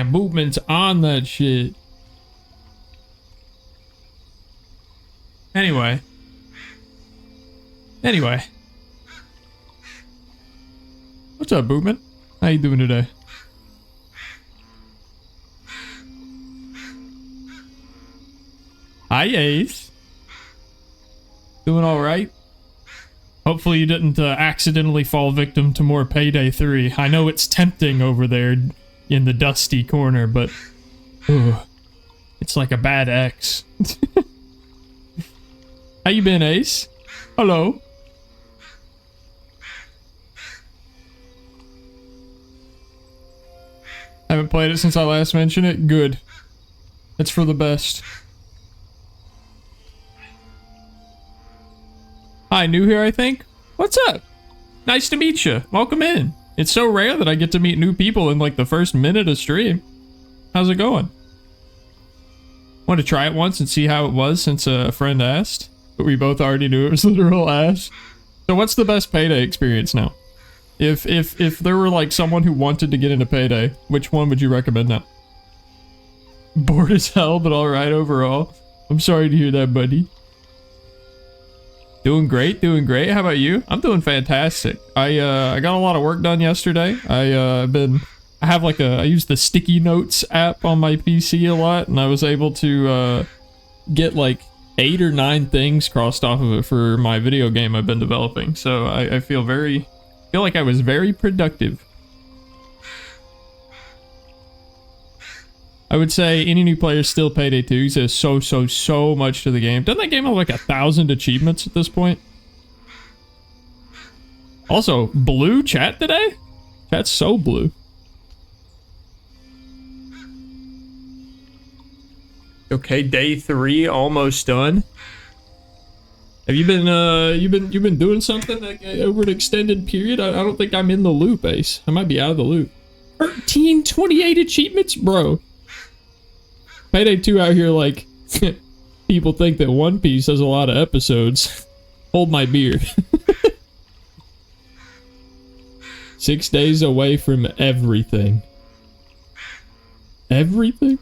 Damn, movement's on that shit. Anyway. What's up, Bootman? How you doing today? Hi, Ace. Doing alright? Hopefully you didn't accidentally fall victim to more Payday 3. I know it's tempting over there in the dusty corner, but... it's like a bad ex. How you been, Ace? Hello? Haven't played it since I last mentioned it? Good. It's for the best. Hi, new here, I think? What's up? Nice to meet you. Welcome in. It's so rare that I get to meet new people in like the first minute of stream. How's it going? Want to try it once and see how it was since a friend asked? But we both already knew it was literal ass. So what's the best Payday experience now? If there were like someone who wanted to get into Payday, which one would you recommend now? Bored as hell, but alright overall. I'm sorry to hear that, buddy. Doing great, doing great. How about you? I'm doing fantastic. I got a lot of work done yesterday. I use the sticky notes app on my PC a lot, and I was able to get like 8 or 9 things crossed off of it for my video game I've been developing. So I feel like I was very productive. I would say any new player still Payday 2. There's so much to the game. Doesn't that game have like 1,000 achievements at this point? Also, blue chat today? Chat's so blue. Okay, day 3 almost done. Have you been you've been doing something like, over an extended period? I don't think I'm in the loop, Ace. I might be out of the loop. 1328 achievements, bro. Payday 2 out here like people think that One Piece has a lot of episodes. Hold my beer. 6 days away from everything. Everything?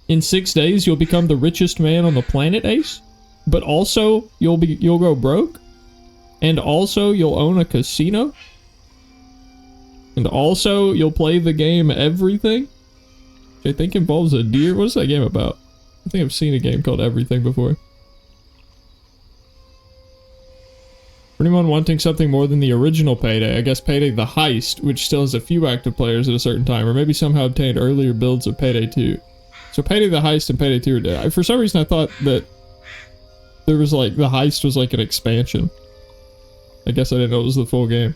In 6 days you'll become the richest man on the planet, Ace? But also you'll go broke? And also you'll own a casino? And also you'll play the game Everything? Which I think involves a deer. What's that game about? I think I've seen a game called Everything before. For anyone wanting something more than the original Payday, I guess Payday the Heist, which still has a few active players at a certain time, or maybe somehow obtained earlier builds of Payday 2. So Payday the Heist and Payday 2 are dead. For some reason I thought that there was like, the Heist was like an expansion. I guess I didn't know it was the full game.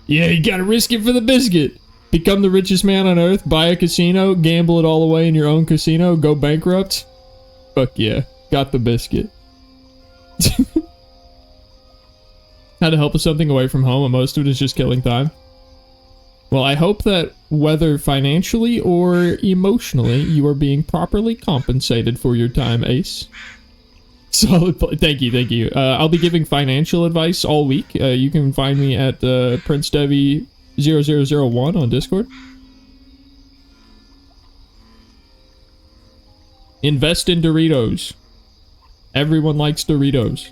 Yeah, you gotta risk it for the biscuit. Become the richest man on earth, buy a casino, gamble it all away in your own casino, go bankrupt. Fuck yeah, got the biscuit. How to help with something away from home, and most of it is just killing time. Well, I hope that whether financially or emotionally, you are being properly compensated for your time, Ace. Solid play. Thank you. I'll be giving financial advice all week. You can find me at PrinceDevi0001 on Discord. Invest in Doritos. Everyone likes Doritos.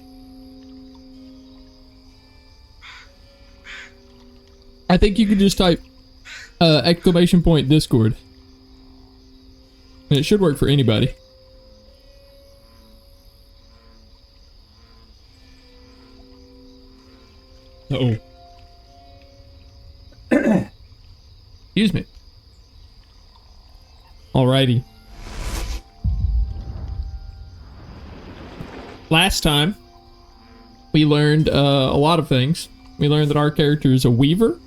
I think you could just type !Discord. And it should work for anybody. Uh-oh. Excuse me. Alrighty. Last time, we learned a lot of things. We learned that our character is a weaver.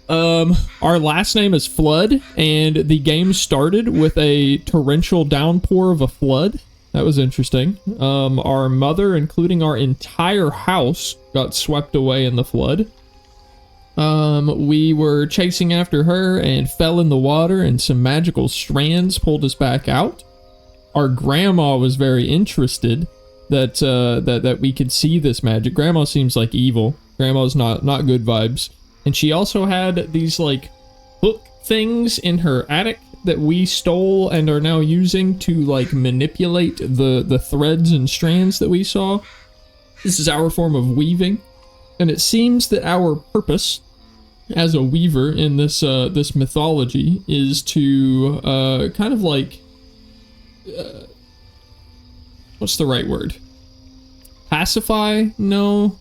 Our last name is Flood, and the game started with a torrential downpour of a flood. That was interesting. Our mother, including our entire house, got swept away in the flood. We were chasing after her and fell in the water, and some magical strands pulled us back out. Our grandma was very interested that we could see this magic. Grandma seems like evil. Grandma's not good vibes. And she also had these, like, hook things in her attic that we stole and are now using to like manipulate the threads and strands that we saw. This is our form of weaving, and it seems that our purpose as a weaver in this this mythology is to kind of like what's the right word? Pacify? No.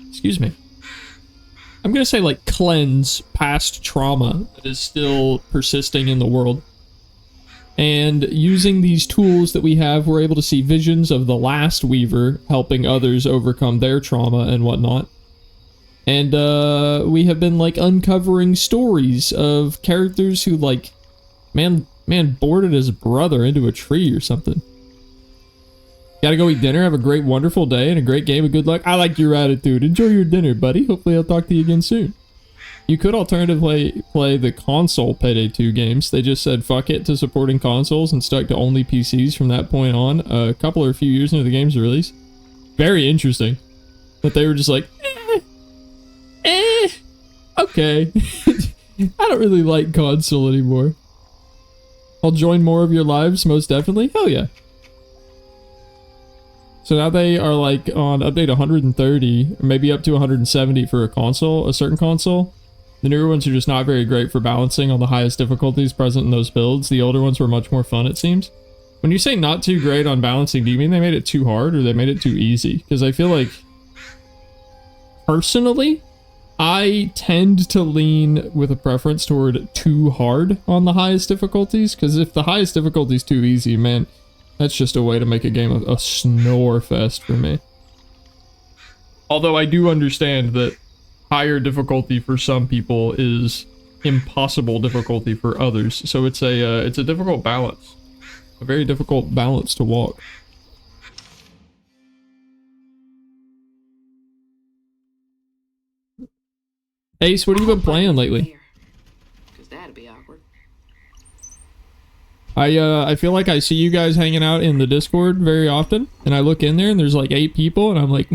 Excuse me. I'm gonna say like cleanse past trauma that is still persisting in the world. And using these tools that we have, we're able to see visions of the last Weaver helping others overcome their trauma and whatnot. And we have been like uncovering stories of characters who like, man boarded his brother into a tree or something. Gotta go eat dinner, have a great, wonderful day, and a great game of good luck. I like your attitude. Enjoy your dinner, buddy. Hopefully I'll talk to you again soon. You could alternatively play the console Payday 2 games. They just said fuck it to supporting consoles and stuck to only PCs from that point on, a couple or a few years into the game's release. Very interesting. But they were just like, okay. I don't really like console anymore. I'll join more of your lives, most definitely. Hell yeah. So now they are like on update 130, or maybe up to 170 for a console, a certain console. The newer ones are just not very great for balancing on the highest difficulties present in those builds. The older ones were much more fun, it seems. When you say not too great on balancing, do you mean they made it too hard or they made it too easy? Because I feel like, personally, I tend to lean with a preference toward too hard on the highest difficulties. Because if the highest difficulty is too easy, man, that's just a way to make a game a snore fest for me. Although I do understand that higher difficulty for some people is impossible difficulty for others. So it's a difficult balance. A very difficult balance to walk. Ace, what have you been playing lately? That'd be awkward. I feel like I see you guys hanging out in the Discord very often, and I look in there and there's like 8 people, and I'm like,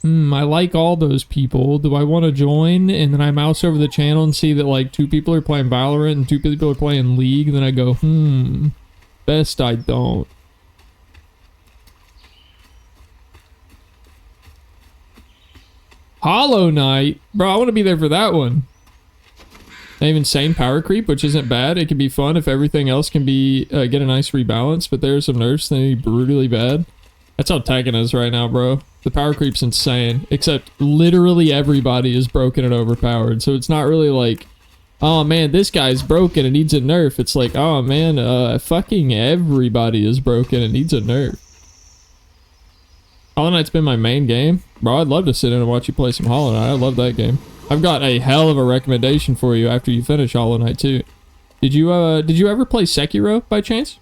I like all those people. Do I want to join? And then I mouse over the channel and see that like 2 people are playing Valorant and 2 people are playing League, and then I go, best I don't. Hollow Knight? Bro, I want to be there for that one. Not even same power creep, which isn't bad. It can be fun if everything else can be get a nice rebalance, but there are some nerfs that need brutally bad. That's how Tekken is right now, bro. The power creep's insane, except literally everybody is broken and overpowered, so it's not really like, oh man, this guy's broken and needs a nerf. It's like, oh man, fucking everybody is broken and needs a nerf. Hollow Knight's been my main game. Bro, I'd love to sit in and watch you play some Hollow Knight. I love that game. I've got a hell of a recommendation for you after you finish Hollow Knight 2. Did you ever play Sekiro by chance?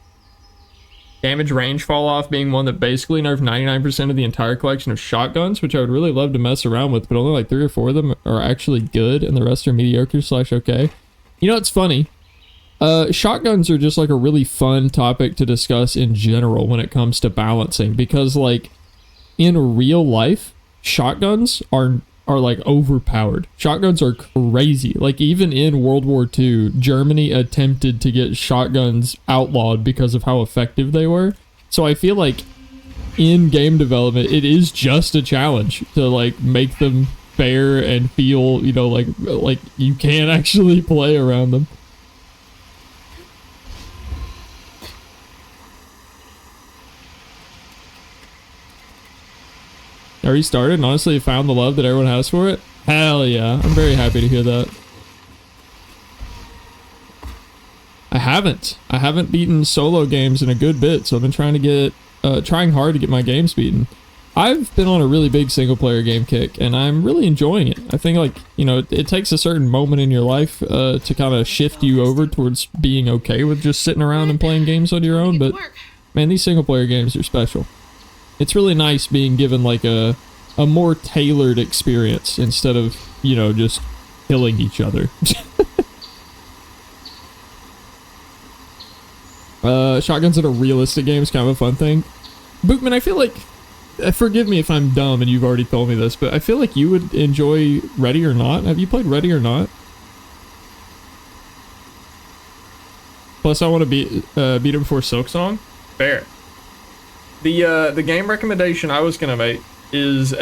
Damage range fall off being one that basically nerfed 99% of the entire collection of shotguns, which I would really love to mess around with, but only like 3 or 4 of them are actually good and the rest are mediocre / okay. You know, it's funny. Shotguns are just like a really fun topic to discuss in general when it comes to balancing, because like in real life, shotguns are like overpowered. Shotguns are crazy. Like even in World War II, Germany attempted to get shotguns outlawed because of how effective they were. So I feel like in game development, it is just a challenge to like make them fair and feel, you know, like you can actually play around them. I restarted and honestly found the love that everyone has for it. Hell yeah. I'm very happy to hear that. I haven't beaten solo games in a good bit, so I've been trying hard to get my games beaten. I've been on a really big single player game kick and I'm really enjoying it. I think like, you know, it takes a certain moment in your life to kind of shift you over towards being okay with just sitting around and playing games on your own, but man, these single player games are special. It's really nice being given like a more tailored experience instead of, you know, just killing each other. Shotguns in a realistic game is kind of a fun thing. Bootman, I feel like forgive me if I'm dumb and you've already told me this, but I feel like you would enjoy Ready or Not. Have you played Ready or Not? Plus, I want to beat it before Silksong. Fair. The game recommendation I was gonna make is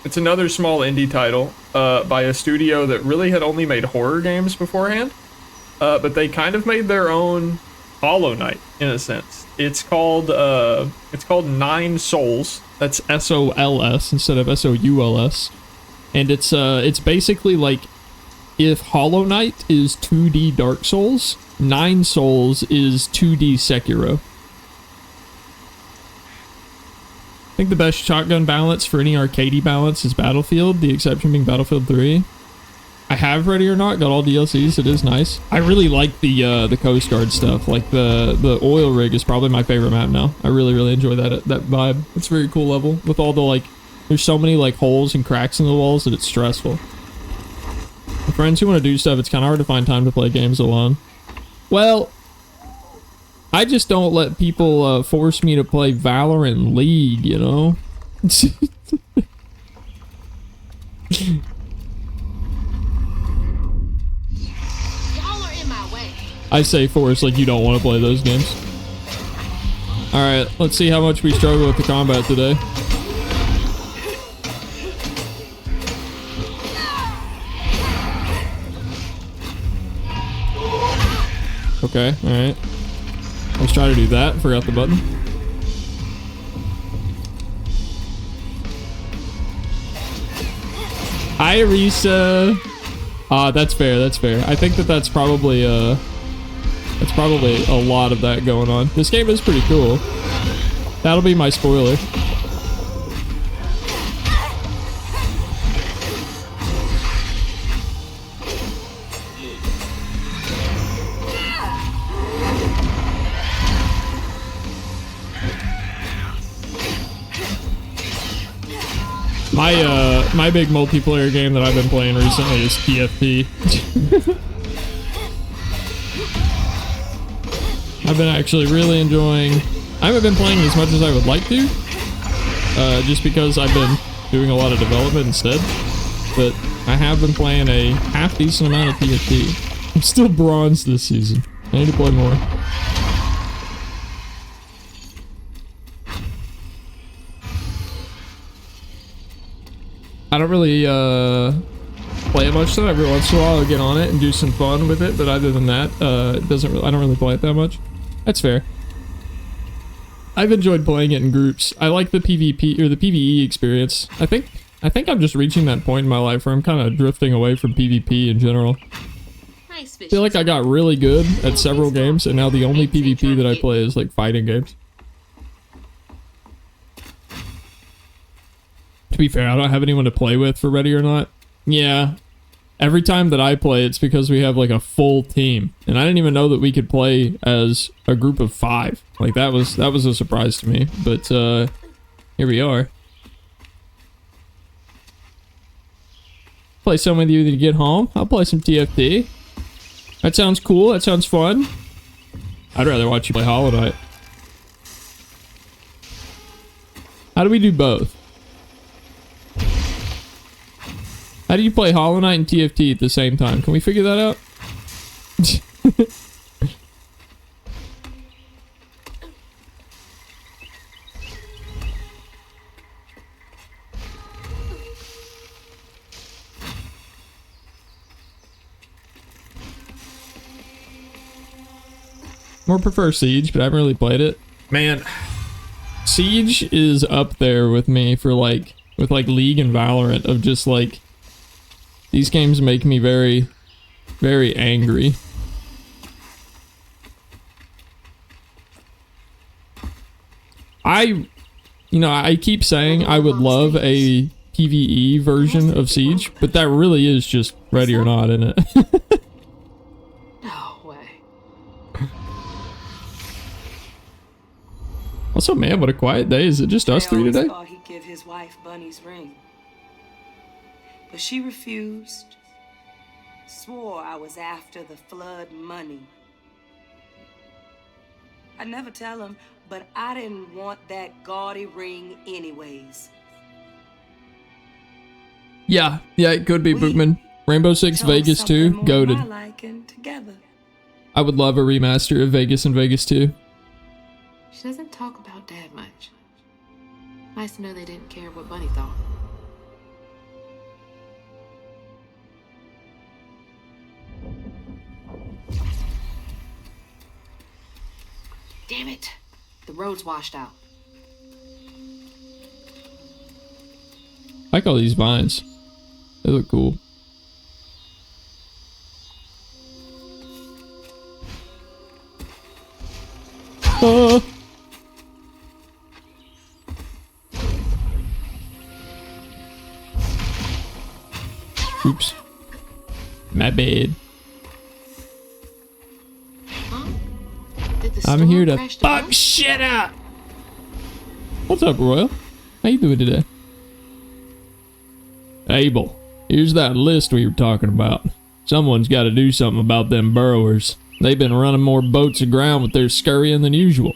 it's another small indie title by a studio that really had only made horror games beforehand, but they kind of made their own Hollow Knight in a sense. It's called Nine Souls. That's SOLS instead of SOULS, and it's basically like if Hollow Knight is 2D Dark Souls, Nine Souls is 2D Sekiro. I think the best shotgun balance for any arcadey balance is Battlefield, the exception being Battlefield 3. I have Ready or Not, got all DLCs, it is nice. I really like the Coast Guard stuff, like the oil rig is probably my favorite map now. I really enjoy that vibe. It's a very cool level with all the like, there's so many like holes and cracks in the walls that it's stressful. For friends who want to do stuff, it's kind of hard to find time to play games alone. Well, I just don't let people force me to play Valorant League, you know? Y'all are in my way. I say force like you don't want to play those games. Alright, let's see how much we struggle with the combat today. Okay, alright. Let's try to do that. Forgot the button. Hi, Arisa. That's fair. That's fair. I think that's probably a lot of that going on. This game is pretty cool. That'll be my spoiler. My big multiplayer game that I've been playing recently is TFT. I've been actually really enjoying. I haven't been playing as much as I would like to, just because I've been doing a lot of development instead. But I have been playing a half decent amount of TFT. I'm still bronze this season. I need to play more. I don't really play it much though. Every once in a while I'll get on it and do some fun with it, but other than that, it doesn't really, I don't really play it that much. That's fair. I've enjoyed playing it in groups. I like the PvP or the PvE experience. I think I'm just reaching that point in my life where I'm kind of drifting away from PvP in general. Nice I feel like I got really good at several games, and now the only PvP that I play is like fighting games. To be fair, I don't have anyone to play with for Ready or Not. Yeah. Every time that I play, it's because we have like a full team. And I didn't even know that we could play as a group of 5. Like that was a surprise to me. But here we are. Play some with you to get home. I'll play some TFT. That sounds cool. That sounds fun. I'd rather watch you play Hollow Knight. How do we do both? How do you play Hollow Knight and TFT at the same time? Can we figure that out? More prefer Siege, but I haven't really played it. Man, Siege is up there with me for like, with like League and Valorant of just like, these games make me very, very angry. I keep saying I would love a PvE version of Siege, but that really is just Ready or Not, isn't it? No way. Also, man, what a quiet day. Is it just us 3 today? Thought he'd give his wife Bunny's ring. But she refused. Swore I was after the flood money. I'd never tell him but I didn't want that gaudy ring anyways. Yeah, it could be Bookman. Rainbow Six chose Vegas something 2, more goated. my liking together. I would love a remaster of Vegas and Vegas 2. She doesn't talk about Dad much. Nice to know they didn't care what Bunny thought. Damn it! The road's washed out. I like all these vines. They look cool. Oops. My bad. Huh? Did the I'm storm here to crash the fuck boat? shit up. What's up, Royal? How you doing today? Abel, here's that list we were talking about. Someone's got to do something about them burrowers. They've been running more boats aground with their scurrying than usual.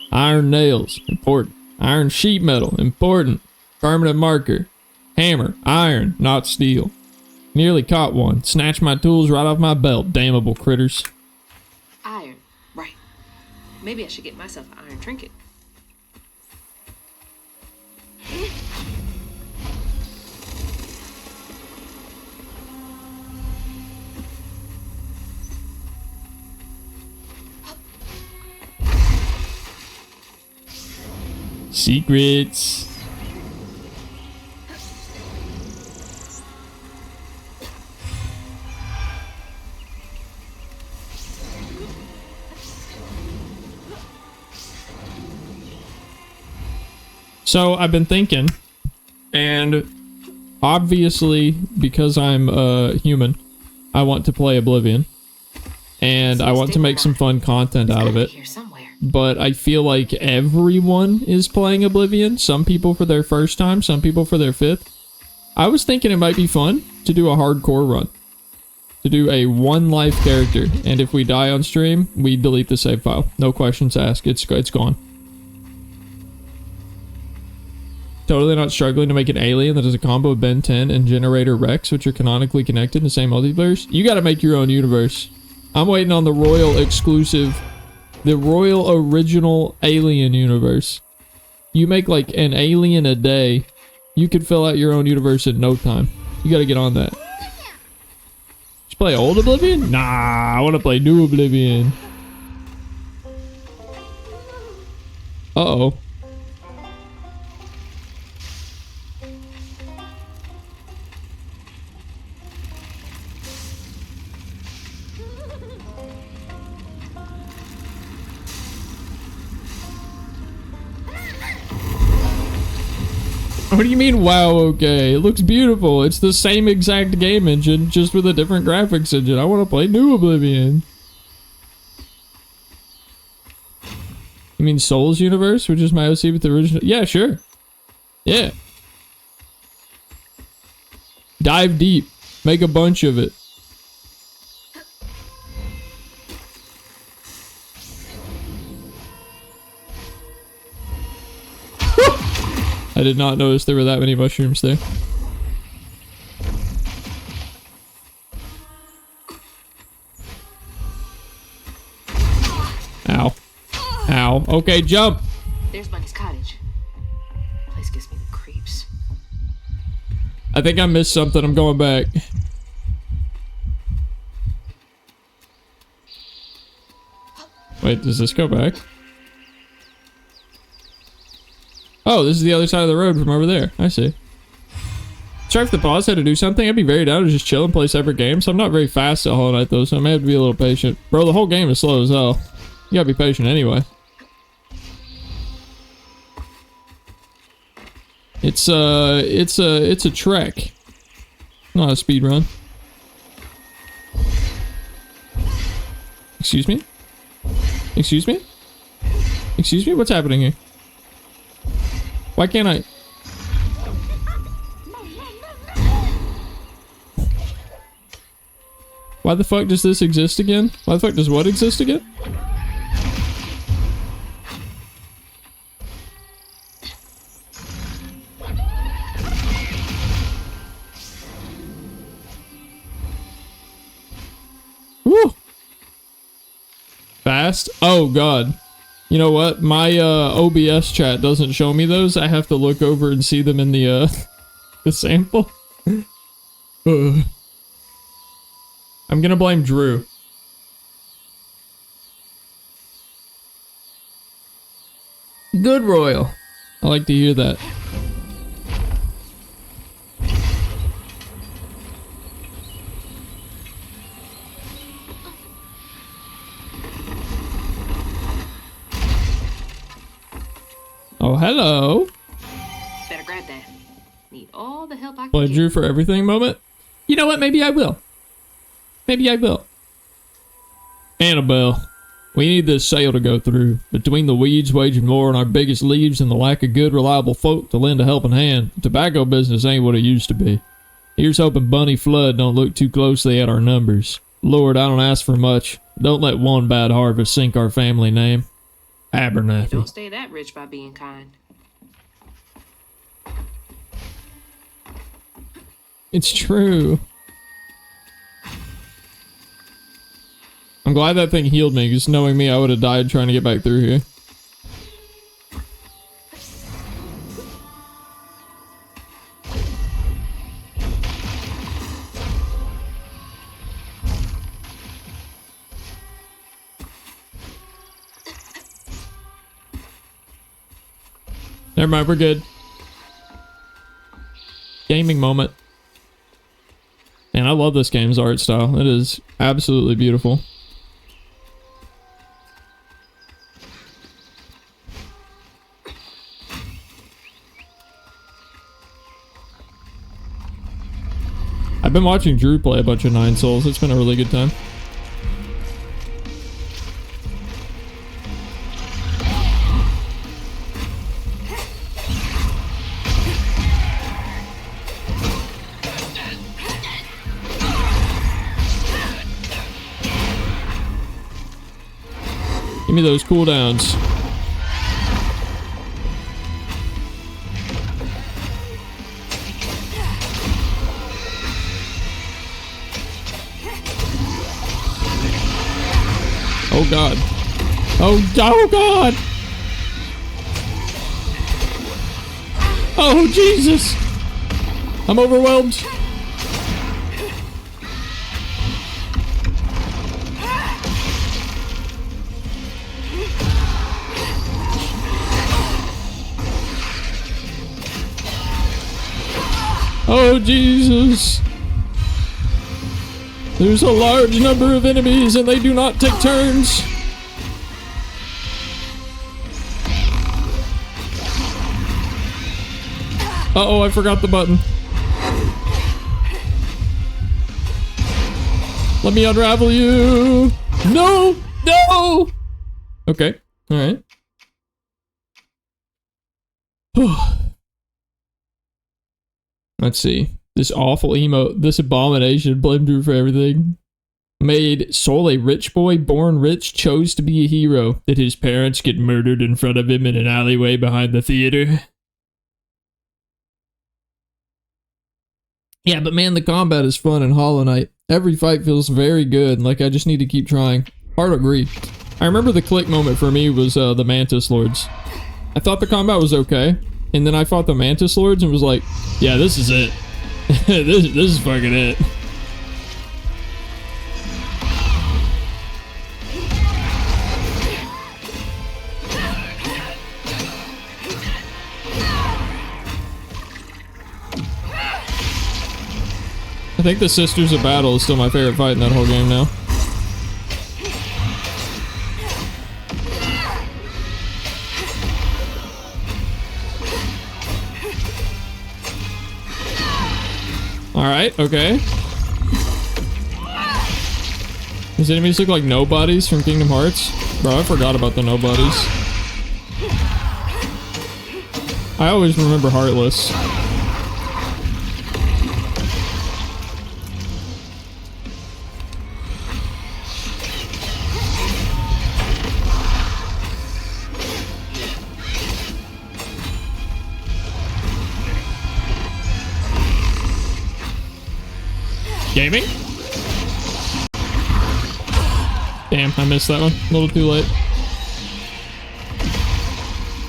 Iron nails, important. Iron sheet metal, important. Permanent marker. Hammer, iron, not steel. Nearly caught one. Snatched my tools right off my belt, damnable critters. Iron, right. Maybe I should get myself an iron trinket. Secrets. So I've been thinking, and obviously because I'm human, I want to play Oblivion, and I want to make some fun content out of it. Here somewhere. But I feel like everyone is playing Oblivion. Some people for their first time, some people for their fifth. I was thinking it might be fun to do a hardcore run. To do a one life character. And if we die on stream, we delete the save file. No questions asked. It's gone. Totally not struggling to make an alien that is a combo of Ben 10 and Generator Rex, which are canonically connected in the same multiverse. You gotta make your own universe. I'm waiting on the Royal exclusive... The Royal Original Alien Universe. You make like an alien a day, you could fill out your own universe in no time. You gotta get on that. Just play old Oblivion? Nah, I wanna play new Oblivion. Uh-oh. What do you mean, wow, okay? It looks beautiful. It's the same exact game engine, just with a different graphics engine. I want to play new Oblivion. You mean Souls Universe, which is my OC with the original? Yeah, sure. Yeah. Dive deep. Make a bunch of it. I did not notice there were that many mushrooms there. Ow. Ow. Okay, jump. There's Bunny's cottage. Place gives me the creeps. I think I missed something. I'm going back. Wait, does this go back? Oh, this is the other side of the road from over there. I see. Sorry if the boss had to do something. I'd be very down to just chill and play separate games. I'm not very fast at Hollow Knight though, so I may have to be a little patient. Bro, the whole game is slow as hell. You gotta be patient anyway. It's a trek. Not a speed run. Excuse me? Excuse me? Excuse me? What's happening here? Why can't I? Why the fuck does this exist again? Why the fuck does what exist again? Fast? Oh, God. You know what? My OBS chat doesn't show me those. I have to look over and see them in the the sample. I'm gonna blame Drew. Good, Royal. I like to hear that. Oh, hello. Better grab that. Need all the help I can Blame get. Drew for everything moment. You know what? Maybe I will. Maybe I will. Annabelle, we need this sale to go through. Between the weeds waging war on our biggest leaves and the lack of good, reliable folk to lend a helping hand, the tobacco business ain't what it used to be. Here's hoping Bunny Flood don't look too closely at our numbers. Lord, I don't ask for much. Don't let one bad harvest sink our family name. Abernathy. Don't stay that rich by being kind. It's true. I'm glad that thing healed me, because knowing me, I would have died trying to get back through here. Never mind, we're good. Gaming moment. Man, I love this game's art style. It is absolutely beautiful. I've been watching Drew play a bunch of Nine Souls. It's been a really good time. Give me those cooldowns. Oh God. Oh God. Oh Jesus. I'm overwhelmed. Oh Jesus. There's a large number of enemies and they do not take turns. Uh-oh, I forgot the button. Let me unravel you. No! No! Okay, alright. Let's see. This awful emote, this abomination, blamed Drew for everything. Made Soul a rich boy, born rich, chose to be a hero. Did his parents get murdered in front of him in an alleyway behind the theater? Yeah, but man, the combat is fun in Hollow Knight. Every fight feels very good, like I just need to keep trying. Hard to agree. I remember the click moment for me was the Mantis Lords. I thought the combat was okay, and then I fought the Mantis Lords and was like, yeah, this is it. this is fucking it. I think the Sisters of Battle is still my favorite fight in that whole game now. Alright, okay. These enemies look like nobodies from Kingdom Hearts. Bro, I forgot about the nobodies. I always remember Heartless. Gaming? Damn, I missed that one. A little too late.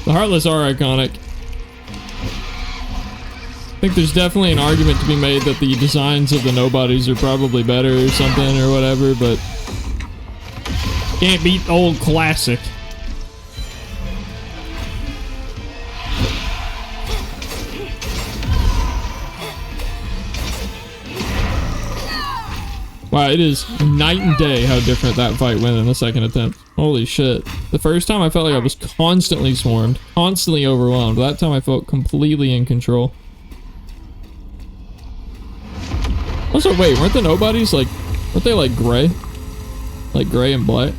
The Heartless are iconic. I think there's definitely an argument to be made that the designs of the Nobodies are probably better or something or whatever, but can't beat the old classic. Wow, it is night and day how different that fight went in the second attempt. Holy shit. The first time I felt like I was constantly swarmed, constantly overwhelmed. That time I felt completely in control. Also, wait, weren't the Nobodies like, weren't they like gray? Like gray and black?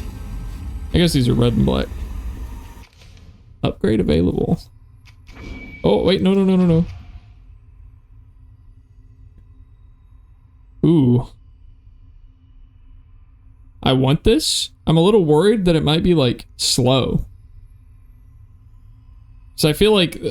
I guess these are red and black. Upgrade available. Oh, wait, no. Ooh. I want this. I'm a little worried that it might be like slow. So I feel like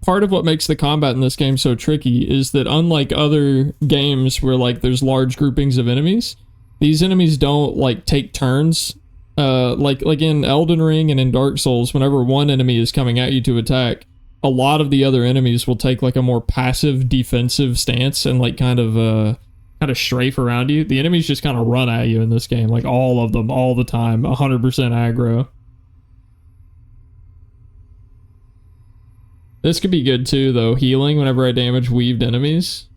part of what makes the combat in this game so tricky is that unlike other games where like there's large groupings of enemies, these enemies don't like take turns. Like in Elden Ring and in Dark Souls, whenever one enemy is coming at you to attack, a lot of the other enemies will take like a more passive defensive stance and like kind of strafe around you. The enemies just kind of run at you in this game, like all of them, all the time, 100% aggro. This could be good too, though, healing whenever I damage weaved enemies.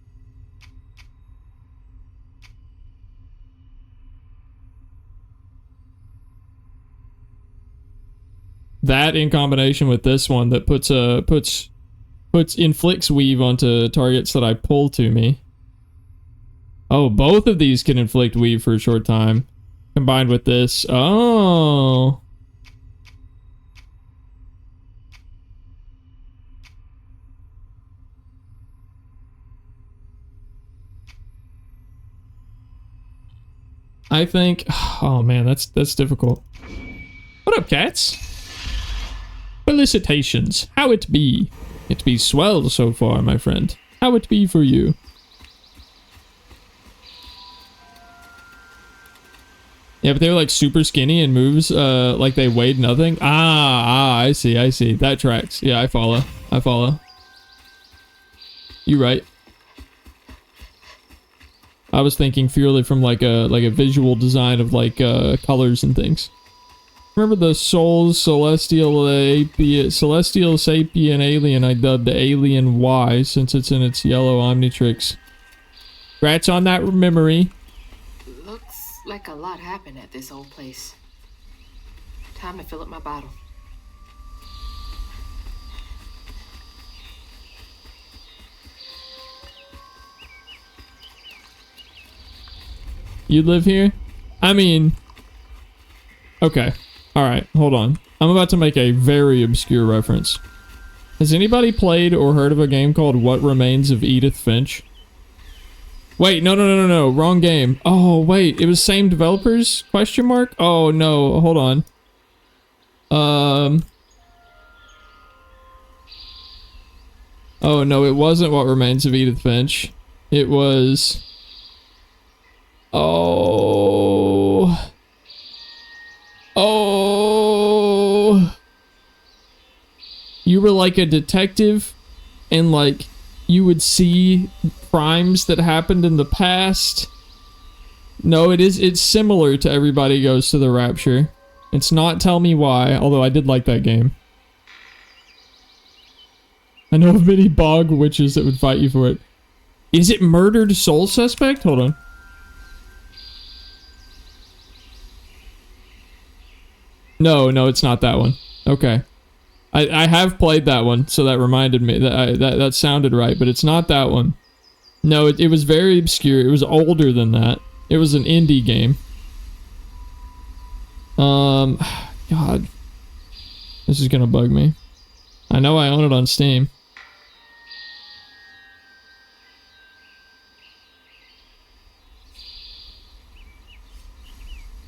That in combination with this one that inflicts weave onto targets that I pull to me. Oh, both of these can inflict weave for a short time. Combined with this. Oh. I think, oh man, that's difficult. What up, cats? Felicitations. How it be? It be swell so far, my friend. How it be for you? Yeah, but they were like super skinny and moves like they weighed nothing. I see. That tracks. Yeah, I follow. You right. I was thinking purely from like a visual design of like colors and things. Remember the Souls Celestial Sapien Alien I dubbed Alien Y since it's in its yellow Omnitrix. Rats on that memory. Looks like a lot happened at this old place. Time to fill up my bottle. You live here? I mean... Okay. Alright, hold on. I'm about to make a very obscure reference. Has anybody played or heard of a game called What Remains of Edith Finch? Wait, no. Wrong game. Oh, wait. It was same developers? Question mark? Oh, no. Hold on. Oh, no. It wasn't What Remains of Edith Finch. It was... Oh. You were like a detective and like you would see crimes that happened in the past. No, it's similar to Everybody Goes to the Rapture. It's not Tell Me Why, although I did like that game. I know of many bog witches that would fight you for it. Is it Murdered Soul Suspect? Hold on. No, it's not that one. Okay. I have played that one, so that reminded me. That sounded right, but it's not that one. No, it was very obscure. It was older than that. It was an indie game. God. This is gonna bug me. I know I own it on Steam.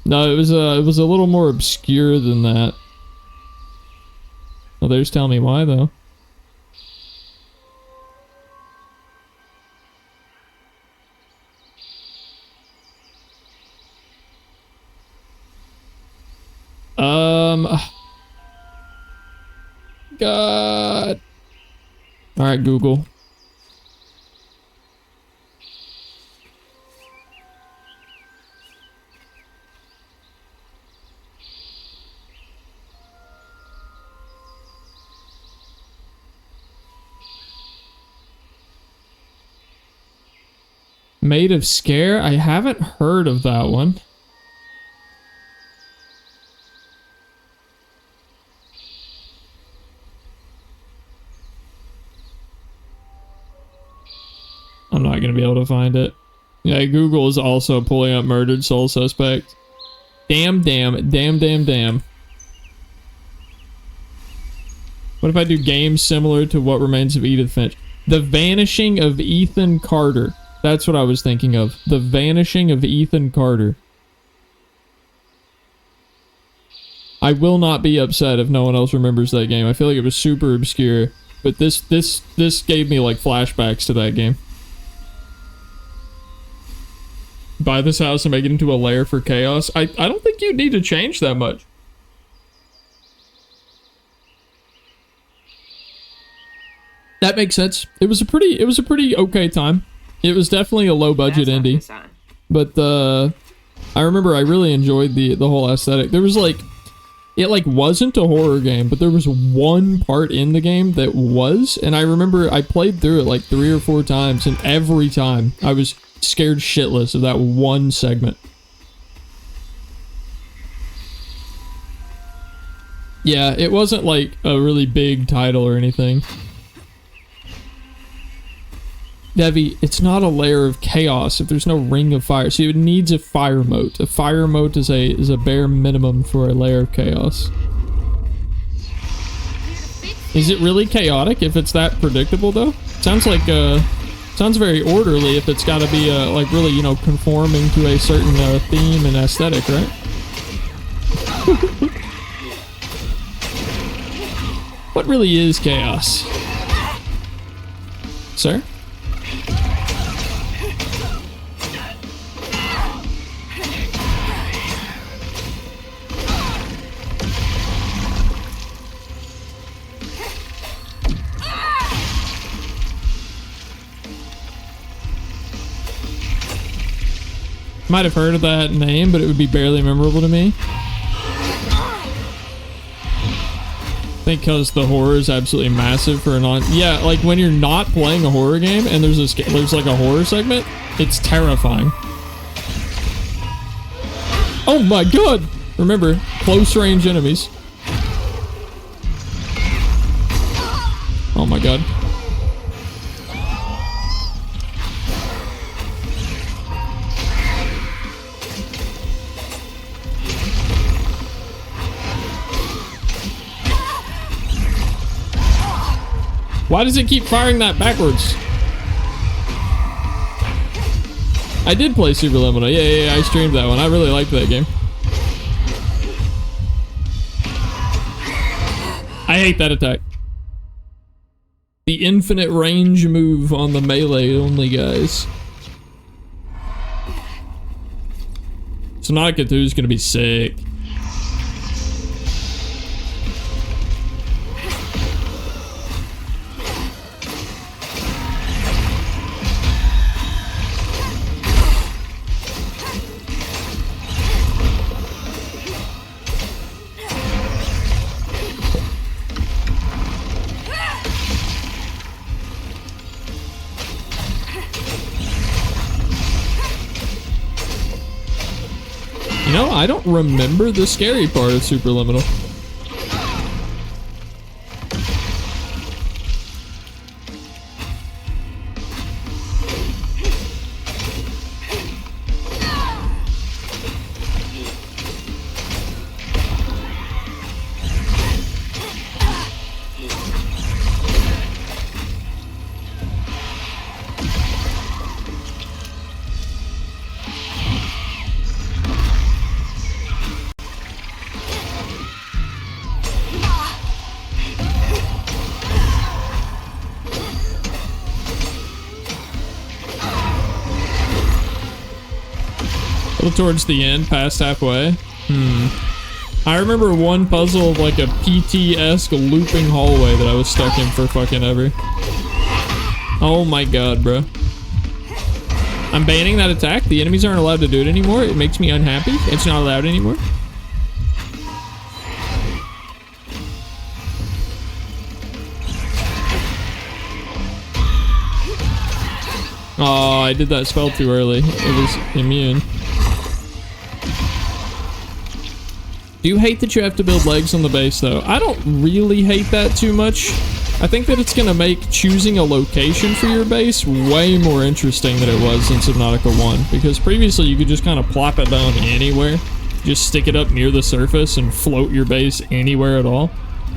No, it was a little more obscure than that. Well, there's Tell Me Why, though. God. All right, Google. Made of Scare? I haven't heard of that one. I'm not gonna be able to find it. Yeah, Google is also pulling up Murdered Soul Suspect. Damn. What if I do games similar to What Remains of Edith Finch? The Vanishing of Ethan Carter. That's what I was thinking of. The Vanishing of Ethan Carter. I will not be upset if no one else remembers that game. I feel like it was super obscure, but this gave me like flashbacks to that game. Buy this house and make it into a lair for chaos. I don't think you need to change that much. That makes sense. It was a pretty okay time. It was definitely a low budget indie. But I remember I really enjoyed the whole aesthetic. There was like, it like wasn't a horror game, but there was one part in the game that was, and I remember I played through it like 3 or 4 times, and every time I was scared shitless of that one segment. Yeah, it wasn't like a really big title or anything. Devi, it's not a layer of chaos if there's no ring of fire. So it needs a fire moat. A fire moat is a bare minimum for a layer of chaos. Is it really chaotic if it's that predictable though? Sounds like sounds very orderly if it's got to be like really, you know, conforming to a certain theme and aesthetic, right? What really is chaos? Sir? Might have heard of that name, but it would be barely memorable to me. I think because the horror is absolutely massive for a non... Yeah, like when you're not playing a horror game and there's like a horror segment, it's terrifying. Oh my god! Remember, close range enemies. Oh my god. Why does it keep firing that backwards? I did play Superliminal. Yeah, I streamed that one. I really liked that game. I hate that attack. The infinite range move on the melee only guys. Subnautica 2 is gonna be sick. You know, I don't remember the scary part of Superliminal. A little towards the end, past halfway. I remember one puzzle of like a PT-esque looping hallway that I was stuck in for fucking ever. Oh my god, bro. I'm banning that attack. The enemies aren't allowed to do it anymore. It makes me unhappy. It's not allowed anymore. Oh, I did that spell too early. It was immune. Do you hate that you have to build legs on the base, though? I don't really hate that too much. I think that it's going to make choosing a location for your base way more interesting than it was in Subnautica 1. Because previously, you could just kind of plop it down anywhere. Just stick it up near the surface and float your base anywhere at all.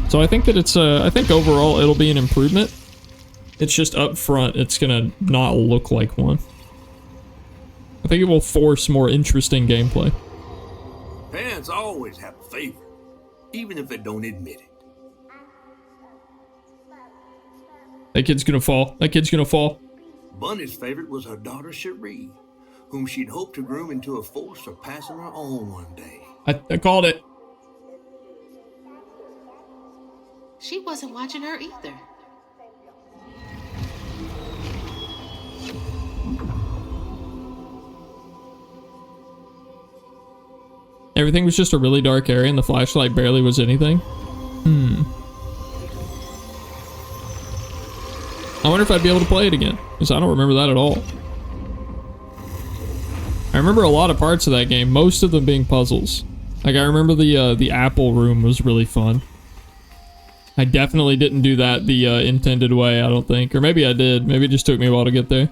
So I think that it's, I think overall, it'll be an improvement. It's just up front, it's going to not look like one. I think it will force more interesting gameplay. Parents always have a favorite, even if they don't admit it. That kid's gonna fall. That kid's gonna fall. Bunny's favorite was her daughter Cherie, whom she'd hoped to groom into a force surpassing her own one day. I called it. She wasn't watching her either. Everything was just a really dark area and the flashlight barely was anything. I wonder if I'd be able to play it again, because I don't remember that at all. I remember a lot of parts of that game, most of them being puzzles. Like, I remember the apple room was really fun. I definitely didn't do that the intended way, I don't think. Or maybe I did. Maybe it just took me a while to get there.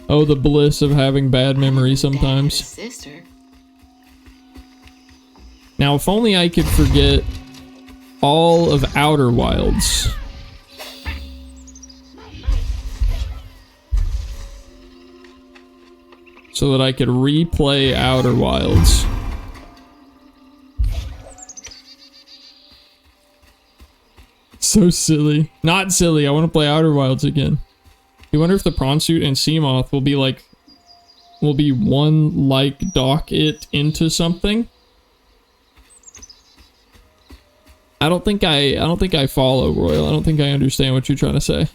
Oh, the bliss of having bad memory sometimes. Sister. Now, if only I could forget all of Outer Wilds. So that I could replay Outer Wilds. So silly. Not silly, I want to play Outer Wilds again. You wonder if the prawn suit and Seamoth will be like, one like dock it into something. I don't think I follow, Royal. I don't think I understand what you're trying to say.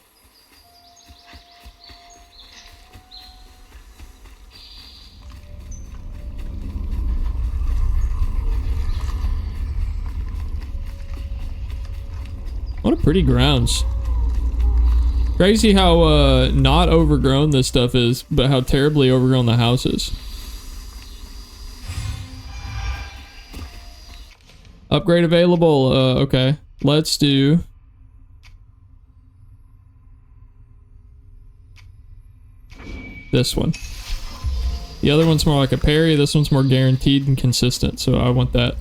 What a pretty grounds. Crazy how not overgrown this stuff is, but how terribly overgrown the house is. Upgrade available. Okay. Let's do... this one. The other one's more like a parry. This one's more guaranteed and consistent, so I want that.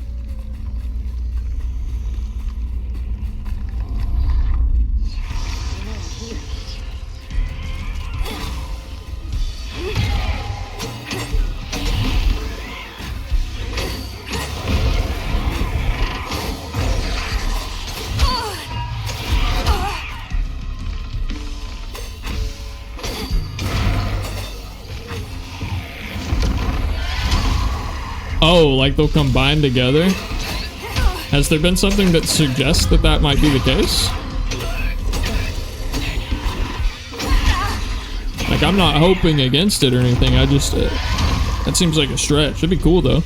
Oh, like they'll combine together? Has there been something that suggests that that might be the case? Like, I'm not hoping against it or anything, I just... that seems like a stretch. It'd be cool, though.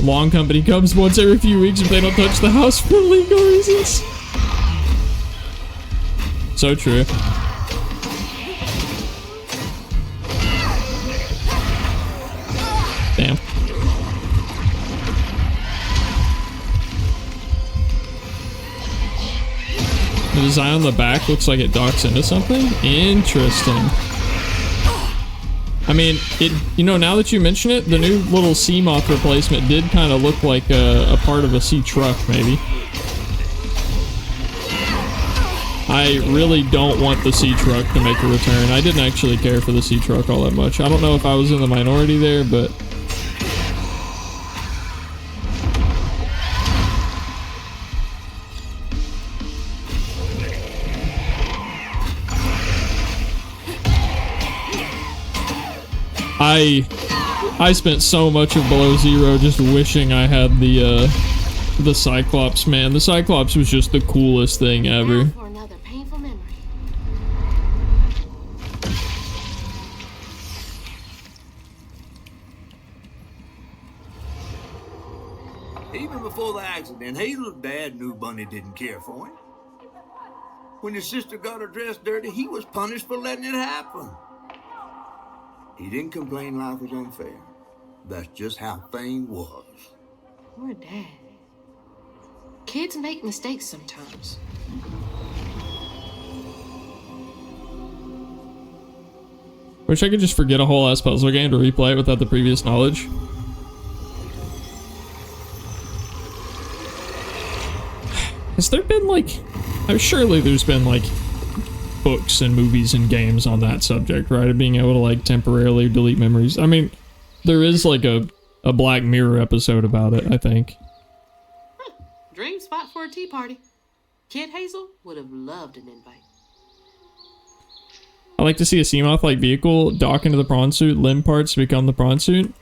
Long company comes once every few weeks if they don't touch the house for legal reasons. So true. Damn. The design on the back looks like it docks into something? Interesting. I mean, you know, now that you mention it, the new little Seamoth replacement did kind of look like a part of a sea truck, maybe. I really don't want the sea truck to make a return. I didn't actually care for the sea truck all that much. I don't know if I was in the minority there, but... I spent so much of Below Zero just wishing I had the Cyclops, man. The Cyclops was just the coolest thing ever. Now for another painful memory. Even before the accident, Hazel's dad knew Bunny didn't care for him. When his sister got her dress dirty, he was punished for letting it happen. He didn't complain life was unfair. That's just how things was. Poor Dad. Kids make mistakes sometimes. Wish I could just forget a whole ass puzzle game to replay it without the previous knowledge. Has there been like... surely there's been like books and movies and games on that subject, right? Of being able to like temporarily delete memories. I mean, there is like a Black Mirror episode about it, I think. Dream spot for a tea party. Kid Hazel would have loved an invite. I like to see a Seamoth-like vehicle dock into the prawn suit, limb parts become the prawn suit.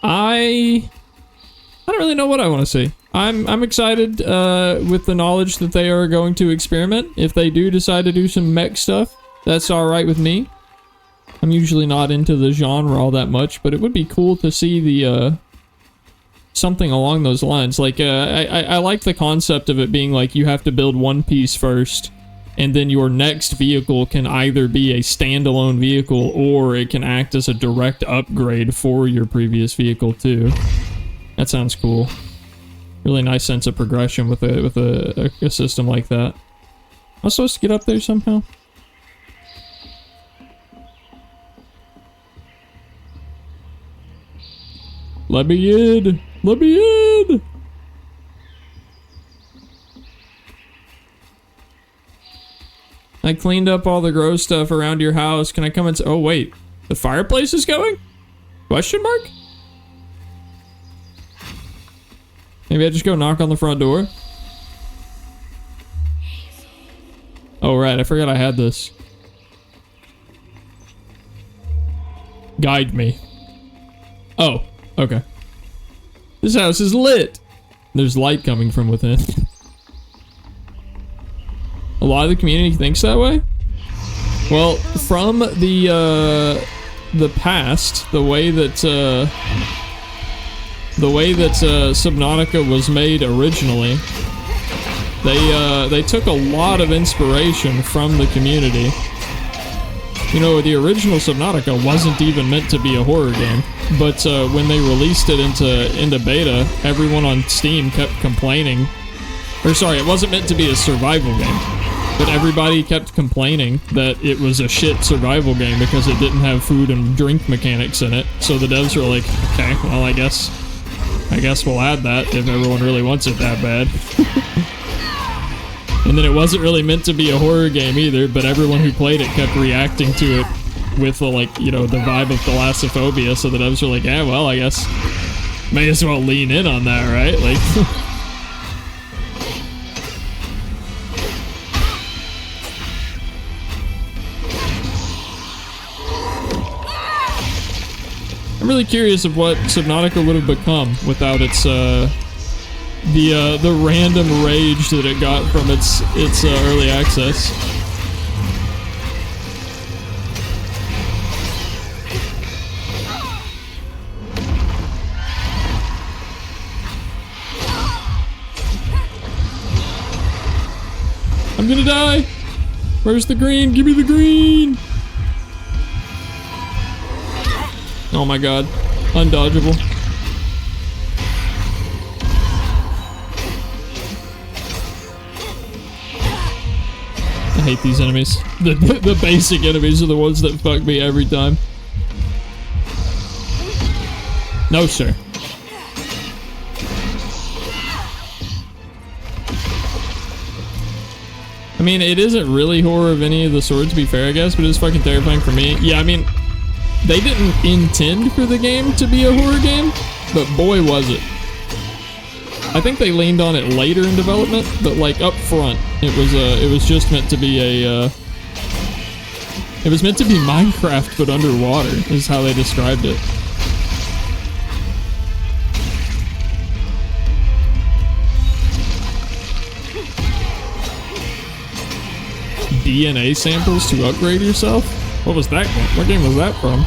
I don't really know what I want to see. I'm excited with the knowledge that they are going to experiment. If they do decide to do some mech stuff, that's alright with me. I'm usually not into the genre all that much, but it would be cool to see the something along those lines. Like I like the concept of it being like you have to build one piece first, and then your next vehicle can either be a standalone vehicle or it can act as a direct upgrade for your previous vehicle too. That sounds cool. Really nice sense of progression with a system like that. Am I supposed to get up there somehow? Let me in! Let me in! I cleaned up all the gross stuff around your house. Can I come and oh wait, the fireplace is going? Question mark? Maybe I just go knock on the front door? Oh right, I forgot I had this. Guide me. Oh, okay. This house is lit! There's light coming from within. A lot of the community thinks that way? Well, from the past, the way that Subnautica was made originally, they took a lot of inspiration from the community. You know, the original Subnautica wasn't even meant to be a horror game, but when they released it into beta, everyone on Steam kept complaining. Or sorry, it wasn't meant to be a survival game, but everybody kept complaining that it was a shit survival game because it didn't have food and drink mechanics in it. So the devs were like, okay, well I guess we'll add that if everyone really wants it that bad. And then it wasn't really meant to be a horror game either, but everyone who played it kept reacting to it with the, like, you know, the vibe of thalassophobia, so the devs were like, yeah, well, I guess may as well lean in on that, right? Like, I'm really curious of what Subnautica would have become without its, the random rage that it got from its early access. I'm gonna die! Where's the green? Give me the green! Oh my god. Undodgeable. I hate these enemies. The basic enemies are the ones that fuck me every time. No, sir. I mean, it isn't really horror of any of the sort, to be fair, I guess, but it's fucking terrifying for me. Yeah, I mean, they didn't intend for the game to be a horror game, but boy was it. I think they leaned on it later in development, but like up front, it was just meant to be it was meant to be Minecraft but underwater, is how they described it. DNA samples to upgrade yourself? What was that game? What game was that from?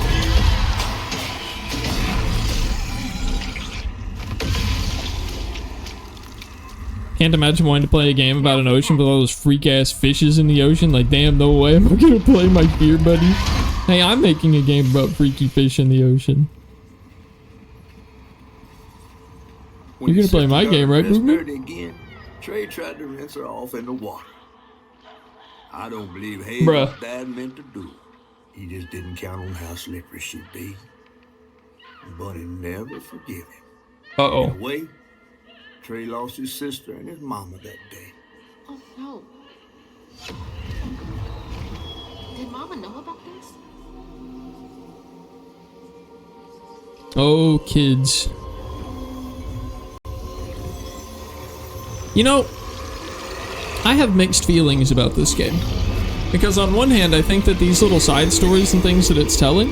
Can't imagine wanting to play a game about an ocean with all those freak-ass fishes in the ocean. Like, damn, no way am I gonna play my Fear Buddy. Hey, I'm making a game about freaky fish in the ocean. You're gonna play my game, right, Boogman? Again, Trey tried to rinse her off in the water. I don't believe Hazel's dad meant to do it. He just didn't count on how slippery she'd be. Bunny never forgive him. Uh-oh. In a way, Trey lost his sister and his mama that day. Oh, no. Did Mama know about this? Oh, kids. You know, I have mixed feelings about this game. Because on one hand, I think that these little side stories and things that it's telling,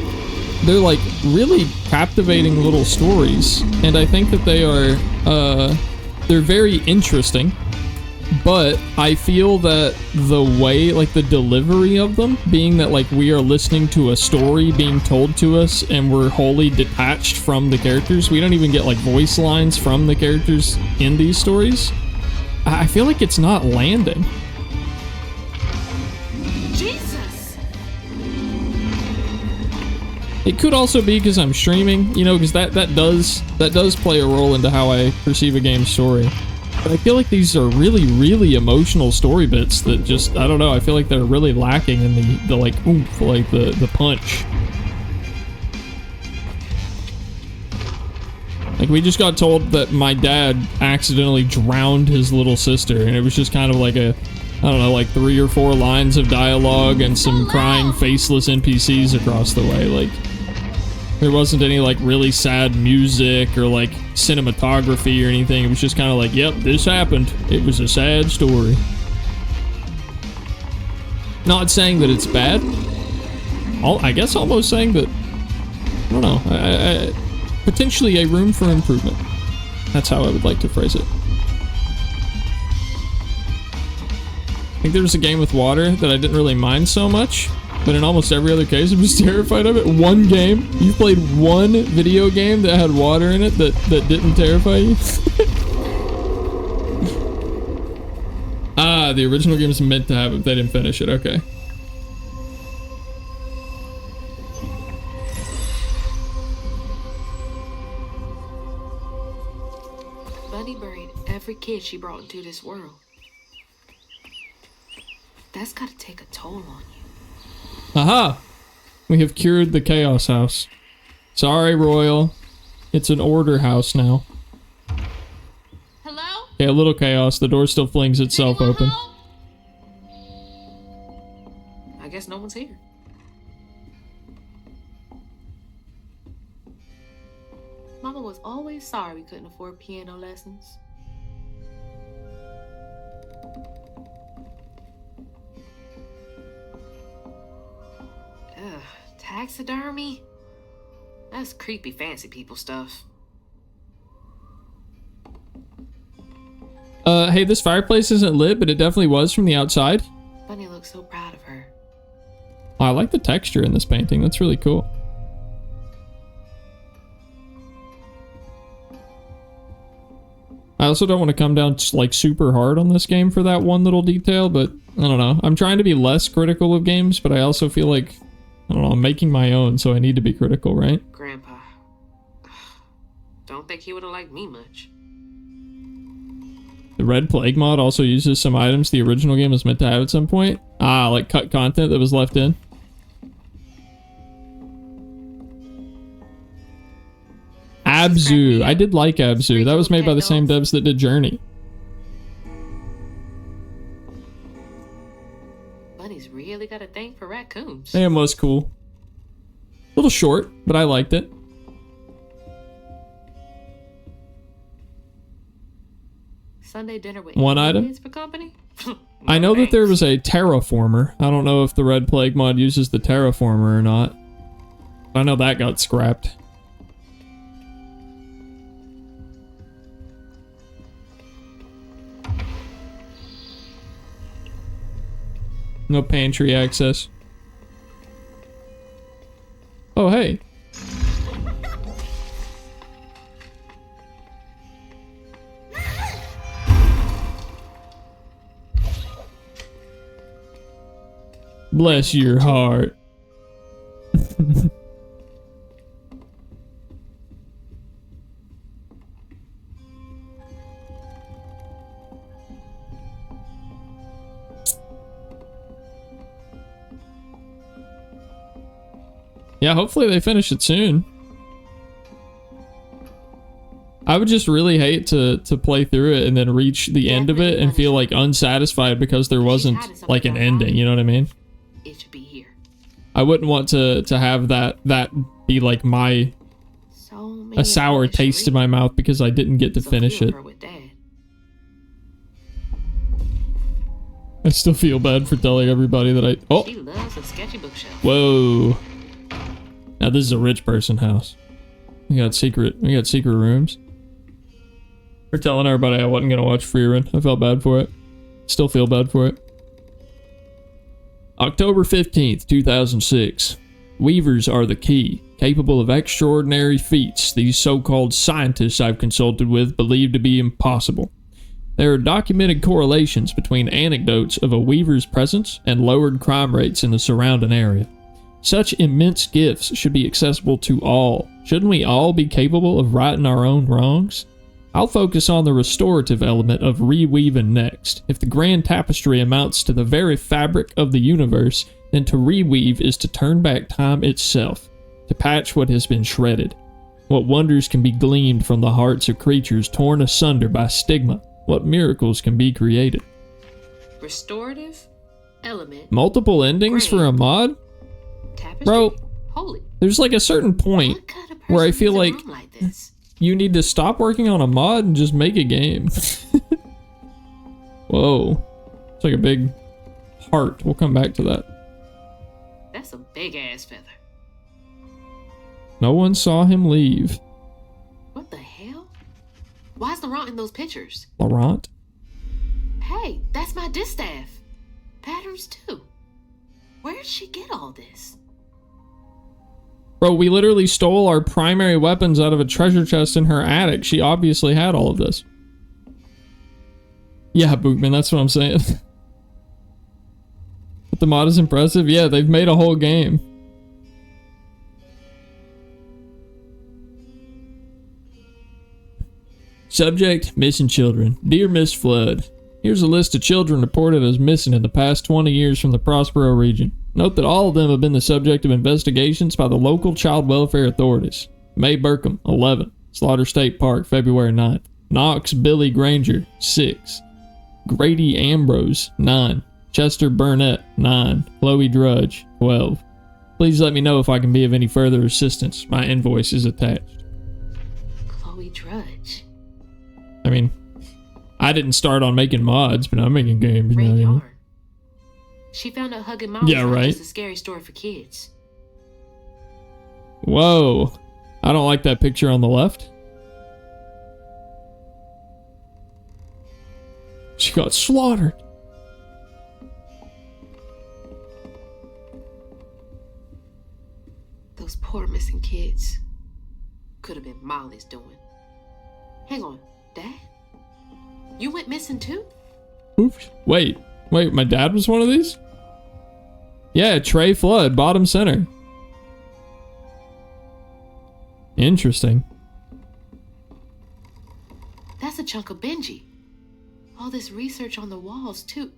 they're like really captivating little stories. And I think that they are, they're very interesting. But I feel that the way, like the delivery of them, being that like we are listening to a story being told to us and we're wholly detached from the characters. We don't even get like voice lines from the characters in these stories. I feel like it's not landing. Jesus! It could also be because I'm streaming, you know, because that does play a role into how I perceive a game's story. But I feel like these are really, really emotional story bits that just, I don't know, I feel like they're really lacking in the like, oomph, like the punch. Like, we just got told that my dad accidentally drowned his little sister, and it was just kind of like a, I don't know, like 3 or 4 lines of dialogue and some crying, faceless NPCs across the way. Like, there wasn't any, like, really sad music or, like, cinematography or anything. It was just kind of like, yep, this happened. It was a sad story. Not saying that it's bad. I guess almost saying that, I don't know, potentially a room for improvement. That's how I would like to phrase it. I think there was a game with water that I didn't really mind so much, but in almost every other case I was terrified of it. One game? You played one video game that had water in it that didn't terrify you? Ah, the original game is meant to have it, they didn't finish it, okay. Bunny buried every kid she brought into this world. That's gotta take a toll on you. Aha! We have cured the Chaos House. Sorry, Royal. It's an order house now. Hello? Okay, a little chaos. The door still flings itself open. Home? I guess no one's here. Mama was always sorry we couldn't afford piano lessons. Ugh, taxidermy? That's creepy fancy people stuff. Hey, this fireplace isn't lit, but it definitely was from the outside. Bunny looks so proud of her. Oh, I like the texture in this painting. That's really cool. I also don't want to come down like super hard on this game for that one little detail, but I don't know. I'm trying to be less critical of games, but I also feel like, I don't know, I'm making my own, so I need to be critical, right? Grandpa. Don't think he would have liked me much. The Red Plague mod also uses some items the original game was meant to have at some point. Ah, like cut content that was left in. Abzu. I did like Abzu. That was made by the same devs that did Journey. Bunny's really got a thing for raccoons. It was cool. A little short, but I liked it. Sunday dinner with One item? kids for company? I know that there thanks. was a terraformer. I don't know if the Red Plague mod uses the terraformer or not. I know that got scrapped. No pantry access. Oh, hey. Bless your heart. Yeah, hopefully they finish it soon. I would just really hate to play through it and then reach the end of it and feel like unsatisfied because there wasn't like an ending, you know what I mean? It should be here. I wouldn't want to have that be like my So many a sour books to taste in read. my mouth because I didn't get to So finish few of it. her with Dad. I still feel bad for telling everybody that oh, She loves a sketchy bookshelf. whoa. Now this is a rich person house. We got secret rooms. For telling everybody I wasn't gonna watch Freerun. I felt bad for it. Still feel bad for it. October 15th, 2006. Weavers are the key, capable of extraordinary feats these so-called scientists I've consulted with believe to be impossible. There are documented correlations between anecdotes of a weaver's presence and lowered crime rates in the surrounding area. Such immense gifts should be accessible to all. Shouldn't we all be capable of righting our own wrongs? I'll focus on the restorative element of reweaving next. If the grand tapestry amounts to the very fabric of the universe, then to reweave is to turn back time itself, to patch what has been shredded. What wonders can be gleaned from the hearts of creatures torn asunder by stigma? What miracles can be created? Restorative element. Multiple endings for a mod? Tapestry. Bro, Holy. there's like a certain point What kind of where I person feel needs a like room this? you need to stop working on a mod and just make a game. Whoa. It's like a big heart. We'll come back to that. That's a big ass feather. No one saw him leave. What the hell? Why's Laurent in those pictures? Laurent? Hey, that's my distaff. Patterns too. Where'd she get all this? Bro, we literally stole our primary weapons out of a treasure chest in her attic. She obviously had all of this. Yeah, Bookman, that's what I'm saying. But the mod is impressive. Yeah, they've made a whole game. Subject, missing children. Dear Miss Flood, here's a list of children reported as missing in the past 20 years from the Prospero region. Note that all of them have been the subject of investigations by the local child welfare authorities. May Burkham, 11. Slaughter State Park, February 9th. Knox Billy Granger, 6. Grady Ambrose, 9. Chester Burnett, 9. Chloe Drudge, 12. Please let me know if I can be of any further assistance. My invoice is attached. Chloe Drudge. I mean, I didn't start on making mods, but I'm making games now, Red you know? yarn. She found out Hugging Molly's Yeah, not right. just a scary story for kids. Whoa. I don't like that picture on the left. She got slaughtered. Those poor missing kids. Could have been Molly's doing. Hang on, Dad? You went missing too? Oops. Wait, my dad was one of these? Yeah, Trey Flood, bottom center. Interesting. That's a chunk of Benji. All this research on the walls, too.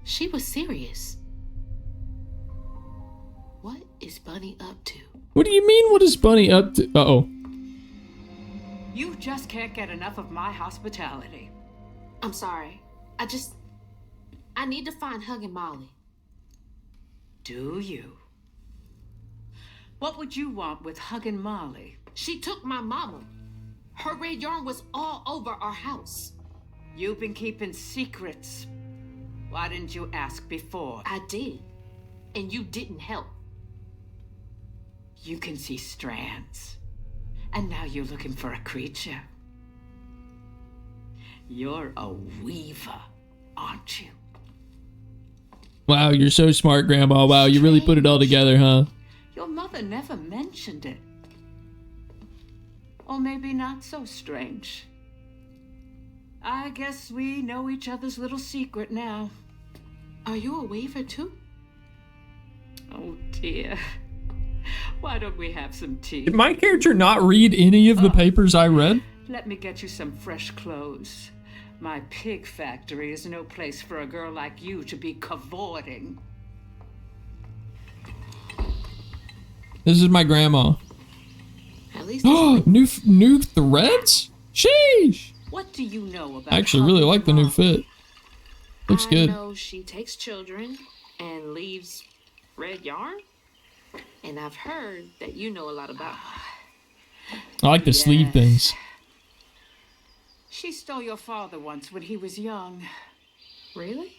She was serious. What is Bunny up to? What do you mean, what is Bunny up to? Uh-oh. You just can't get enough of my hospitality. I'm sorry. I need to find Hugging Molly. Do you? What would you want with hugging Molly? She took my mama. Her red yarn was all over our house. You've been keeping secrets. Why didn't you ask before? I did. And you didn't help. You can see strands. And now you're looking for a creature. You're a weaver, aren't you? Wow, you're so smart, Grandma. Wow, you really put it all together, huh? Your mother never mentioned it. Or maybe not so strange. I guess we know each other's little secret now. Are you a weaver too? Oh dear. Why don't we have some tea? Did my character not read any of the papers I read? Let me get you some fresh clothes. My pig factory is no place for a girl like you to be cavorting. This is my grandma. At least it's new threads? Sheesh! What do you know about I actually really hugging like the new Mom? fit. Looks good. I know she takes children and leaves red yarn. And I've heard that you know a lot about her. I like the sleeve things. She stole your father once when he was young. Really?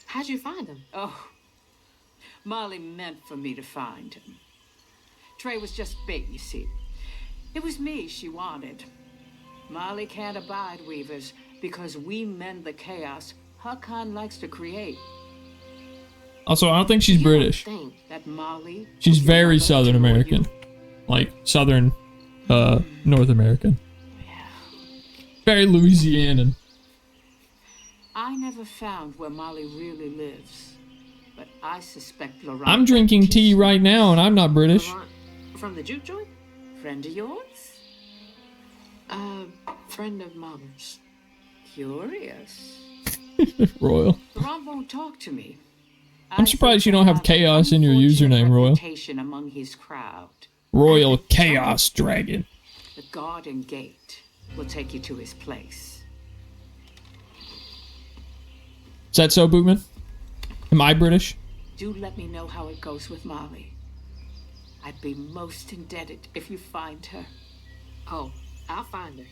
How'd you find him? Oh, Molly meant for me to find him. Trey was just bait, you see. It was me she wanted. Molly can't abide weavers because we mend the chaos her kind likes to create. Also, I don't think she's British. Think That Molly... She's was your very mother Southern to American. you. Like, Southern, North American. Very Louisianan. I never found where Molly really lives, but I suspect Laurent... I'm drinking tea right now, and I'm not British. Laurent from the juke joint? Friend of yours? Friend of Mama's. Curious. Royal. Laurent won't talk to me. I'm surprised you don't have chaos in your username, Royal. Reputation among his crowd. Royal Chaos Dragon. The garden gate will take you to his place. Is that so, Bootman? Am I British? Do let me know how it goes with Molly. I'd be most indebted if you find her. Oh, I'll find her.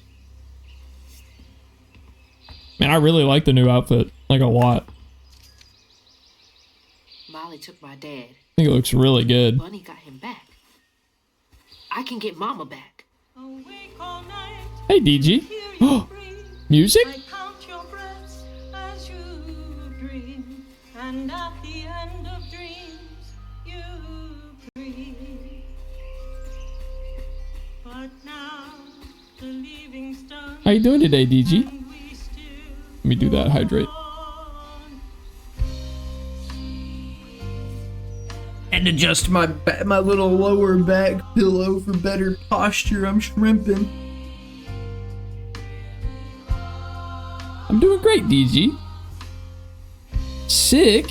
Man, I really like the new outfit. Like, a lot. Molly took my dad. I think it looks really good. Bunny got him back. I can get Mama back. Hey, DG. Music? I count your breaths as you dream, and at the end of dreams you breathe. But now the leaving stone. How you doing today, DG? And we still Let me do that. Hydrate. on. And adjust my my little lower back pillow for better posture. I'm shrimping. I'm doing great, DG. Sick?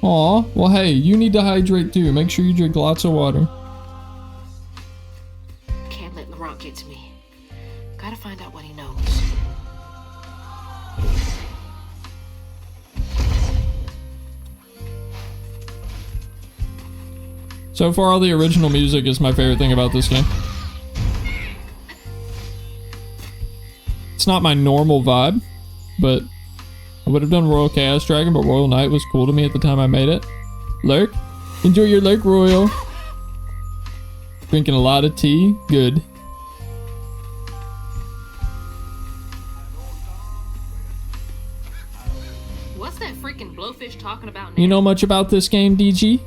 Aw, well hey, you need to hydrate too. Make sure you drink lots of water. Can't let Laurent get to me. Gotta find out what he knows. So far, all the original music is my favorite thing about this game. It's not my normal vibe, but I would have done Royal Chaos Dragon, but Royal Knight was cool to me at the time I made it. Lurk? Enjoy your lurk, Royal. Drinking a lot of tea? Good. What's that freaking blowfish talking about now? You know much about this game, DG?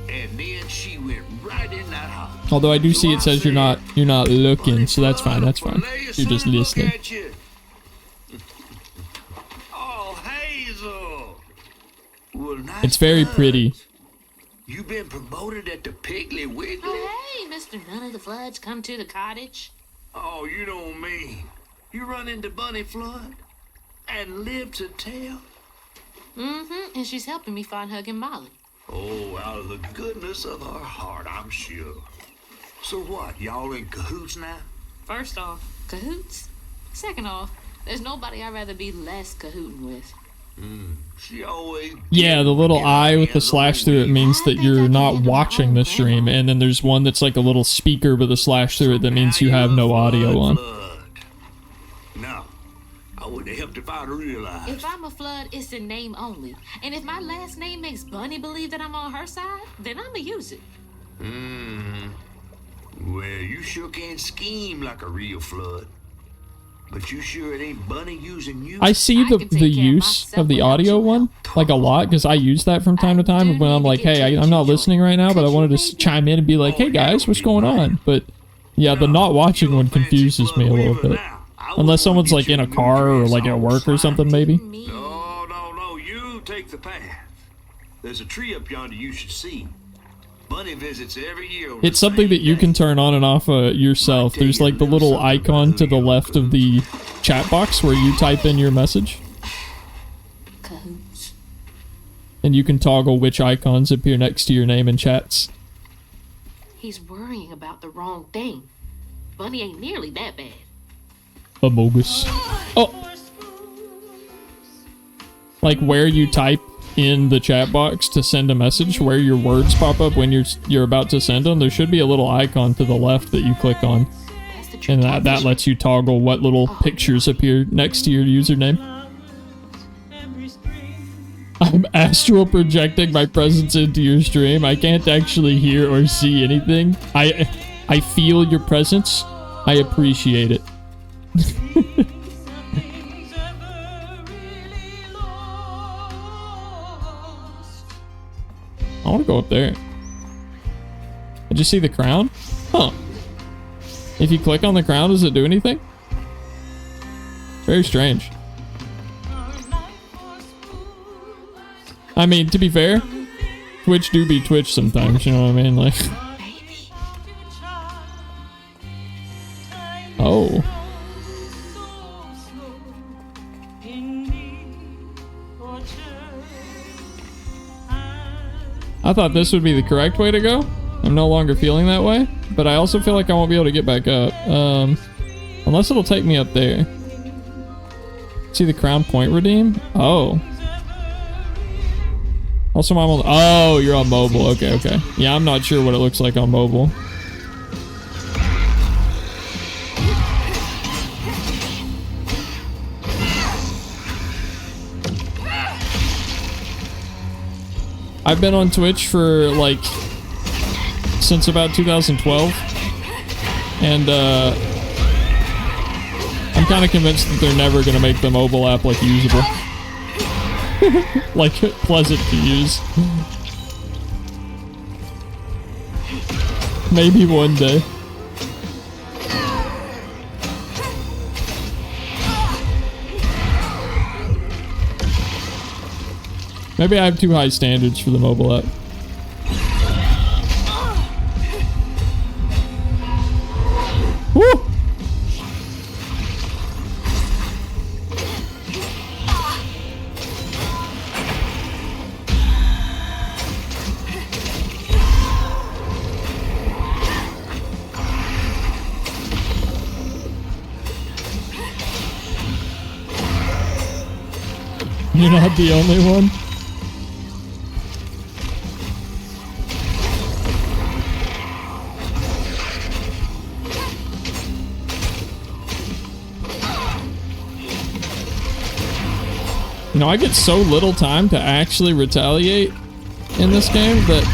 And then she went right in that house. Although I do see So it says I you're not looking, "Bunny so that's fine, Flood, that's fine. will lay You're son just look listening. at you." Oh, Hazel. Well, nice It's very blood. pretty. You been promoted at the Piggly Wiggly? Oh, hey, Mr. None of the Floods, come to the cottage. Oh, you don't mean. You run into Bunny Flood and live to tell? Mm-hmm, and she's helping me find Huggin' Molly. Oh, out of the goodness of her heart, I'm sure. So what, y'all in cahoots now? First off, cahoots. Second off, There's nobody I'd rather be less cahooting with. She always... Yeah, the little eye with the slash through it means that you're not watching the stream, and then there's one that's like a little speaker with a slash through it that means you have no audio on. No, I wouldn't have helped if I'd realized. If I'm a flood, it's in name only. And if my last name makes Bunny believe that I'm on her side, then I'ma use it. Well, you sure can scheme like a real flood. But you sure it ain't Bunny using you? I see the use of the audio one, like, a lot, because I use that from time to time when I'm like, hey, I'm not listening right now, but I wanted to chime in and be like, hey guys, what's going on? But yeah, the not watching one confuses me a little bit. Unless someone's like in a car or like at work or something, maybe. No, you take the path. There's a tree up yonder you should see. Bunny visits every year. It's something that you can turn on and off yourself. There's like the little icon to the left of the chat box where you type in your message. Cahoots. And you can toggle which icons appear next to your name in chats. He's worrying about the wrong thing. Bunny ain't nearly that bad. Amogus. Oh! Like where you type in the chat box to send a message, where your words pop up when you're about to send them, there should be a little icon to the left that you click on. And that lets you toggle what little pictures appear next to your username. I'm astral projecting my presence into your stream. I can't actually hear or see anything. I feel your presence. I appreciate it. I want to go up there. Did you see the crown? Huh. If you click on the crown, does it do anything? Very strange. I mean, to be fair, Twitch do be Twitch sometimes, you know what I mean? Like... Oh. I thought this would be the correct way to go. I'm no longer feeling that way, but I also feel like I won't be able to get back up. Unless it'll take me up there. See the crown point redeem? Oh. Also, I'm on... Oh, you're on mobile. Okay. Yeah, I'm not sure what it looks like on mobile. I've been on Twitch for, like, since about 2012, and, I'm kind of convinced that they're never gonna make the mobile app, like, usable. Like, pleasant to use. Maybe one day. Maybe I have too high standards for the mobile app. Woo! You're not the only one. You know, I get so little time to actually retaliate in this game that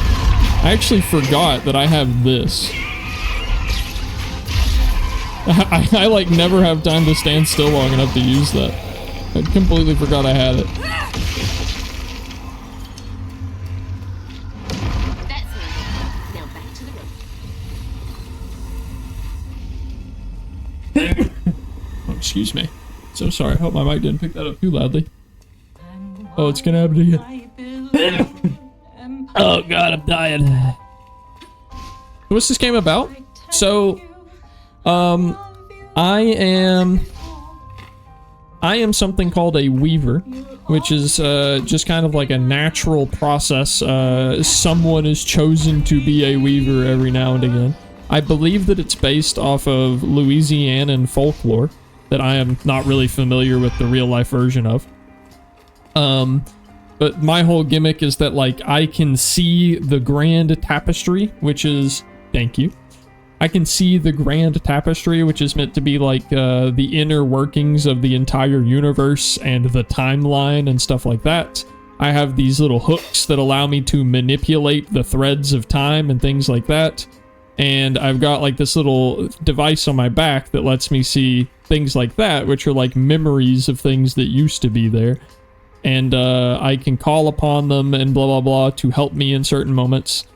I actually forgot that I have this. I like never have time to stand still long enough to use that. I completely forgot I had it. That's it. Now back to the road. Oh, excuse me. So sorry. I hope my mic didn't pick that up too loudly. Oh, it's gonna happen again. Oh god, I'm dying. What's this game about? So, I am something called a weaver, which is just kind of like a natural process. Someone is chosen to be a weaver every now and again. I believe that it's based off of Louisianan folklore. that I am not really familiar with the real life version of. But my whole gimmick is that, like, I can see the grand tapestry, which is, thank you. I can see the grand tapestry, which is meant to be like the inner workings of the entire universe and the timeline and stuff like that. I have these little hooks that allow me to manipulate the threads of time and things like that. And I've got like this little device on my back that lets me see things like that, which are like memories of things that used to be there. And I can call upon them and blah, blah, blah to help me in certain moments.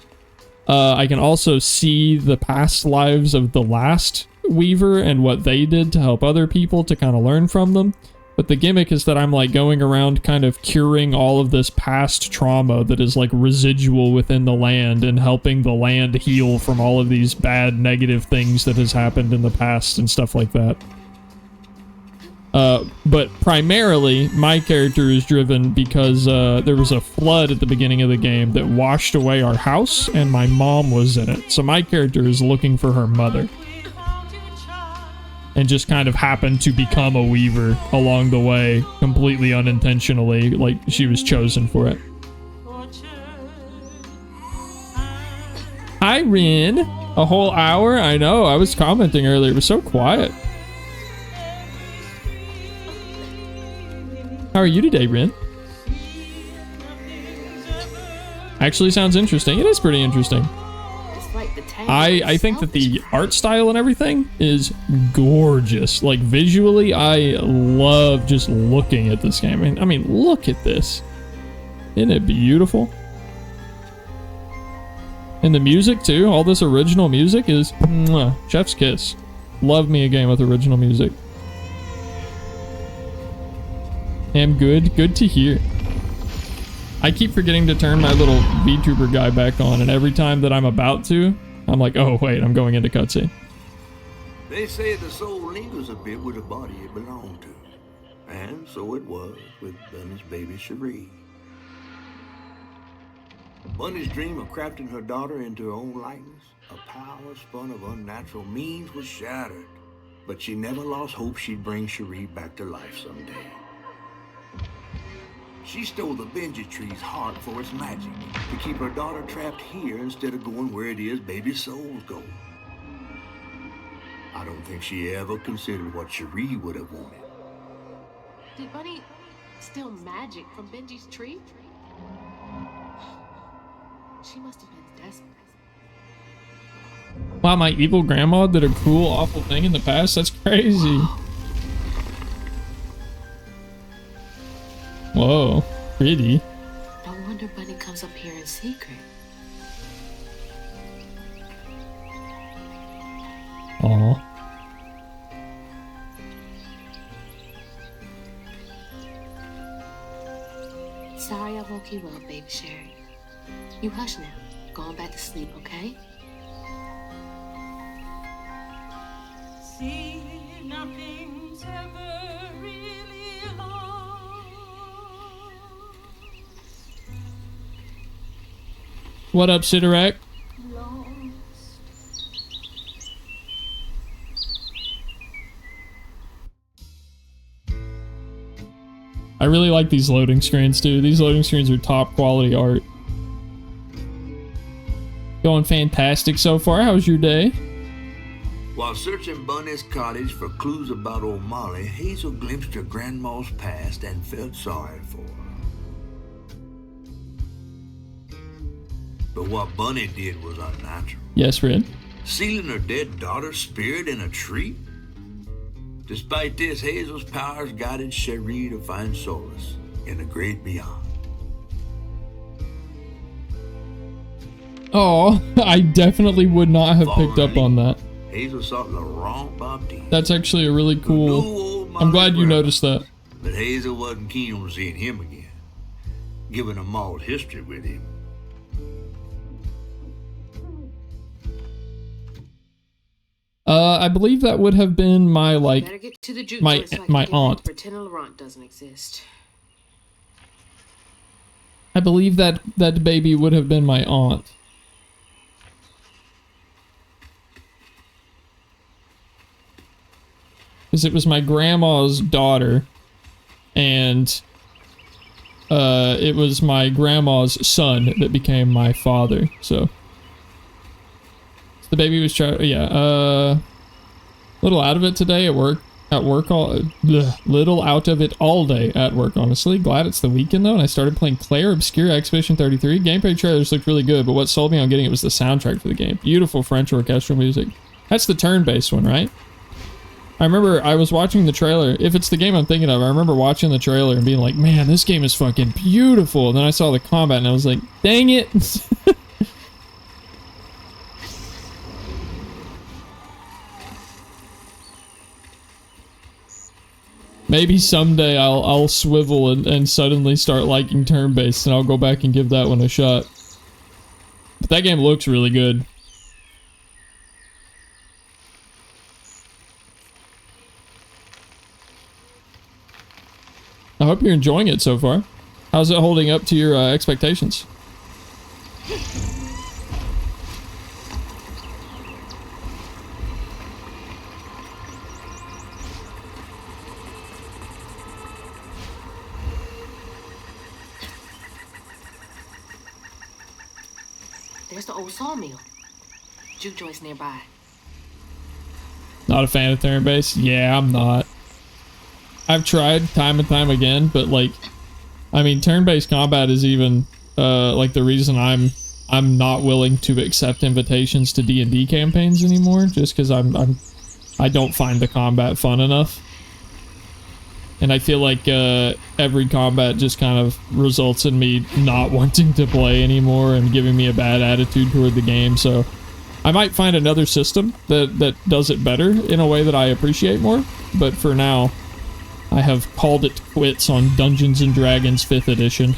I can also see the past lives of the last Weaver and what they did to help other people to kind of learn from them. But the gimmick is that I'm like going around kind of curing all of this past trauma that is like residual within the land and helping the land heal from all of these bad negative things that has happened in the past and stuff like that. But primarily, my character is driven because there was a flood at the beginning of the game that washed away our house, and my mom was in it. So my character is looking for her mother. And just kind of happened to become a Weaver along the way, completely unintentionally, like she was chosen for it. Hi, Rin. A whole hour? I know, I was commenting earlier. It was so quiet. How are you today, Rin? Actually sounds interesting. It is pretty interesting. I think that the art style and everything is gorgeous. Like, visually, I love just looking at this game. I mean, look at this. Isn't it beautiful? And the music, too. All this original music is mwah, chef's kiss. Love me a game with original music. Am good. Good to hear. I keep forgetting to turn my little VTuber guy back on, and every time that I'm about to, I'm like, oh wait, I'm going into cutscene. They say the soul lingers a bit with the body it belonged to. And so it was with Bunny's baby Cherie. Bunny's dream of crafting her daughter into her own likeness, a power spun of unnatural means, was shattered. But she never lost hope she'd bring Cherie back to life someday. She stole the Benji tree's heart for its magic, to keep her daughter trapped here instead of going where it is baby souls go. I don't think she ever considered what Cherie would have wanted. Did Bunny steal magic from Benji's tree? She must have been desperate. Wow, my evil grandma did a cruel, awful thing in the past? That's crazy. Whoa, pretty. No wonder Bunny comes up here in secret. Aw. Sorry I woke you up, baby Sherry. You hush now. Going back to sleep, okay? See, nothing's ever really lost. What up, Sidorak? I really like these loading screens, too. These loading screens are top quality art. Going fantastic so far. How's your day? While searching Bunny's cottage for clues about old Molly, Hazel glimpsed her grandma's past and felt sorry for her. But what Bunny did was unnatural. Yes, Red. Sealing her dead daughter's spirit in a tree? Despite this, Hazel's powers guided Cherie to find solace in the great beyond. Oh, I definitely would not have picked up on that. Hazel sought Laurent Baptiste. That's actually a really cool... I'm glad you noticed that. But Hazel wasn't keen on seeing him again, given a mauled history with him. I believe that would have been my, like, Better get to the juke my joint so I can my get back aunt. to pretend Laurent doesn't exist. I believe that that baby would have been my aunt. Because it was my grandma's daughter, and it was my grandma's son that became my father. So the baby was trying. Yeah, little out of it today at work. Little out of it all day at work, honestly. Glad it's the weekend though, and I started playing Claire Obscure Expedition 33. Gameplay trailers looked really good, but what sold me on getting it was the soundtrack for the game. Beautiful French orchestral music. That's the turn-based one, right? I remember I was watching the trailer. If it's the game I'm thinking of, I remember watching the trailer and being like, man, this game is fucking beautiful. And then I saw the combat and I was like, dang it. Maybe someday I'll swivel and suddenly start liking turn-based, and I'll go back and give that one a shot. But that game looks really good. I hope you're enjoying it so far. How's it holding up to your expectations? There's the old sawmill. Juke joint's nearby. Not a fan of turn-based? Yeah, I'm not. I've tried time and time again, but like, I mean, turn-based combat is even like the reason I'm not willing to accept invitations to D&D campaigns anymore, just because I don't find the combat fun enough. And I feel like every combat just kind of results in me not wanting to play anymore and giving me a bad attitude toward the game. So I might find another system that does it better in a way that I appreciate more. But for now, I have called it quits on Dungeons & Dragons 5th edition.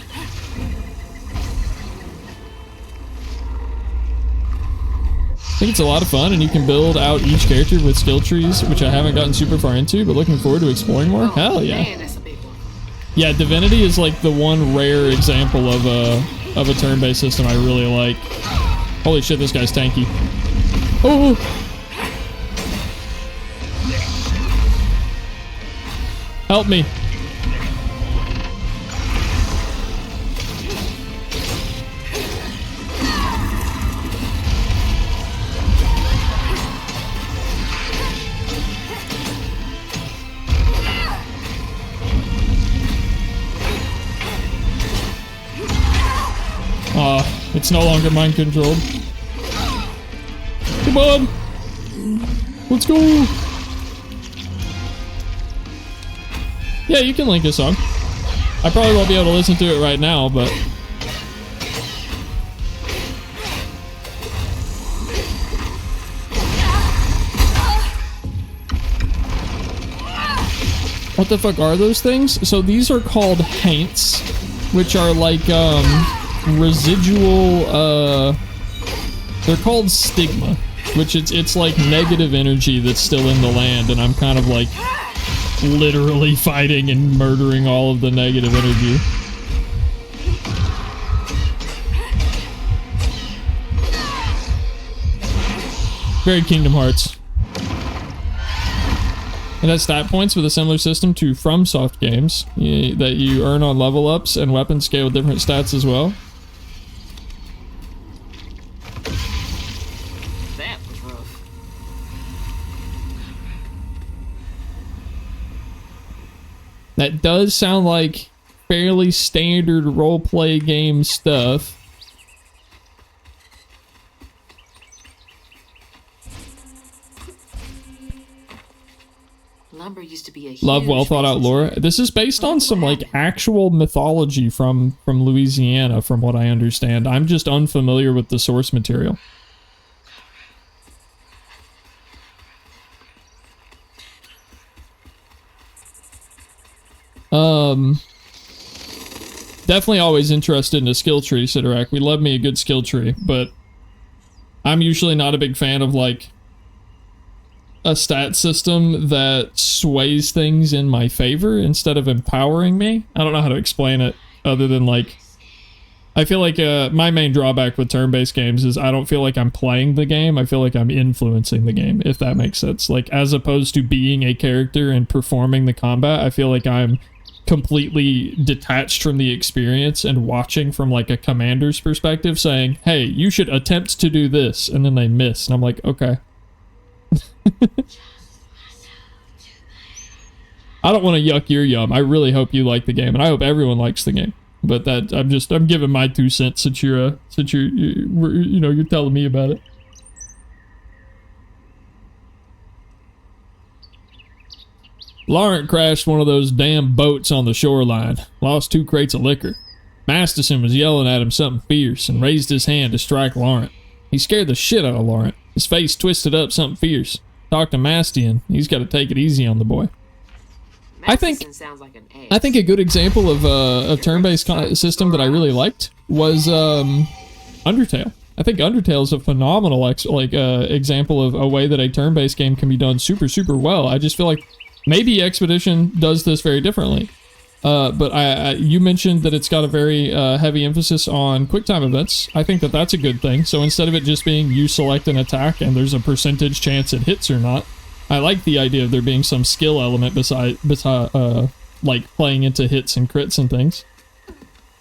I think it's a lot of fun, and you can build out each character with skill trees, which I haven't gotten super far into, but looking forward to exploring more. Hell yeah. Man, that's a big one. Yeah, Divinity is like the one rare example of a turn-based system I really like. Holy shit, this guy's tanky. Oh! Help me. It's no longer mind controlled. Come on! Let's go! Yeah, you can link a song. I probably won't be able to listen to it right now, but... What the fuck are those things? So these are called haints, which are like, residual, they're called stigma, which it's like negative energy that's still in the land, and I'm kind of like literally fighting and murdering all of the negative energy. Very Kingdom Hearts. It has stat points with a similar system to FromSoft games that you earn on level ups, and weapons scale with different stats as well. That was rough. That does sound like fairly standard roleplay game stuff. Lumber used to be a Love huge well thought out business. lore. This is based on some like actual mythology from Louisiana, from what I understand. I'm just unfamiliar with the source material. Definitely always interested in a skill tree, Sidorak. We love me a good skill tree, but I'm usually not a big fan of like a stat system that sways things in my favor instead of empowering me. I don't know how to explain it other than like, I feel like my main drawback with turn-based games is I don't feel like I'm playing the game. I feel like I'm influencing the game, if that makes sense. Like, as opposed to being a character and performing the combat, I feel like I'm completely detached from the experience and watching from, like, a commander's perspective, saying, hey, you should attempt to do this, and then they miss. And I'm like, okay. I don't want to yuck your yum. I really hope you like the game, and I hope everyone likes the game. But that I'm giving my 2 cents since you're telling me about it. Laurent crashed one of those damn boats on the shoreline, lost 2 crates of liquor. Masterson was yelling at him something fierce and raised his hand to strike Laurent. He scared the shit out of Laurent. His face twisted up something fierce. Talked to Mastian. He's got to take it easy on the boy. I think a good example of a turn-based system that I really liked was Undertale. I think Undertale is a phenomenal example of a way that a turn-based game can be done super, super well. I just feel like maybe Expedition does this very differently. But you mentioned that it's got a very heavy emphasis on QuickTime events. I think that that's a good thing. So instead of it just being you select an attack and there's a percentage chance it hits or not, I like the idea of there being some skill element beside like playing into hits and crits and things.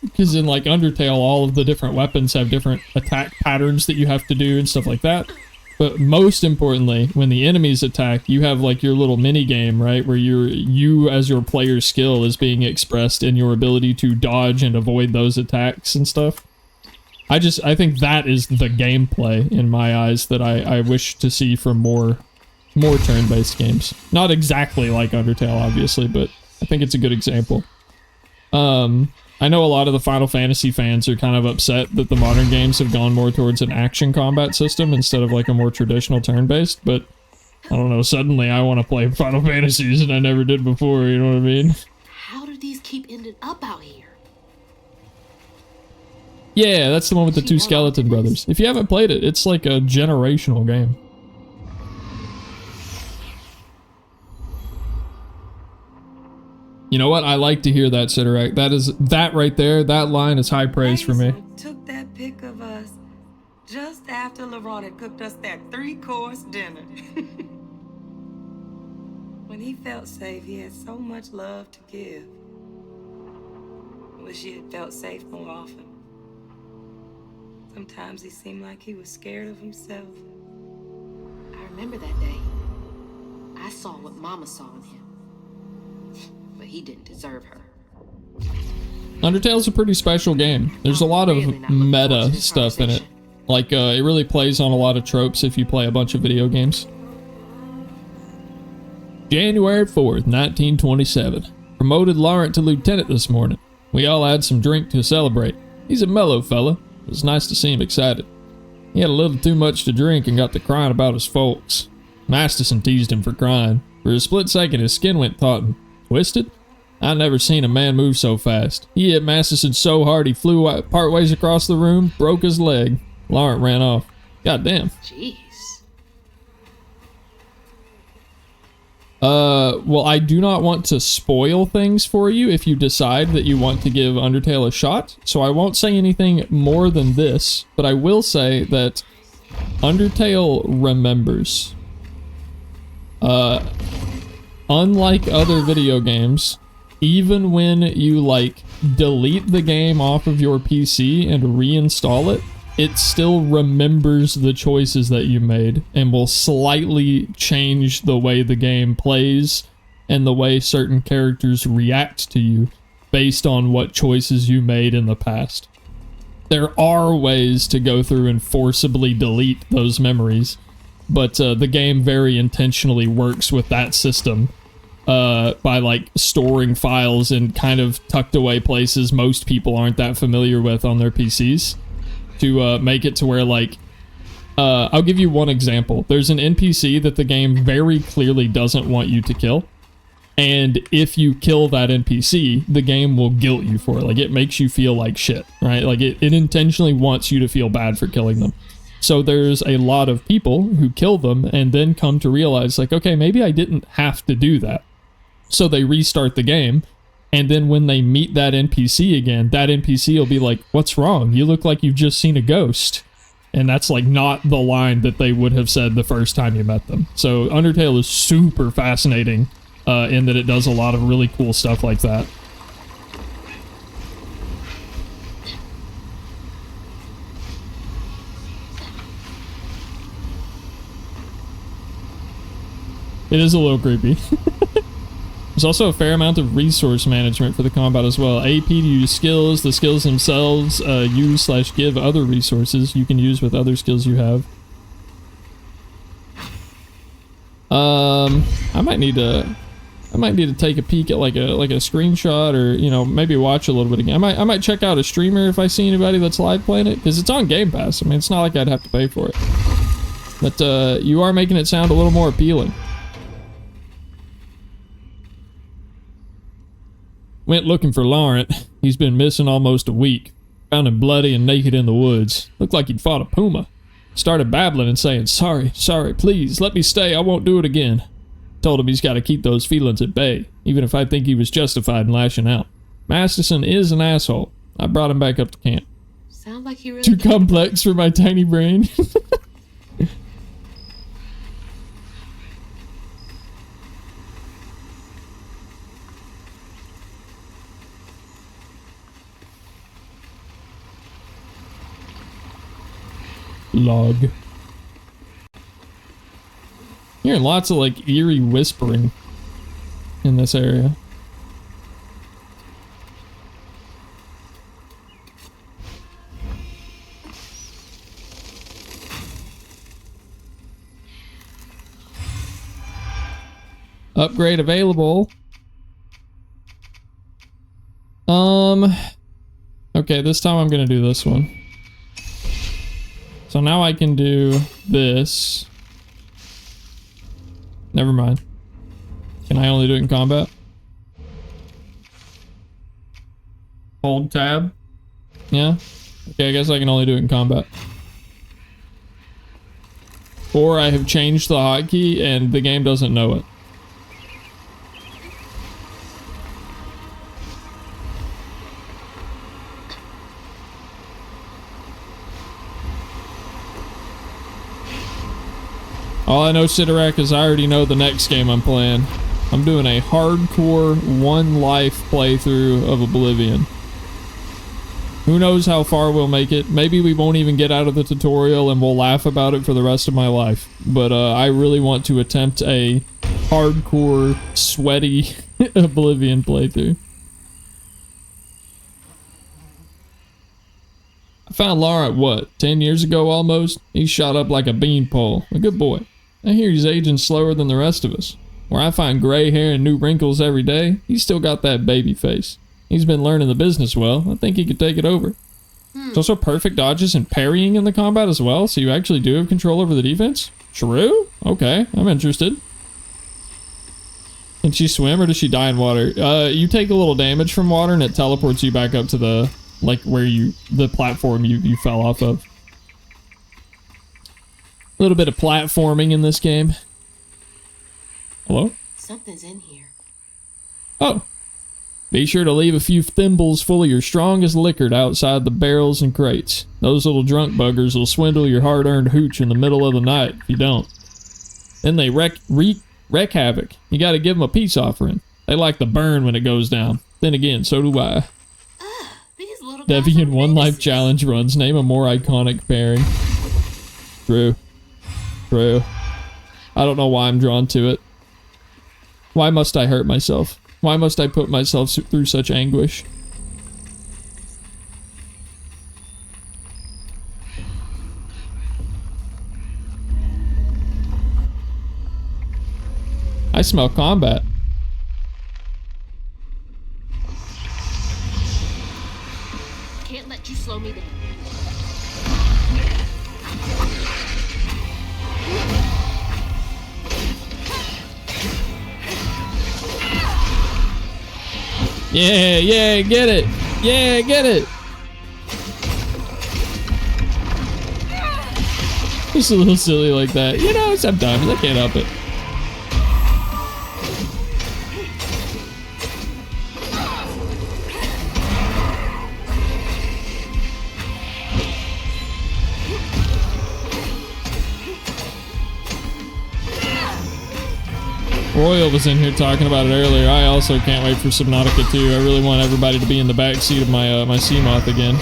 Because in like Undertale, all of the different weapons have different attack patterns that you have to do and stuff like that. But most importantly, when the enemies attack, you have like your little mini game, right? Where you as your player's skill is being expressed in your ability to dodge and avoid those attacks and stuff. I think that is the gameplay in my eyes that I wish to see from more turn-based games. Not exactly like Undertale, obviously, but I think it's a good example. I know a lot of the Final Fantasy fans are kind of upset that the modern games have gone more towards an action combat system instead of like a more traditional turn-based, but I don't know, suddenly I want to play Final Fantasies and I never did before, you know what I mean? How do these keep ending up out here? Yeah, that's the one with the 2 skeleton brothers. If you haven't played it, it's like a generational game. You know what? I like to hear that, Sidorak. That right there, that line is high praise for me. Took that pic of us just after Laurent had cooked us that 3-course dinner. When he felt safe, he had so much love to give. Wish he had felt safe more often. Sometimes he seemed like he was scared of himself. I remember that day. I saw what Mama saw in him. But he didn't deserve her. Undertale's a pretty special game. There's a lot of meta stuff in it. Like, it really plays on a lot of tropes if you play a bunch of video games. January 4th, 1927. Promoted Laurent to lieutenant this morning. We all had some drink to celebrate. He's a mellow fella. It was nice to see him excited. He had a little too much to drink and got to crying about his folks. Masterson teased him for crying. For a split second, his skin went taut and twisted? I never seen a man move so fast. He hit Masterson so hard he flew part ways across the room, broke his leg. Laurent ran off. Goddamn. Jeez. Well, I do not want to spoil things for you if you decide that you want to give Undertale a shot, so I won't say anything more than this, but I will say that Undertale remembers. Unlike other video games, even when you, like, delete the game off of your PC and reinstall it, it still remembers the choices that you made and will slightly change the way the game plays and the way certain characters react to you based on what choices you made in the past. There are ways to go through and forcibly delete those memories, but the game very intentionally works with that system by like storing files in kind of tucked away places most people aren't that familiar with on their PCs to make it to where, like, I'll give you one example. There's an NPC that the game very clearly doesn't want you to kill, and if you kill that NPC, the game will guilt you for it. Like, it makes you feel like shit, right? Like, it intentionally wants you to feel bad for killing them. So there's a lot of people who kill them and then come to realize, like, okay, maybe I didn't have to do that. So they restart the game, And then when they meet that NPC again, that NPC will be like, "What's wrong? You look like you've just seen a ghost." And that's like not the line that they would have said the first time you met them. So Undertale is super fascinating in that it does a lot of really cool stuff like that. It is a little creepy. There's also a fair amount of resource management for the combat as well. AP to use skills. The skills themselves use/give other resources you can use with other skills you have. I might need to take a peek at like a screenshot, or you know, maybe watch a little bit again. I might check out a streamer if I see anybody that's live playing it, because it's on Game Pass. I mean, it's not like I'd have to pay for it. But you are making it sound a little more appealing. Went looking for Laurent. He's been missing almost a week. Found him bloody and naked in the woods. Looked like he'd fought a puma. Started babbling and saying, sorry, please, let me stay, I won't do it again. Told him he's got to keep those feelings at bay, even if I think he was justified in lashing out. Masterson is an asshole. I brought him back up to camp. Sounds like he really Too complex for my tiny brain. Log. Hearing lots of like eerie whispering in this area. Upgrade available. Okay, this time I'm gonna do this one. So now I can do this. Never mind. Can I only do it in combat? Hold tab. Yeah. Okay, I guess I can only do it in combat. Or I have changed the hotkey and the game doesn't know it. All I know, Sidorak, is I already know the next game I'm playing. I'm doing a hardcore one life playthrough of Oblivion. Who knows how far we'll make it. Maybe we won't even get out of the tutorial and we'll laugh about it for the rest of my life. But I really want to attempt a hardcore, sweaty Oblivion playthrough. I found Laurent, what, 10 years ago almost? He shot up like a beanpole. A good boy. I hear he's aging slower than the rest of us. Where I find gray hair and new wrinkles every day, he's still got that baby face. He's been learning the business well. I think he could take it over. There's also perfect dodges and parrying in the combat as well, so you actually do have control over the defense? True? Okay, I'm interested. Can she swim or does she die in water? You take a little damage from water and it teleports you back up to the, like, where the platform you fell off of. A little bit of platforming in this game. Hello? Something's in here. Oh. Be sure to leave a few thimbles full of your strongest liquor outside the barrels and crates. Those little drunk buggers will swindle your hard-earned hooch in the middle of the night if you don't. Then they wreak havoc. You gotta give them a peace offering. They like the burn when it goes down. Then again, so do I. These little guys Deviant are One Life menaces. Challenge runs. Name a more iconic pairing. True. True. I don't know why I'm drawn to it. Why must I hurt myself? Why must I put myself through such anguish? I smell combat. Can't let you slow me down. Yeah, yeah, get it. Yeah, get it. Just a little silly like that. You know, sometimes I can't help it. Royal was in here talking about it earlier. I also can't wait for Subnautica 2. I really want everybody to be in the back seat of my my Seamoth again.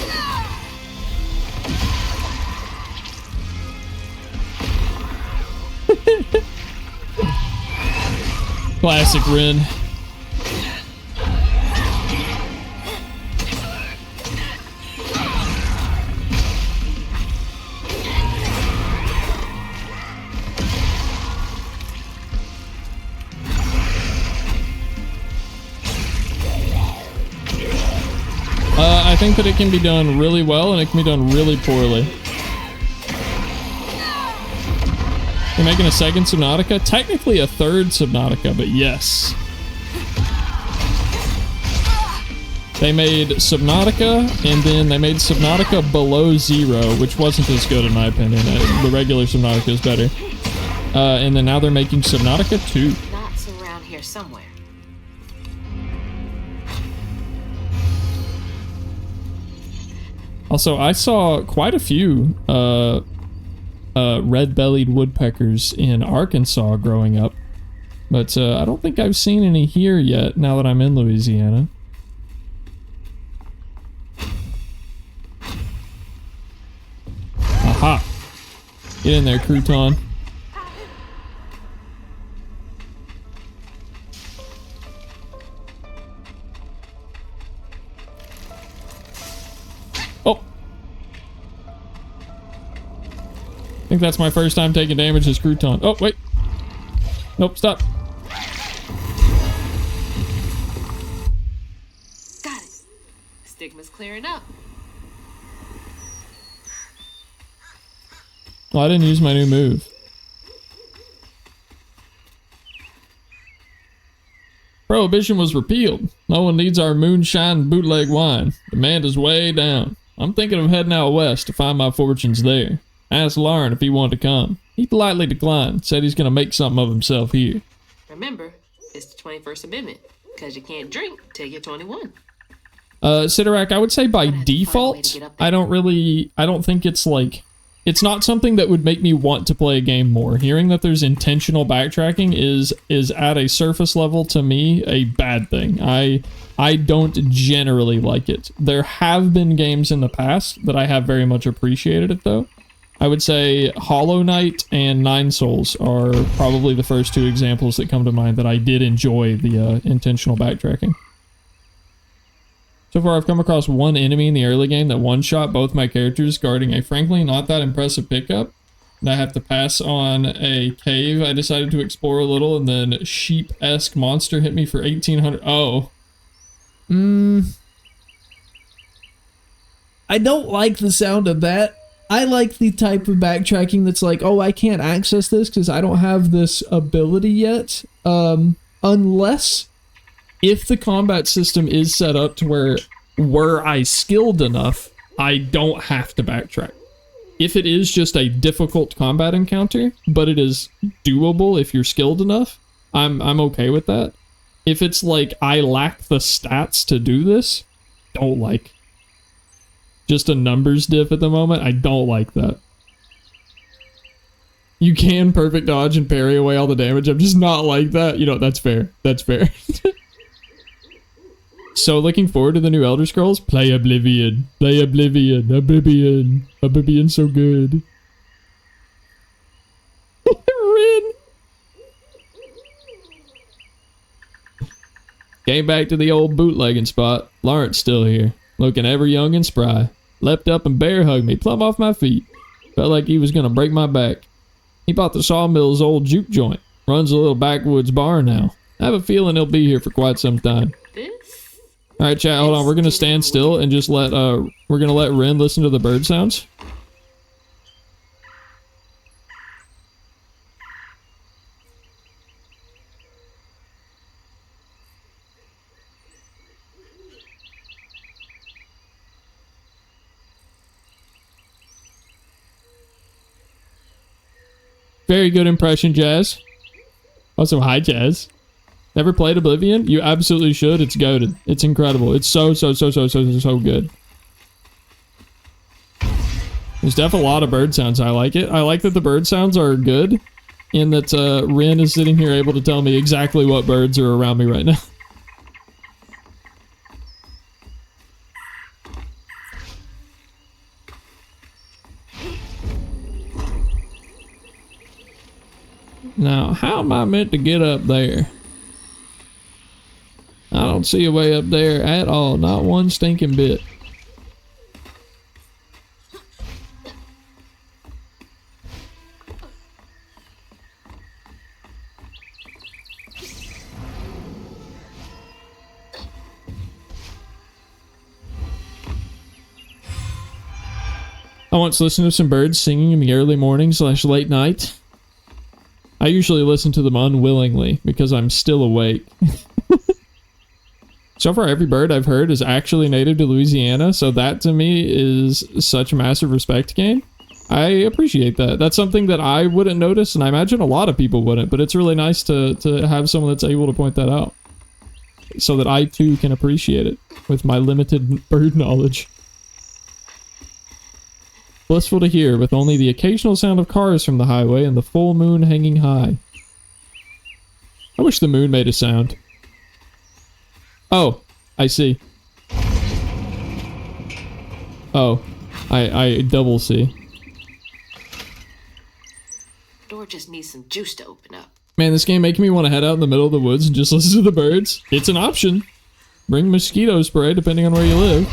Classic Rin. I think that it can be done really well and it can be done really poorly. They're making a second Subnautica? Technically a third Subnautica, but yes. They made Subnautica, and then they made Subnautica Below Zero, which wasn't as good in my opinion. The regular Subnautica is better. And then now they're making Subnautica 2. Knots around here somewhere. Also, I saw quite a few red-bellied woodpeckers in Arkansas growing up, but I don't think I've seen any here yet now that I'm in Louisiana. Aha! Get in there, crouton. Oh! I think that's my first time taking damage as crouton. Oh, wait. Nope, stop. Got it. Stigma's clearing up. Well, I didn't use my new move. Prohibition was repealed. No one needs our moonshine bootleg wine. Demand is way down. I'm thinking of heading out west to find my fortunes there. Asked Lauren if he wanted to come. He politely declined, said he's going to make something of himself here. Remember, it's the 21st Amendment. Because you can't drink till you're 21. Sidorak, I would say by default, I don't think it's like... It's not something that would make me want to play a game more. Hearing that there's intentional backtracking is at a surface level to me a bad thing. I don't generally like it. There have been games in the past that I have very much appreciated it though. I would say Hollow Knight and Nine Souls are probably the first two examples that come to mind that I did enjoy the intentional backtracking. So far, I've come across one enemy in the early game that one-shot both my characters guarding a frankly not that impressive pickup. And I have to pass on a cave I decided to explore a little, and then sheep-esque monster hit me for 1800. Oh. I don't like the sound of that. I like the type of backtracking that's like, oh, I can't access this because I don't have this ability yet. Unless... if the combat system is set up to where, were I skilled enough, I don't have to backtrack. If it is just a difficult combat encounter, but it is doable if you're skilled enough, I'm okay with that. If it's like, I lack the stats to do this, don't like. Just a numbers diff at the moment, I don't like that. You can perfect dodge and parry away all the damage, I'm just not like that. You know, that's fair. That's fair. So looking forward to the new Elder Scrolls. Play Oblivion. Play Oblivion. Oblivion. Oblivion's so good. Rin. Came back to the old bootlegging spot. Lawrence still here. Looking ever young and spry. Leapt up and bear hugged me plumb off my feet. Felt like he was gonna break my back. He bought the Sawmill's old juke joint. Runs a little backwoods bar now. I have a feeling he'll be here for quite some time. Alright, chat, hold on. We're gonna stand still and just let, we're gonna let Rin listen to the bird sounds. Very good impression, Jazz. Also, hi, Jazz. Never played Oblivion? You absolutely should. It's goated. It's incredible. It's so good. There's definitely a lot of bird sounds. I like it. I like that the bird sounds are good. and that Rin is sitting here able to tell me exactly what birds are around me right now. Now, how am I meant to get up there? I don't see a way up there at all, not one stinking bit. I once listened to some birds singing in the early morning / late night. I usually listen to them unwillingly because I'm still awake. So far, every bird I've heard is actually native to Louisiana, so that to me is such a massive respect gain. I appreciate that. That's something that I wouldn't notice, and I imagine a lot of people wouldn't, but it's really nice to have someone that's able to point that out. So that I too can appreciate it with my limited bird knowledge. Blissful to hear, with only the occasional sound of cars from the highway and the full moon hanging high. I wish the moon made a sound. Oh, I see. Oh, I double see. Door just needs some juice to open up. Man, this game making me want to head out in the middle of the woods and just listen to the birds. It's an option. Bring mosquito spray depending on where you live.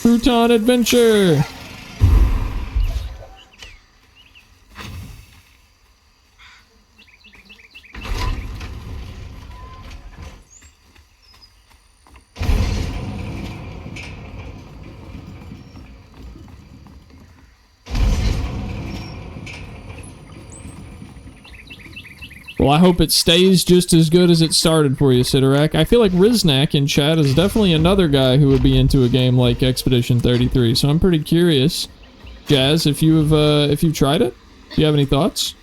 Crouton Adventure! Well, I hope it stays just as good as it started for you, Sidorak. I feel like Riznak in chat is definitely another guy who would be into a game like Expedition 33, so I'm pretty curious. Jazz, if you've tried it, do you have any thoughts?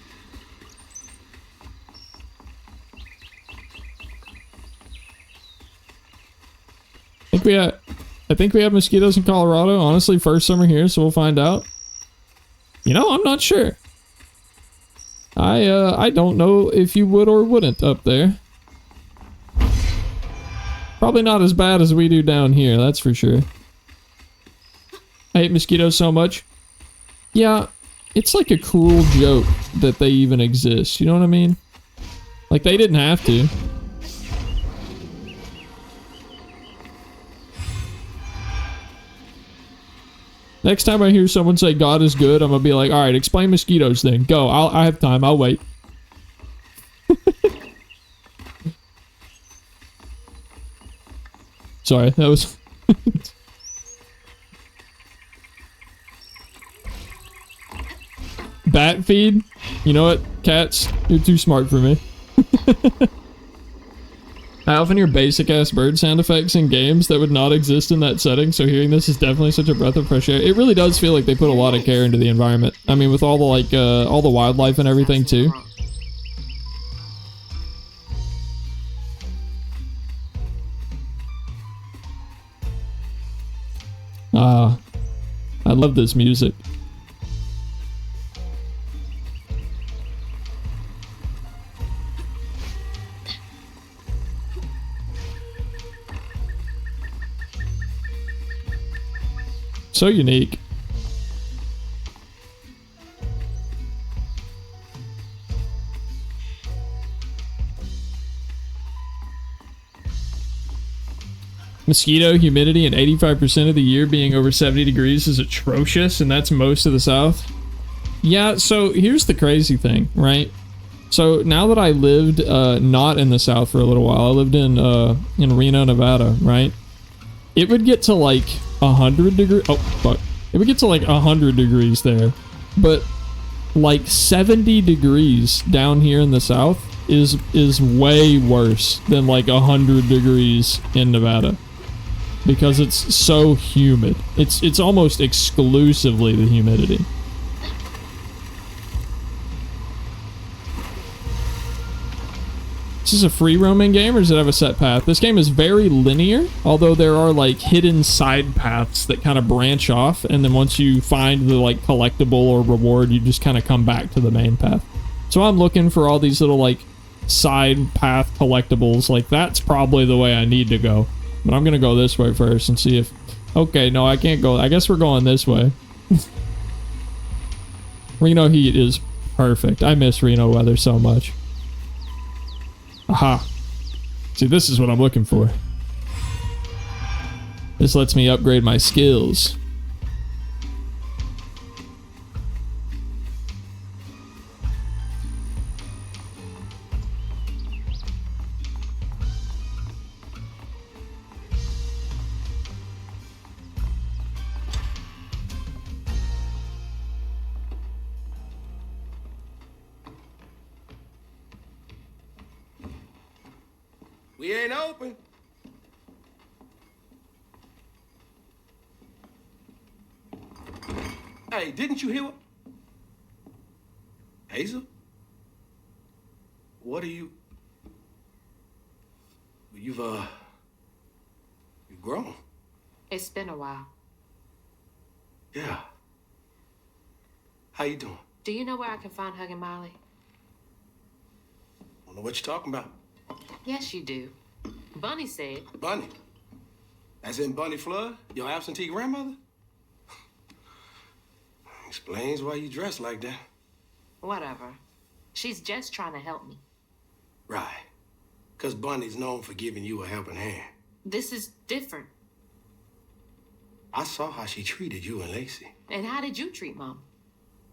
I think we have mosquitoes in Colorado. Honestly, first summer here, so we'll find out. You know, I'm not sure. I don't know if you would or wouldn't up there. Probably not as bad as we do down here, that's for sure. I hate mosquitoes so much. Yeah, it's like a cruel joke that they even exist, you know what I mean? Like, they didn't have to. Next time I hear someone say God is good, I'm gonna be like, alright, explain mosquitoes then. Go, I have time, I'll wait. Sorry, that was... Bat feed? You know what, cats? You're too smart for me. I often hear basic-ass bird sound effects in games that would not exist in that setting, so hearing this is definitely such a breath of fresh air. It really does feel like they put a lot of care into the environment. I mean, with all the, like, all the wildlife and everything, too. I love this music. So unique. Mosquito humidity and 85% of the year being over 70 degrees is atrocious, and that's most of the South. Yeah, so here's the crazy thing, right? So now that I lived not in the South for a little while, I lived in Reno, Nevada, right? It would get to like 100 degrees. Oh, fuck. It would get to like 100 degrees there. But like 70 degrees down here in the South is way worse than like 100 degrees in Nevada. Because it's so humid. It's almost exclusively the humidity. Is this a free roaming game or does it have a set path? This game is very linear, although there are like hidden side paths that kind of branch off, and then once you find the like collectible or reward, you just kind of come back to the main path. So I'm looking for all these little like side path collectibles. Like that's probably the way I need to go. But I'm gonna go this way first and see if... Okay, no, I can't go. I guess we're going this way. Reno heat is perfect. I miss Reno weather so much. Aha. See, this is what I'm looking for. This lets me upgrade my skills. We ain't open. Hey, didn't you hear what? Hazel? What are you? You've grown. It's been a while. Yeah. How you doing? Do you know where I can find Hug and Molly? Don't know what you're talking about. Yes, you do. Bunny said. Bunny? As in Bunny Flood, your absentee grandmother? Explains why you dress like that. Whatever. She's just trying to help me. Right. Because Bunny's known for giving you a helping hand. This is different. I saw how she treated you and Lacey. And how did you treat Mom?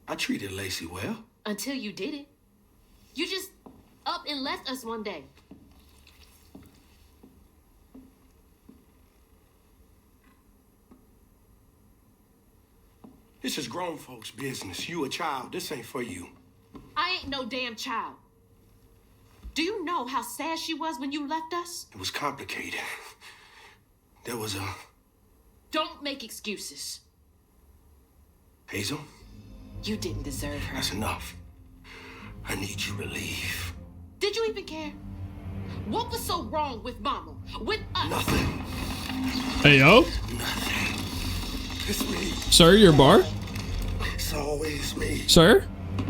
I treated Lacey well. Until you did it. You just up and left us one day. This is grown folks' business. You a child. This ain't for you. I ain't no damn child. Do you know how sad she was when you left us? It was complicated. There was a... Don't make excuses. Hazel? You didn't deserve her. That's enough. I need you to leave. Did you even care? What was so wrong with Mama? With us? Nothing. Hey, yo. Nothing. It's me. Sir, your bar? It's always me. Sir?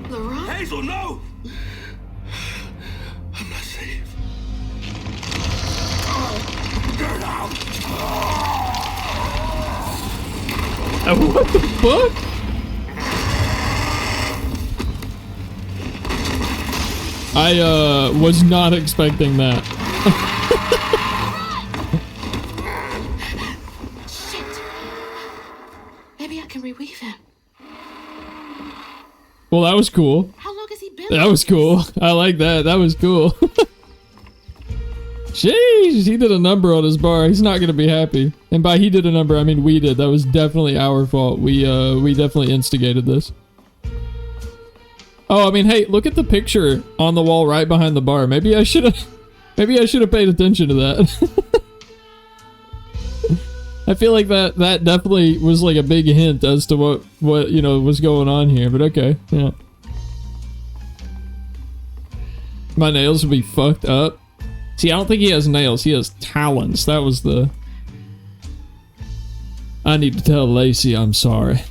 Laurent? Hazel, no! I'm not safe. Get out! What the fuck? I was not expecting that. Shit. Maybe I can reweave him. Well, that was cool. How long has he been? That was cool. I like that. That was cool. Jeez, he did a number on his bar. He's not gonna be happy. And by he did a number, I mean we did. That was definitely our fault. We definitely instigated this. Oh, I mean, hey, look at the picture on the wall right behind the bar. Maybe I should have paid attention to that. I feel like that definitely was like a big hint as to what you know was going on here. But okay, yeah. My nails would be fucked up. See, I don't think he has nails. He has talons. That was the... I need to tell Lacey I'm sorry.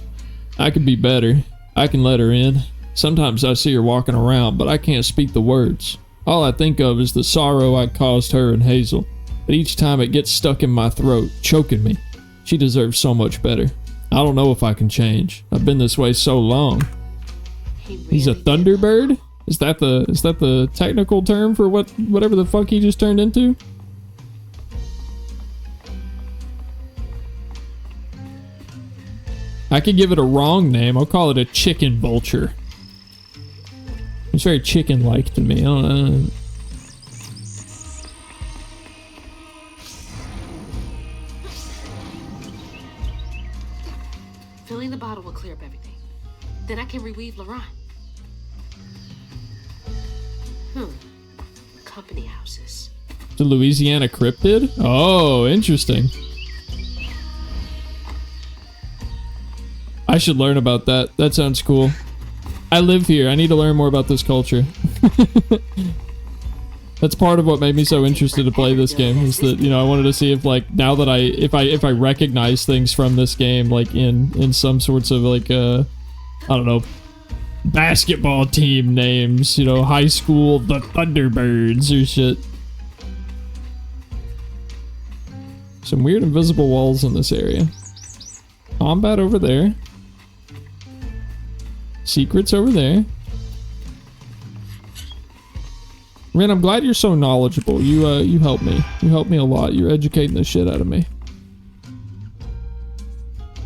I could be better. I can let her in. Sometimes I see her walking around, but I can't speak the words. All I think of is the sorrow I caused her and Hazel. But each time it gets stuck in my throat, choking me. She deserves so much better. I don't know if I can change. I've been this way so long. He's a Thunderbird? Is that the technical term for whatever the fuck he just turned into? I could give it a wrong name. I'll call it a chicken vulture. It's very chicken-like to me. I don't know. Filling the bottle will clear up everything. Then I can reweave Laurent. Company houses. The Louisiana cryptid? Oh, interesting. I should learn about that. That sounds cool. I live here. I need to learn more about this culture. That's part of what made me so interested to play this game, is that, you know, I wanted to see if, like, now that if I recognize things from this game, like in some sorts of, like, I don't know, basketball team names, you know, high school, the Thunderbirds or shit. Some weird invisible walls in this area. Combat over there. Secrets over there. Ren, I'm glad you're so knowledgeable. You help me. You help me a lot. You're educating the shit out of me.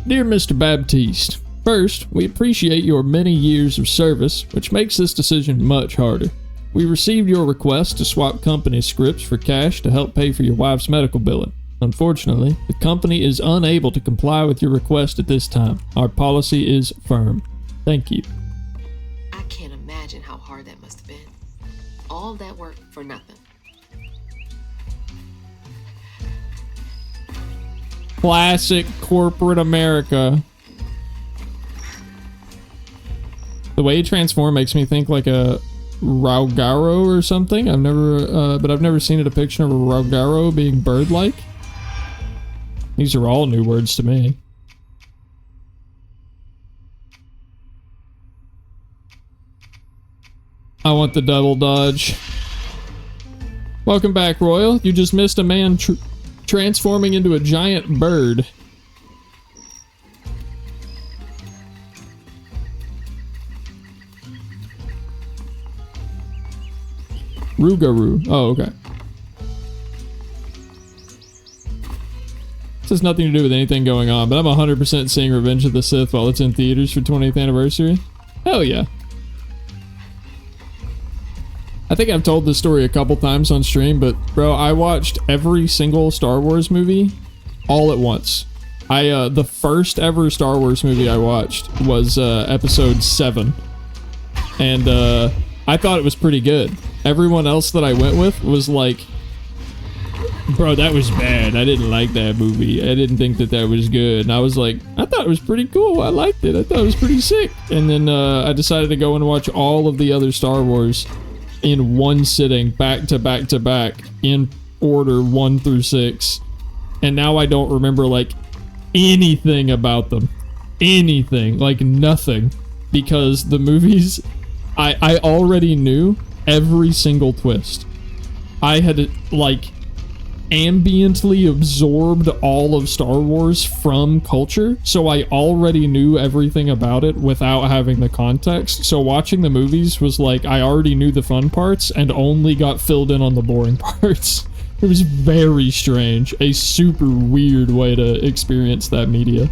Dear Mr. Baptiste, first, we appreciate your many years of service, which makes this decision much harder. We received your request to swap company scripts for cash to help pay for your wife's medical billing. Unfortunately, the company is unable to comply with your request at this time. Our policy is firm. Thank you. I can't imagine how hard that must have been. All that work for nothing. Classic corporate America. The way he transformed makes me think like a Raugaro or something. I've never seen a depiction of a Raugaro being bird-like. These are all new words to me. I want the double dodge. Welcome back, Royal. You just missed a man transforming into a giant bird. Rougarou. Oh, okay. This has nothing to do with anything going on, but I'm 100% seeing Revenge of the Sith while it's in theaters for 20th anniversary. Hell yeah. I think I've told this story a couple times on stream, but bro, I watched every single Star Wars movie all at once. The first ever Star Wars movie I watched was episode 7. And I thought it was pretty good. Everyone else that I went with was like, bro, that was bad. I didn't like that movie. I didn't think that was good. And I was like, I thought it was pretty cool. I liked it. I thought it was pretty sick. And then I decided to go and watch all of the other Star Wars in one sitting, back to back to back, in order 1 through 6. And now I don't remember, like, anything about them. Anything. Like, nothing. Because the movies, I already knew every single twist. I had, like, ambiently absorbed all of Star Wars from culture, so I already knew everything about it without having the context. So watching the movies was like, I already knew the fun parts and only got filled in on the boring parts. It was very strange. A super weird way to experience that media.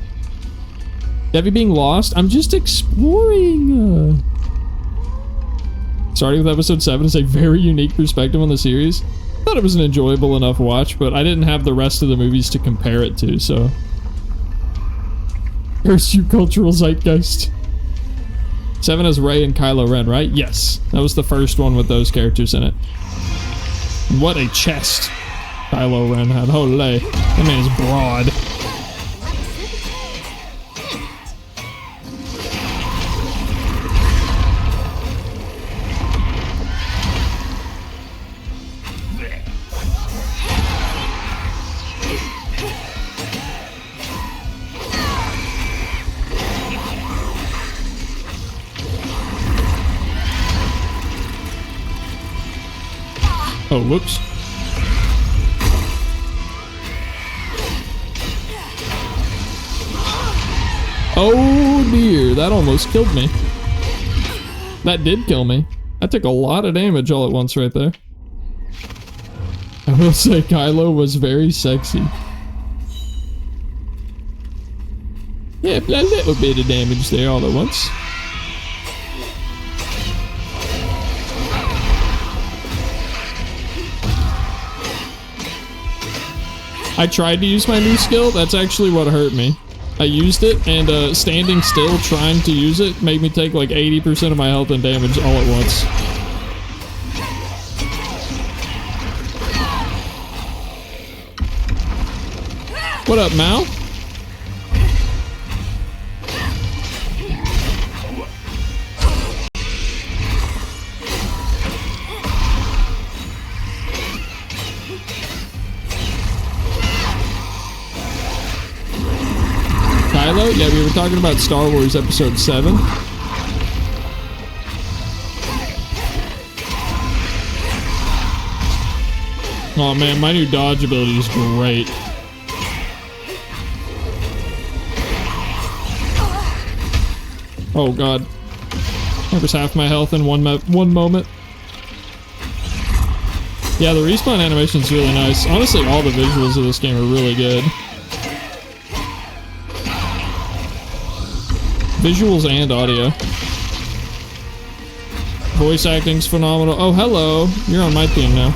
Debbie being lost? I'm just exploring. Starting with episode 7 is a very unique perspective on the series. I thought it was an enjoyable enough watch, but I didn't have the rest of the movies to compare it to, so. Curse you, cultural zeitgeist. 7 has Rey and Kylo Ren, right? Yes. That was the first one with those characters in it. What a chest Kylo Ren had. Holy. That man's broad. Oh, whoops. Oh dear, that almost killed me. That did kill me. I took a lot of damage all at once right there. I will say Kylo was very sexy. Yeah, a little bit of damage there all at once. I tried to use my new skill. That's actually what hurt me. I used it, and standing still trying to use it made me take like 80% of my health and damage all at once. What up, Mal? talking about Star Wars Episode 7. Oh man, my new dodge ability is great. Oh god. There was half my health in one moment. Yeah, the respawn animation is really nice. Honestly, all the visuals of this game are really good. Visuals and audio. Voice acting's phenomenal. Oh, hello. You're on my team now.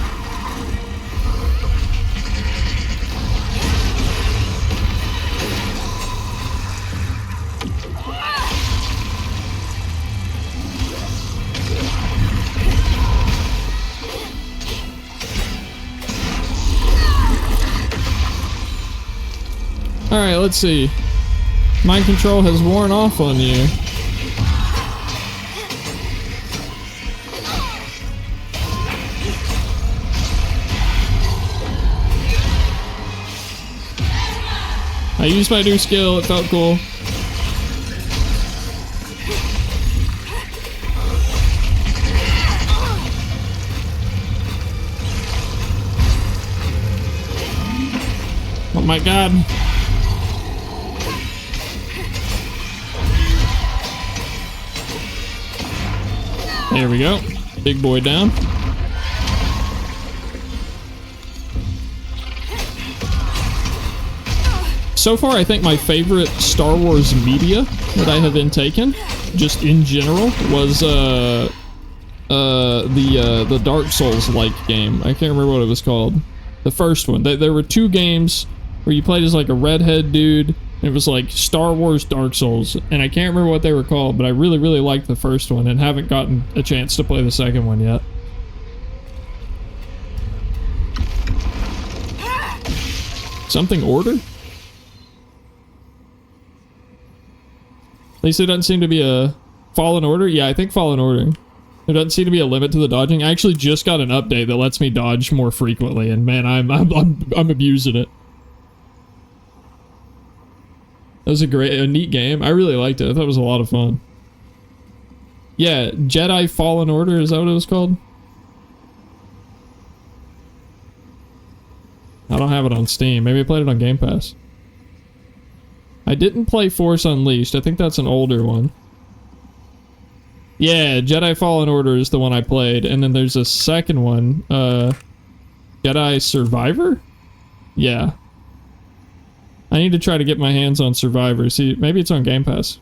Alright, let's see. Mind control has worn off on you. I used my new skill, it felt cool. Oh my god. There we go. Big boy down. So far, I think my favorite Star Wars media that I have been taken, just in general, was the Dark Souls-like game. I can't remember what it was called. The first one. There were two games where you played as like a redhead dude. It was like Star Wars Dark Souls, and I can't remember what they were called, but I really, really liked the first one and haven't gotten a chance to play the second one yet. Something order? At least there doesn't seem to be a Fallen Order. Yeah, I think Fallen Order. There doesn't seem to be a limit to the dodging. I actually just got an update that lets me dodge more frequently, and man, I'm abusing it. That was a neat game. I really liked it. I thought it was a lot of fun. Yeah, Jedi Fallen Order, is that what it was called? I don't have it on Steam. Maybe I played it on Game Pass. I didn't play Force Unleashed. I think that's an older one. Yeah, Jedi Fallen Order is the one I played. And then there's a second one. Jedi Survivor? Yeah. I need to try to get my hands on Survivor. See, maybe it's on Game Pass.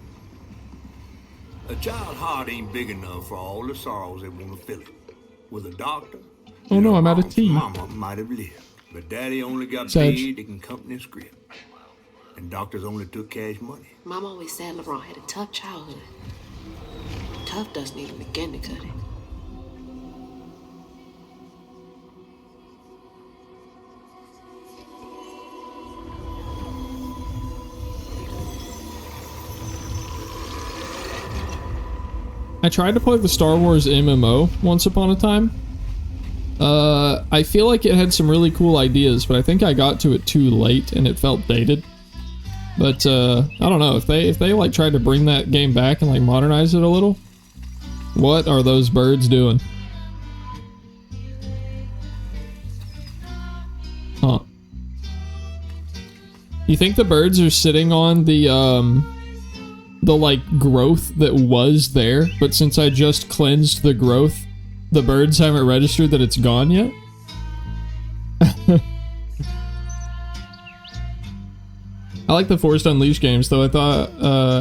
A child's heart ain't big enough for all the sorrows that want to fill it. With a doctor, oh no, I'm out of tea. Mama might have lived, but Daddy only got Sag. paid that can company script. And doctors only took cash money. Mom always said LeBron had a tough childhood. Tough doesn't even begin to cut it. I tried to play the Star Wars MMO once upon a time. I feel like it had some really cool ideas, but I think I got to it too late and it felt dated. But I don't know, if they like tried to bring that game back and like modernize it a little. What are those birds doing? Huh. You think the birds are sitting on the like growth that was there, but since I just cleansed the growth, the birds haven't registered that it's gone yet? I like the Force Unleashed games, though. I thought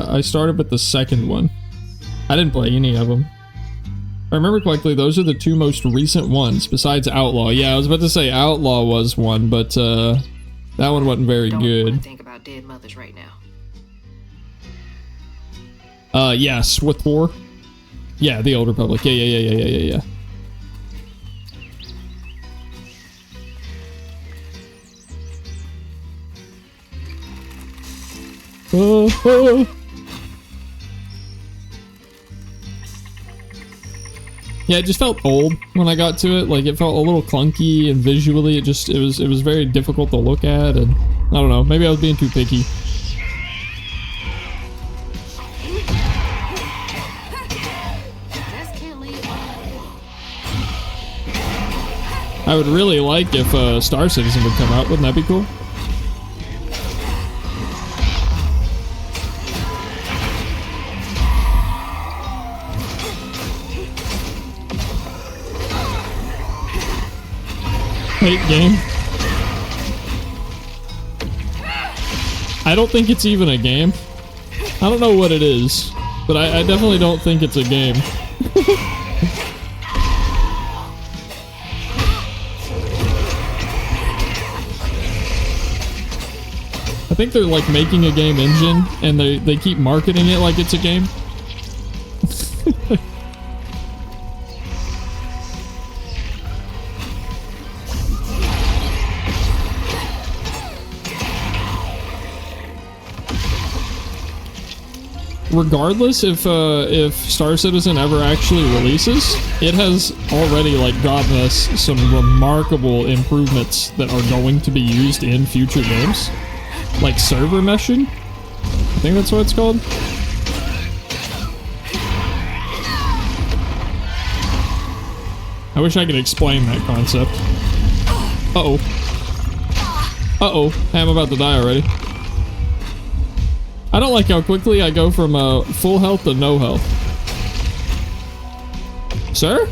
I started with the second one. I didn't play any of them. If I remember correctly, those are the two most recent ones, besides Outlaw. Yeah, I was about to say Outlaw was one, but that one wasn't very good. Think about dead mothers right now. Yeah, SWTOR. Yeah, the Old Republic. Yeah. Yeah, it just felt old when I got to it. Like, it felt a little clunky, and visually it was very difficult to look at, and I don't know, maybe I was being too picky. I would really like if Star Citizen would come out. Wouldn't that be cool? Hate game. I don't think it's even a game. I don't know what it is, but I definitely don't think it's a game. I think they're like making a game engine and they keep marketing it like it's a game. Regardless if Star Citizen ever actually releases, it has already like gotten us some remarkable improvements that are going to be used in future games. Like server meshing? I think that's what it's called. I wish I could explain that concept. Uh-oh. Uh-oh. Hey, I'm about to die already. I don't like how quickly I go from full health to no health. Sir?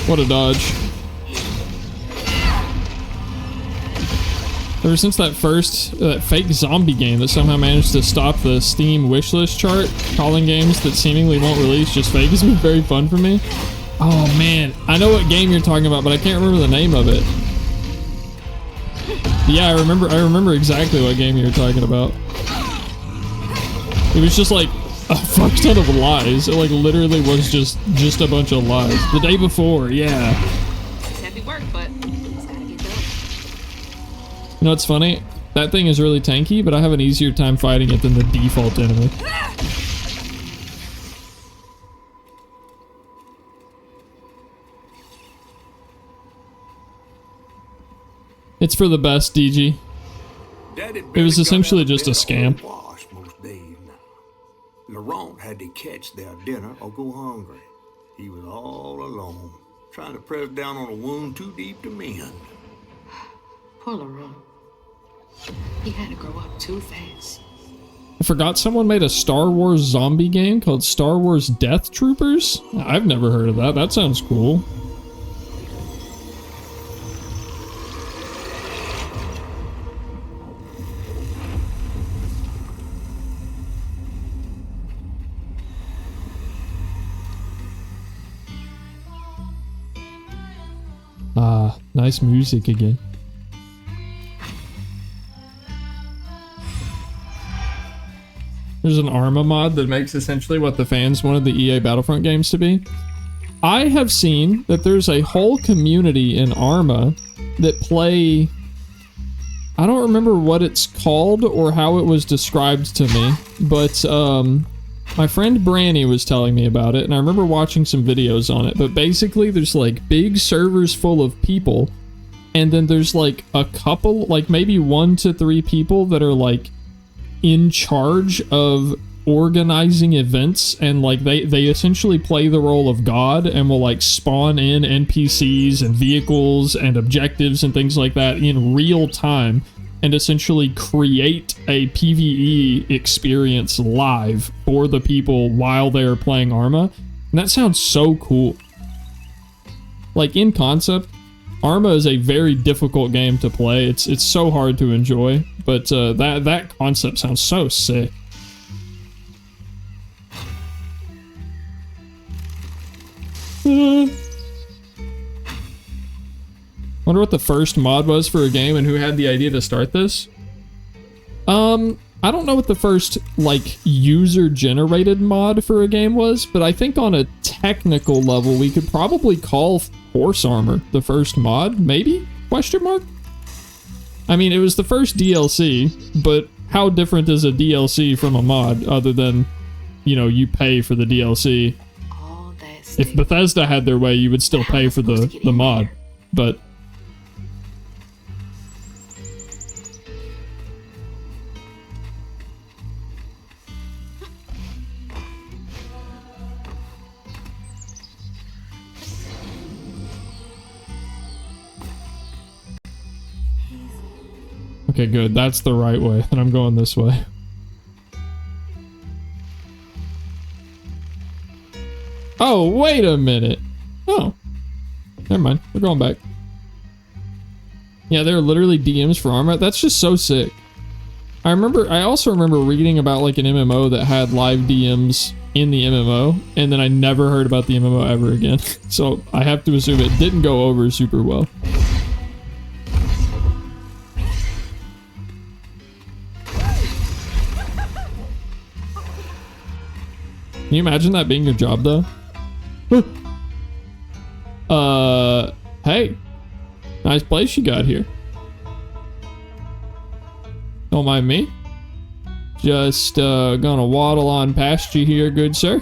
What a dodge. Ever since that fake zombie game that somehow managed to stop the Steam wishlist chart, calling games that seemingly won't release just fake has been very fun for me. Oh man, I know what game you're talking about, but I can't remember the name of it. Yeah, I remember exactly what game you were talking about. It was just like a fuck ton of lies. It like literally was just a bunch of lies. The day before, yeah. It's heavy work, but it's gotta get done. You know what's funny? That thing is really tanky, but I have an easier time fighting it than the default enemy. It's for the best, DG. It was essentially just a scam. Most days now. Laurent had to catch their dinner or go hungry. He was all alone, trying to press down on a wound too deep to mend. Poor Laurent. He had to grow up too fast. I forgot someone made a Star Wars zombie game called Star Wars Death Troopers? I've never heard of that. That sounds cool. Ah, nice music again. There's an Arma mod that makes essentially what the fans wanted the EA Battlefront games to be. I have seen that there's a whole community in Arma that play... I don't remember what it's called or how it was described to me, but my friend Branny was telling me about it, and I remember watching some videos on it, but basically there's like big servers full of people, and then there's like a couple, like maybe 1 to 3 people that are like in charge of organizing events, and like they essentially play the role of God and will like spawn in NPCs and vehicles and objectives and things like that in real time and essentially create a PvE experience live for the people while they're playing Arma. And that sounds so cool. Like in concept, Arma is a very difficult game to play. It's so hard to enjoy, but that concept sounds so sick. Wonder what the first mod was for a game and who had the idea to start this. I don't know what the first like user-generated mod for a game was, but I think on a technical level we could probably call Horse Armor the first mod, maybe? Question mark? I mean, it was the first DLC, but how different is a DLC from a mod other than, you know, you pay for the DLC? All that If Bethesda had their way, you would still pay for the mod, but... Okay, good. That's the right way. And I'm going this way. Oh, wait a minute. Oh. Never mind. We're going back. Yeah, there are literally DMs for armor. That's just so sick. I also remember reading about like an MMO that had live DMs in the MMO, and then I never heard about the MMO ever again. So I have to assume it didn't go over super well. Can you imagine that being your job though? Hey. Nice place you got here. Don't mind me. Just gonna waddle on past you here, good sir.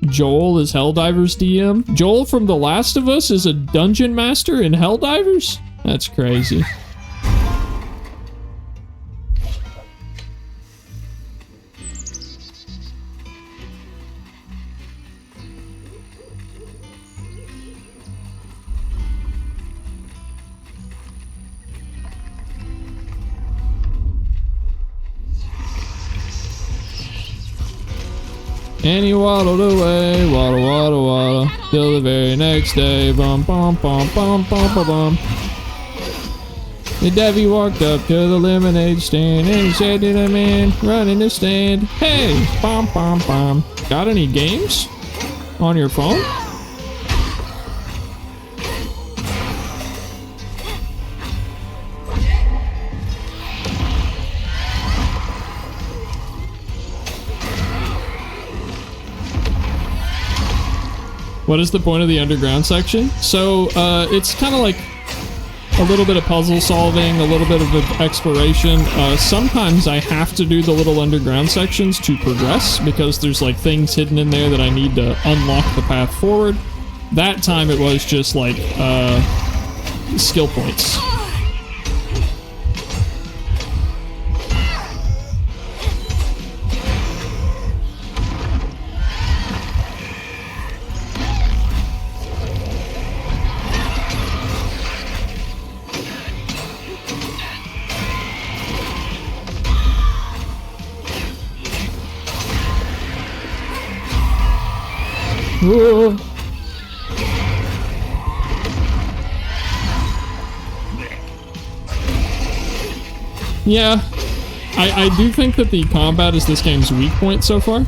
Joel is Helldivers DM. Joel from The Last of Us is a dungeon master in Helldivers? That's crazy. And he waddled away, waddle, waddle, waddle, till the very next day. Bum, bum, bum, bum, bum, bum, bum. The Debbie walked up to the lemonade stand and he said to the man running the stand, "Hey, bum, bum, bum, got any games on your phone?" What is the point of the underground section? So, it's kind of like a little bit of puzzle solving, a little bit of exploration. Sometimes I have to do the little underground sections to progress because there's like things hidden in there that I need to unlock the path forward. That time it was just like, skill points. Whoa. Yeah, I do think that the combat is this game's weak point so far.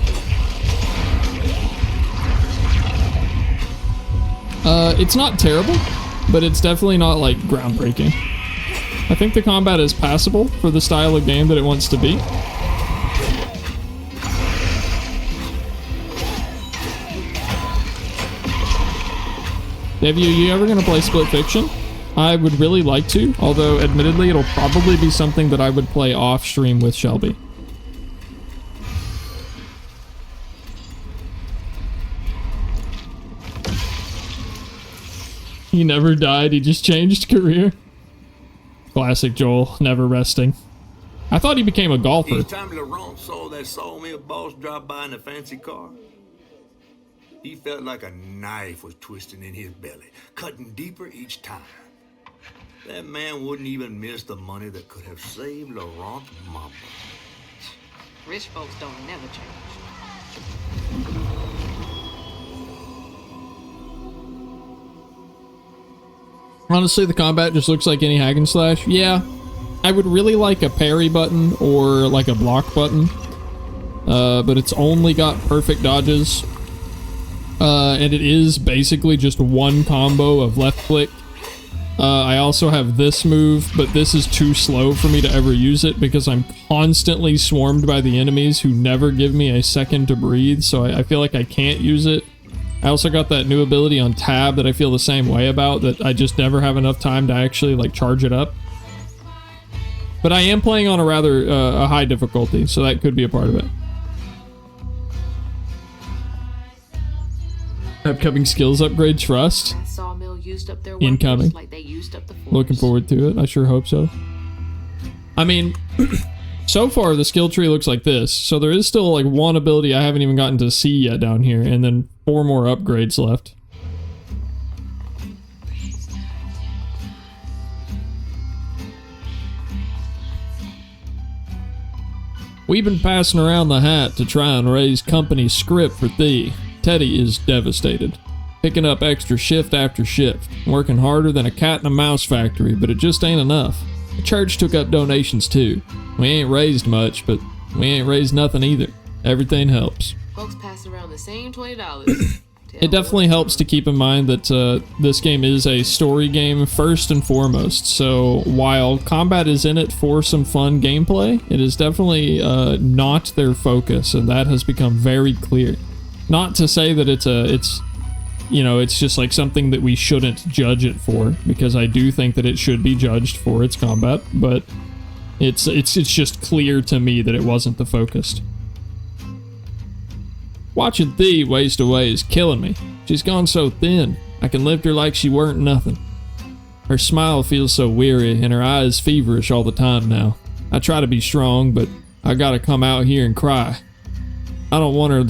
It's not terrible, but it's definitely not like groundbreaking. I think the combat is passable for the style of game that it wants to be. Have you ever gonna play Split Fiction? I would really like to, although admittedly it'll probably be something that I would play off stream with Shelby. He never died, he just changed career. Classic Joel, never resting. I thought he became a golfer. Each time Laurent saw that sawmill boss drop by in a fancy car, he felt like a knife was twisting in his belly, cutting deeper each time. That man wouldn't even miss the money that could have saved Laurent's mama. Rich folks don't never change. Honestly, the combat just looks like any hack and slash. Yeah, I would really like a parry button or like a block button, but it's only got perfect dodges. And it is basically just one combo of left click. I also have this move, but this is too slow for me to ever use it because I'm constantly swarmed by the enemies who never give me a second to breathe, so I feel like I can't use it. I also got that new ability on tab that I feel the same way about, that I just never have enough time to actually like charge it up. But I am playing on a rather a high difficulty, so that could be a part of it. Upcoming skills upgrade, trust. Sawmill used up their Incoming. like they used up the forest. Looking forward to it. I sure hope so. I mean, So far, the skill tree looks like this. So there is still like one ability I haven't even gotten to see yet down here, and then 4 more upgrades left. We've been passing around the hat to try and raise company script for thee. Teddy is devastated. Picking up extra shift after shift, working harder than a cat in a mouse factory, but it just ain't enough. The church took up donations too. We ain't raised much, but we ain't raised nothing either. Everything helps. Folks pass around the same $20. It definitely helps to keep in mind that this game is a story game first and foremost, so while combat is in it for some fun gameplay, it is definitely not their focus, and that has become very clear. Not to say that it's just like something that we shouldn't judge it for, because I do think that it should be judged for its combat, but it's just clear to me that it wasn't the focus. Watching Thee waste away is killing me. She's gone so thin, I can lift her like she weren't nothing. Her smile feels so weary, and her eyes feverish all the time now. I try to be strong, but I gotta come out here and cry. I don't want her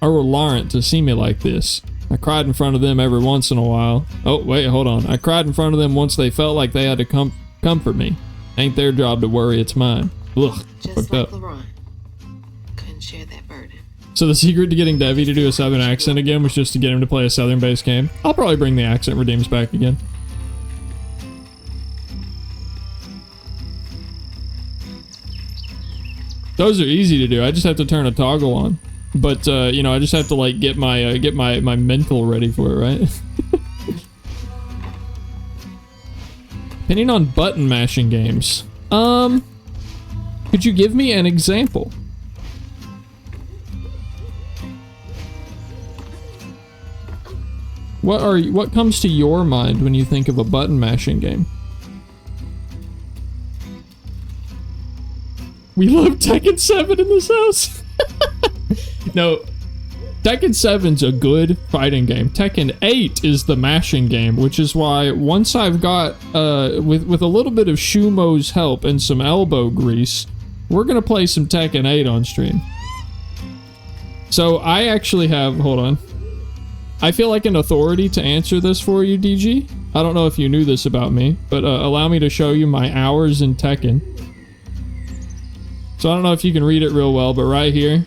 or Laurent to see me like this. I cried in front of them every once in a while. Oh, wait, hold on. I cried in front of them once they felt like they had to comfort me. Ain't their job to worry, it's mine. Ugh, Just fucked like up. Laurent. Couldn't share that burden. So the secret to getting Devi to do a southern accent again was just to get him to play a southern-based game. I'll probably bring the accent redeems back again. Those are easy to do. I just have to turn a toggle on. But you know, I just have to like get my mental ready for it, right? Opinion on button mashing games. Could you give me an example? What comes to your mind when you think of a button mashing game? We love Tekken 7 in this house. No, Tekken 7's a good fighting game. Tekken 8 is the mashing game, which is why once I've got, with a little bit of Shumo's help and some elbow grease, we're gonna play some Tekken 8 on stream. So I actually have, hold on. I feel like an authority to answer this for you, DG. I don't know if you knew this about me, but allow me to show you my hours in Tekken. So I don't know if you can read it real well, but right here,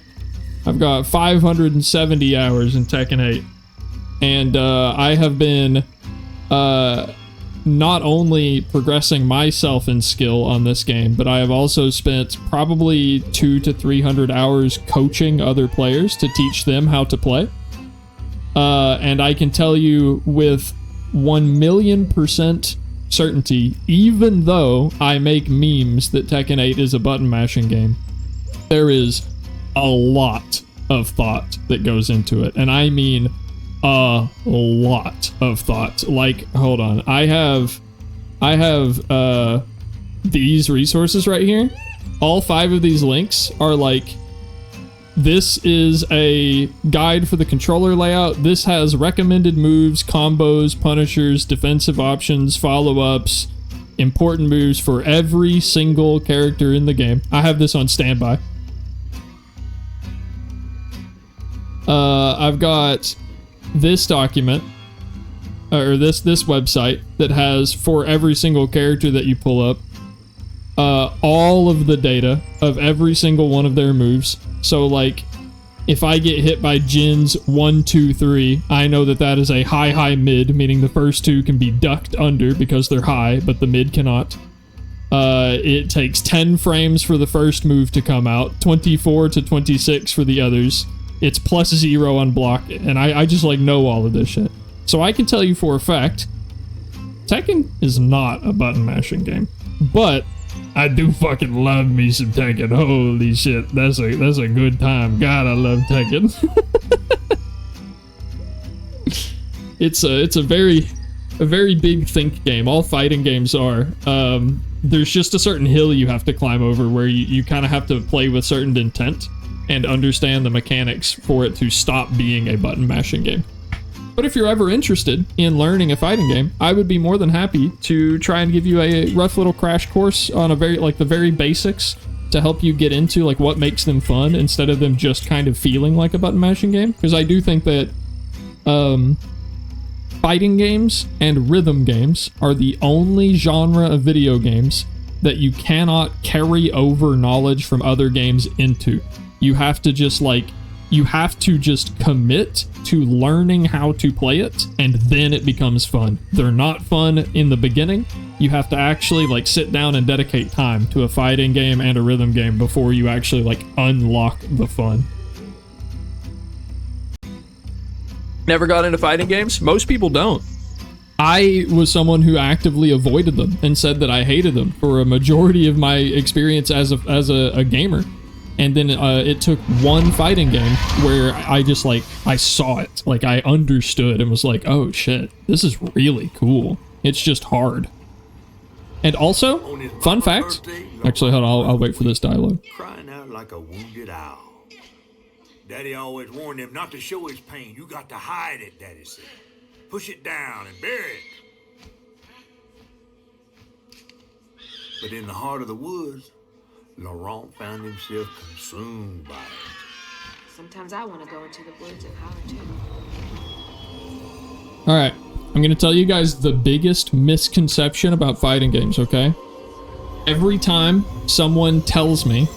I've got 570 hours in Tekken 8. And I have been not only progressing myself in skill on this game, but I have also spent probably 200 to 300 hours coaching other players to teach them how to play. And I can tell you with 1,000,000% certainty, even though I make memes that Tekken 8 is a button mashing game, there is a lot of thought that goes into it. And I mean a lot of thought. Like, hold on. I have these resources right here. All 5 of these links are like, this is a guide for the controller layout. This has recommended moves, combos, punishers, defensive options, follow-ups, important moves for every single character in the game. I have this on standby. I've got this document, or this website that has, for every single character that you pull up, all of the data of every single one of their moves. So like, if I get hit by Jin's 1, 2, 3, I know that that is a high mid, meaning the first 2 can be ducked under because they're high, but the mid cannot. It takes 10 frames for the first move to come out, 24 to 26 for the others. It's +0 on block, and I just like know all of this shit. So I can tell you for a fact, Tekken is not a button mashing game, but I do fucking love me some Tekken. Holy shit, that's a good time. God, I love Tekken. It's a very big think game. All fighting games are. There's just a certain hill you have to climb over where you kind of have to play with certain intent and understand the mechanics for it to stop being a button mashing game. But if you're ever interested in learning a fighting game, I would be more than happy to try and give you a rough little crash course on the very basics to help you get into like what makes them fun instead of them just kind of feeling like a button mashing game. Because I do think that fighting games and rhythm games are the only genre of video games that you cannot carry over knowledge from other games into. You have to just commit to learning how to play it, and then it becomes fun. They're not fun in the beginning. You have to actually like sit down and dedicate time to a fighting game and a rhythm game before you actually like unlock the fun. Never got into fighting games? Most people don't. I was someone who actively avoided them and said that I hated them for a majority of my experience as a gamer. And then it took one fighting game where I just like, I saw it. Like I understood and was like, oh shit, this is really cool. It's just hard. And also, fun fact. Actually, hold on, I'll wait for this dialogue. Crying out like a wounded owl. Daddy always warned him not to show his pain. You got to hide it, Daddy said. Push it down and bury it. But in the heart of the woods, Laurent found himself consumed by it. Sometimes I want to go into the woods and holler too. Alright, I'm gonna tell you guys the biggest misconception about fighting games, okay? Every time someone tells me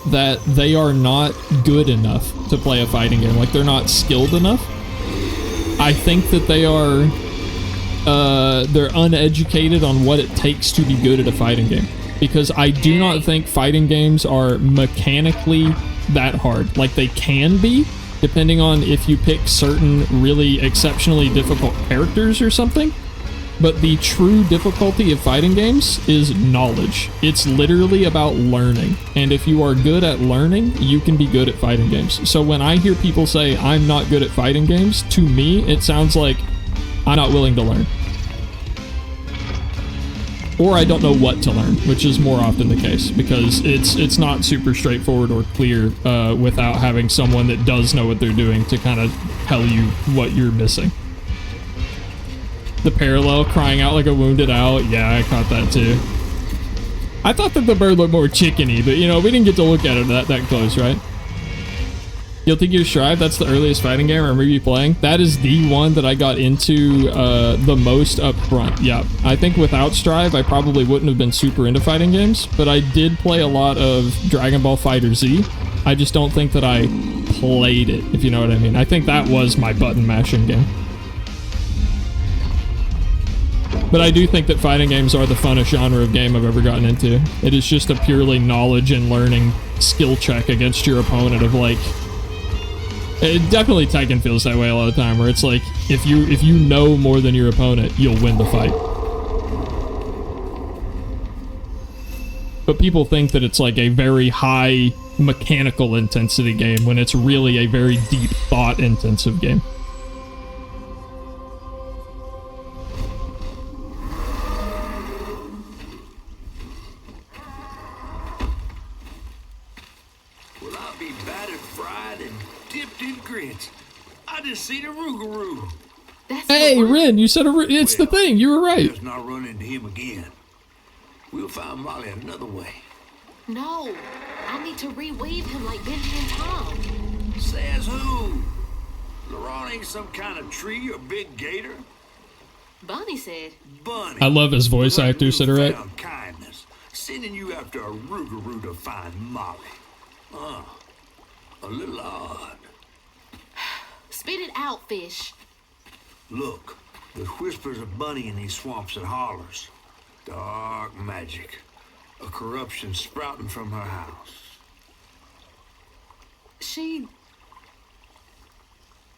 that they are not good enough to play a fighting game, like they're not skilled enough, I think that they are, they're uneducated on what it takes to be good at a fighting game. Because I do not think fighting games are mechanically that hard. Like, they can be, depending on if you pick certain really exceptionally difficult characters or something. But the true difficulty of fighting games is knowledge. It's literally about learning. And if you are good at learning, you can be good at fighting games. So when I hear people say, I'm not good at fighting games, to me, it sounds like I'm not willing to learn. Or I don't know what to learn, which is more often the case, because it's not super straightforward or clear without having someone that does know what they're doing to kind of tell you what you're missing. The parallel, crying out like a wounded owl, yeah, I caught that too. I thought that the bird looked more chickeny, but you know, we didn't get to look at it that close, right? Guilty Gear Strive, that's the earliest fighting game I remember you playing. That is the one that I got into the most up front. Yeah, I think without Strive, I probably wouldn't have been super into fighting games, but I did play a lot of Dragon Ball FighterZ. I just don't think that I played it, if you know what I mean. I think that was my button mashing game. But I do think that fighting games are the funnest genre of game I've ever gotten into. It is just a purely knowledge and learning skill check against your opponent of like... It definitely Tekken feels that way a lot of the time, where it's like, if you know more than your opponent, you'll win the fight. But people think that it's like a very high mechanical intensity game, when it's really a very deep thought intensive game. See the Rougarou. Hey, Rin, you said it's the thing. You were right. Let's not run into him again. We'll find Molly another way. No, I need to reweave him like Benji and Tom. Says who? Laurent ain't some kind of tree or big gator. Bunny said. Bunny. I love his voice actor, Cigarette. Kindness, sending you after a Rougarou to find Molly. A little odd. Spit it out, fish. Look, there's whispers of Bunny in these swamps and hollers. Dark magic. A corruption sprouting from her house. She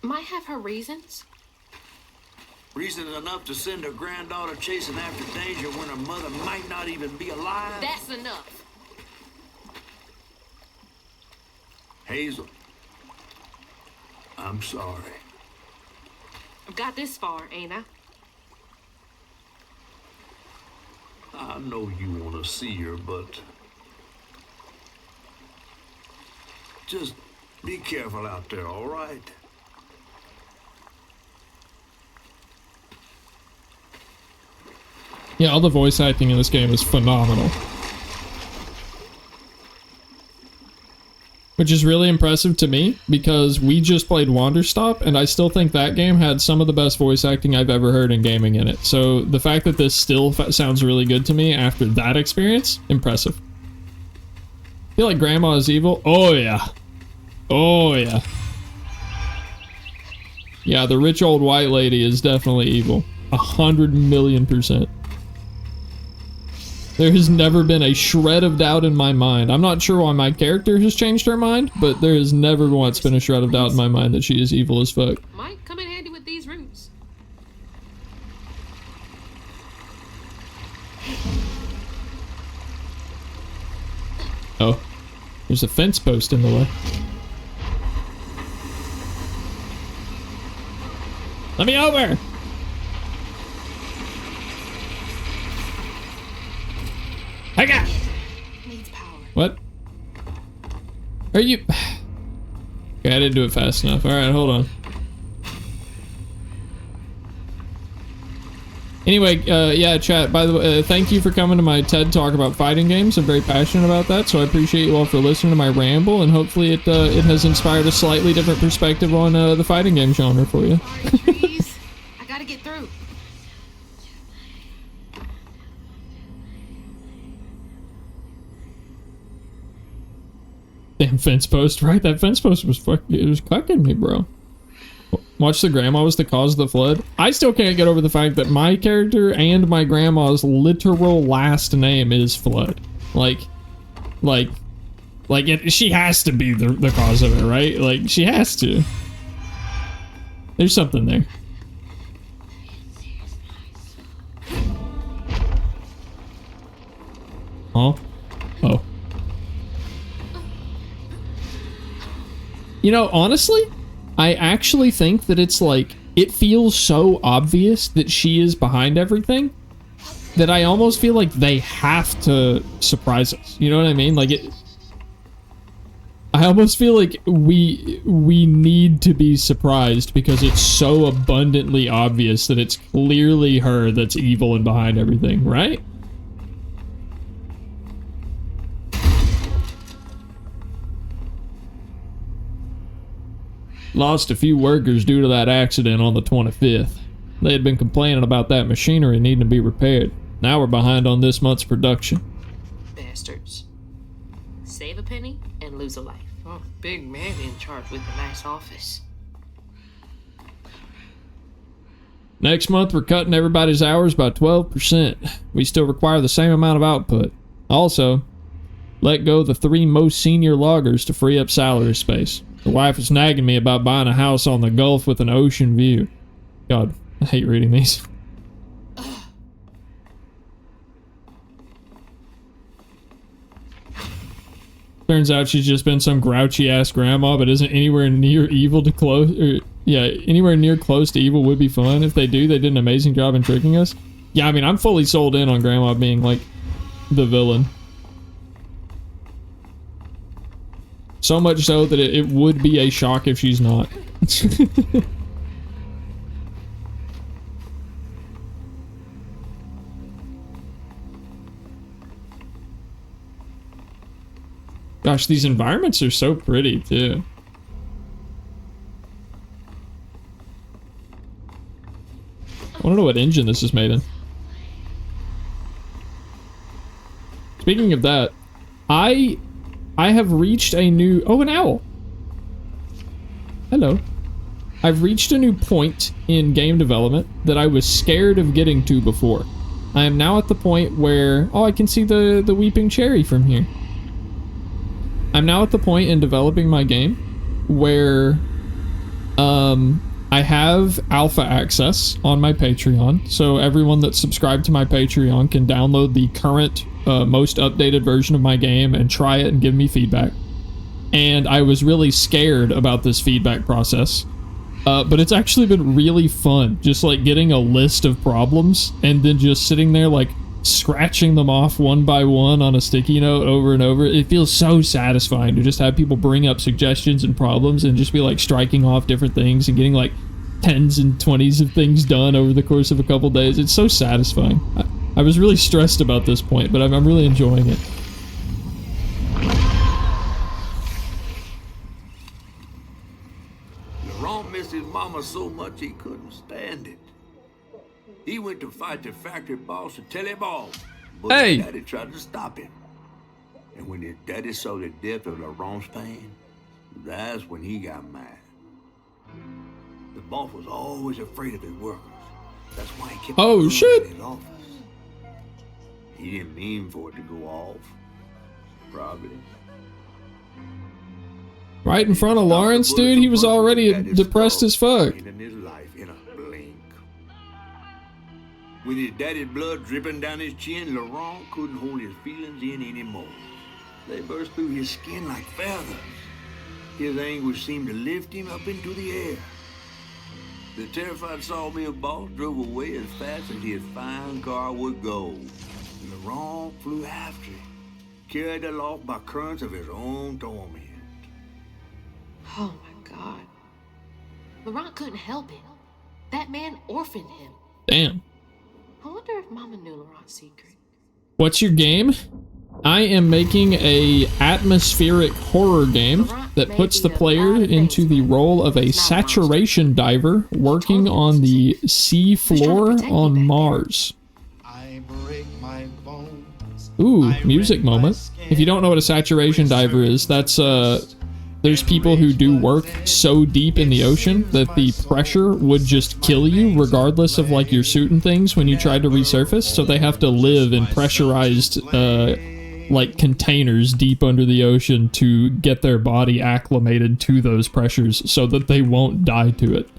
might have her reasons. Reasons enough to send her granddaughter chasing after danger when her mother might not even be alive? That's enough. Hazel. I'm sorry. I've got this far, ain't I? I know you want to see her, but just be careful out there, all right? Yeah, all the voice acting in this game is phenomenal. Which is really impressive to me because we just played Wanderstop and I still think that game had some of the best voice acting I've ever heard in gaming in it. So the fact that this still sounds really good to me after that experience, impressive. Feel like Grandma is evil? Oh yeah. Oh yeah. Yeah, the rich old white lady is definitely evil. 100,000,000%. There has never been a shred of doubt in my mind. I'm not sure why my character has changed her mind, but there has never once been a shred of doubt in my mind that she is evil as fuck. Might come in handy with these roots. Oh, there's a fence post in the way. Let me over! I got. Needs power. What? Are you? Okay, I didn't do it fast enough. All right, hold on. Anyway, yeah, chat. By the way, thank you for coming to my TED talk about fighting games. I'm very passionate about that, so I appreciate you all for listening to my ramble, and hopefully it has inspired a slightly different perspective on the fighting game genre for you. Sorry, trees. I gotta get through. Damn fence post, right? That fence post was it was cucking me, bro. Watch the grandma was the cause of the flood. I still can't get over the fact that my character and my grandma's literal last name is Flood. She has to be the cause of it, right? Like, she has to. There's something there. Huh? Oh. You know, honestly, I actually think that it's like, it feels so obvious that she is behind everything that I almost feel like they have to surprise us. You know what I mean? Like, I almost feel like we need to be surprised because it's so abundantly obvious that it's clearly her that's evil and behind everything, right? Lost a few workers due to that accident on the 25th. They had been complaining about that machinery needing to be repaired. Now we're behind on this month's production. Bastards. Save a penny and lose a life. Oh, big man in charge with a nice office. Next month we're cutting everybody's hours by 12%. We still require the same amount of output. Also, let go the 3 most senior loggers to free up salary space. The wife is nagging me about buying a house on the Gulf with an ocean view. God, I hate reading these. Turns out she's just been some grouchy ass grandma, but isn't anywhere near evil to close. Anywhere near close to evil would be fun. If they do, they did an amazing job in tricking us. Yeah, I mean, I'm fully sold in on grandma being like the villain. So much so that it would be a shock if she's not. Gosh, these environments are so pretty, too. I want to know what engine this is made in. Speaking of that, I have reached a new... Oh, an owl! Hello. I've reached a new point in game development that I was scared of getting to before. I am now at the point where... Oh, I can see the weeping cherry from here. I'm now at the point in developing my game where I have alpha access on my Patreon, so everyone that's subscribed to my Patreon can download the current most updated version of my game and try it and give me feedback. And I was really scared about this feedback process, but it's actually been really fun, just like getting a list of problems and then just sitting there like scratching them off one by one on a sticky note over and over. It feels so satisfying to just have people bring up suggestions and problems and just be like striking off different things and getting like 10s and 20s of things done over the course of a couple days. It's so satisfying. I was really stressed about this point, but I'm really enjoying it. Ron missed his mama so much he couldn't stand it. He went to fight the factory boss to tell him off, but Hey. his daddy tried to stop him. And when his daddy saw the depth of LaRon's pain, that's when he got mad. The boss was always afraid of his workers. That's why he kept Oh, them shit. in his office. He didn't mean for it to go off. Probably. Right in front of Lawrence, dude, he was already depressed as fuck. In his life in a blink. With his daddy's blood dripping down his chin, Laurent couldn't hold his feelings in anymore. They burst through his skin like feathers. His anguish seemed to lift him up into the air. The terrified sawmill boss drove away as fast as his fine car would go. And Laurent flew after it, carried aloft by currents of his own torment. Oh my God. Laurent couldn't help it. That man orphaned him. Damn. I wonder if Mama knew Laurent's secret. What's your game? I am making a atmospheric horror game that puts the player into the role of a saturation diver working on the sea floor on Mars. Ooh, music moment. If you don't know what a saturation diver is, that's there's people who do work so deep in the ocean that the pressure would just kill you regardless of like your suit and things when you try to resurface, so they have to live in pressurized like containers deep under the ocean to get their body acclimated to those pressures so that they won't die to it.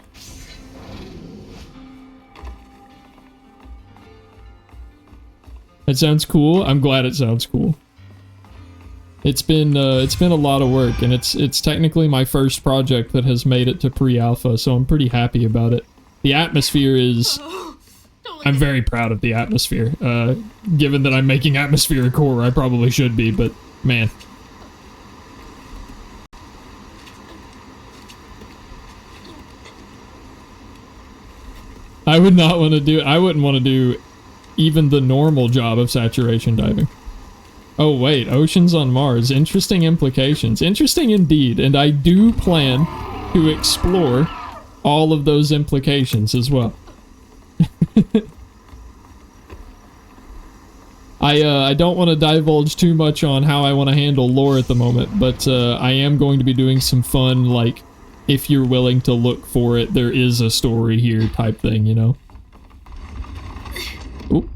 It sounds cool. I'm glad it sounds cool. It's been a lot of work, and it's technically my first project that has made it to pre-alpha, so I'm pretty happy about it. The atmosphere is... I'm very proud of the atmosphere. Given that I'm making atmospheric horror, I probably should be, but man. I would not want to do... I wouldn't want to do even the normal job of saturation diving. Oh wait, oceans on Mars. Interesting implications. Interesting indeed, and I do plan to explore all of those implications as well. I don't want to divulge too much on how I want to handle lore at the moment, but I am going to be doing some fun, like, if you're willing to look for it, there is a story here type thing, you know? Oop.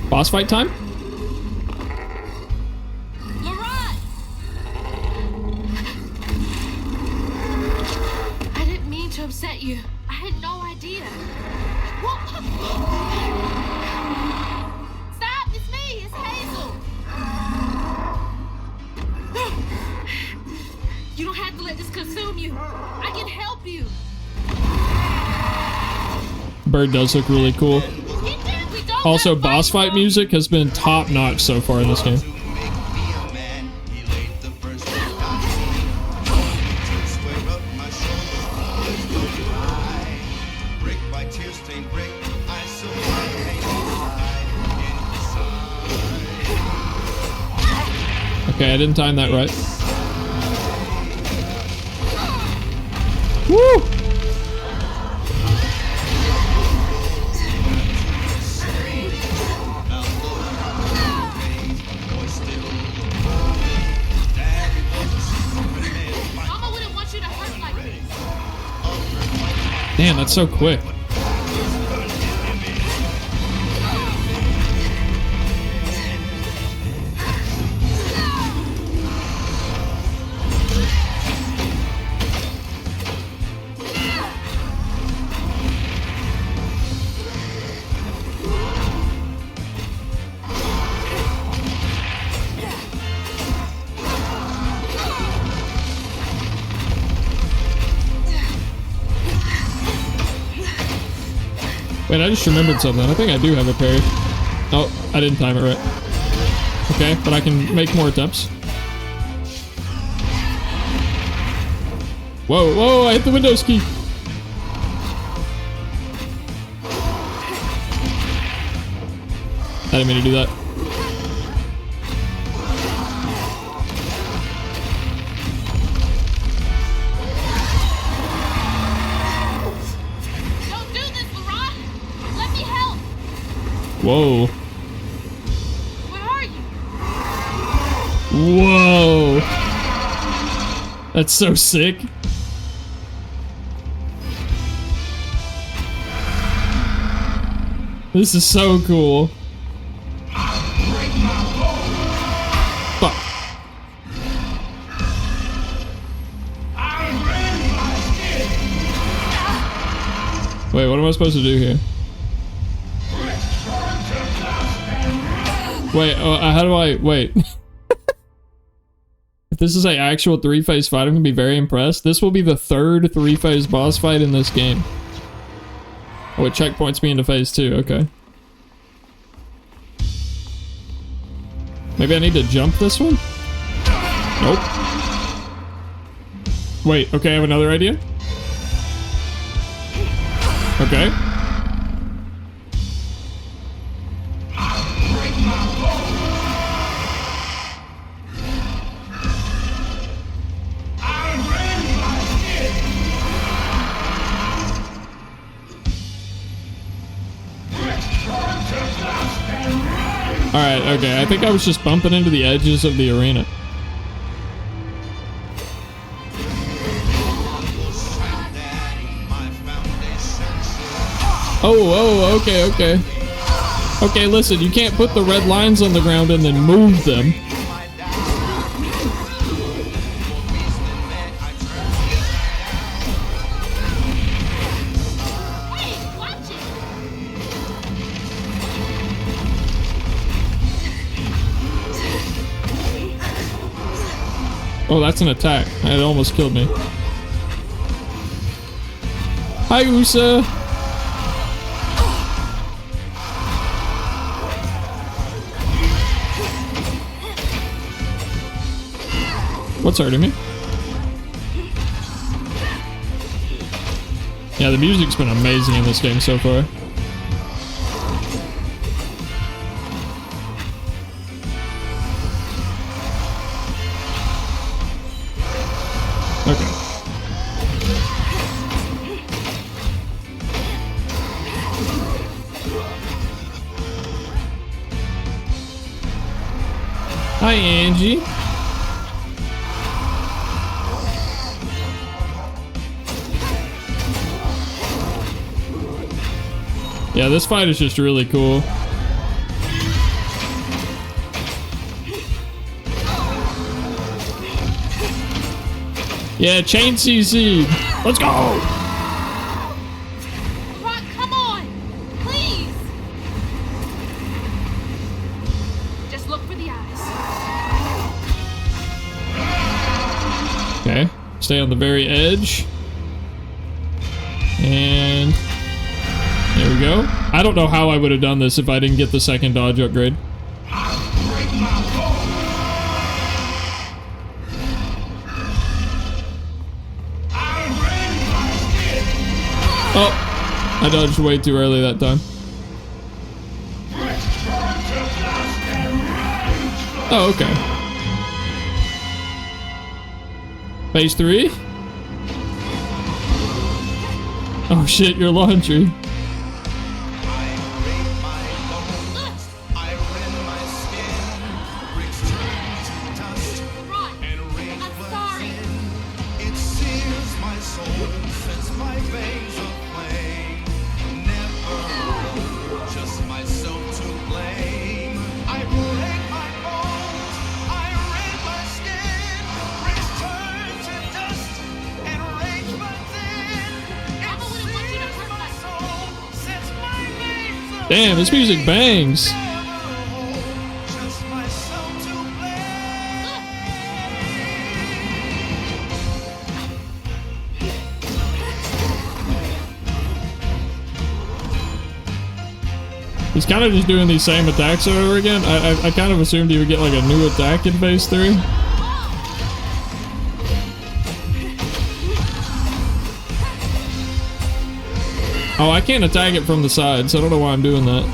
Boss fight time? Laurent! I didn't mean to upset you. I had no idea. Stop! It's me! It's Hazel! You don't have to let this consume you. I can help you. Bird does look really cool. Also, boss fight music has been top-notch so far in this game. Okay, I didn't time that right. Woo! Damn, that's so quick. Wait, I just remembered something. I think I do have a parry. Oh, I didn't time it right. Okay, but I can make more attempts. Whoa, whoa, I hit the Windows key. I didn't mean to do that. Whoa. What are you? Whoa. That's so sick. This is so cool. Fuck. Wait, what am I supposed to do here? Wait, how do I... Wait. If this is an actual 3-phase fight, I'm gonna be very impressed. This will be the 3rd 3-phase boss fight in this game. Oh, it checkpoints me into phase 2, okay. Maybe I need to jump this one? Nope. Wait, okay, I have another idea. Okay. Alright, okay, I think I was just bumping into the edges of the arena. Oh, okay. Okay, listen, you can't put the red lines on the ground and then move them. Oh, that's an attack. It almost killed me. Hi, Usa. What's hurting me? Yeah, the music's been amazing in this game so far. Okay. Hi, Angie. Yeah, this fight is just really cool. Yeah, chain CC. Let's go! Rock, come on! Please! Just look for the eyes. Okay, stay on the very edge. And there we go. I don't know how I would have done this if I didn't get the 2nd dodge upgrade. Oh, I dodged way too early that time. Oh, okay. Phase 3? Oh shit, your laundry. Damn, this music bangs. He's kind of just doing these same attacks over again. I kind of assumed he would get like a new attack in phase 3. Oh, I can't attack it from the side, so I don't know why I'm doing that.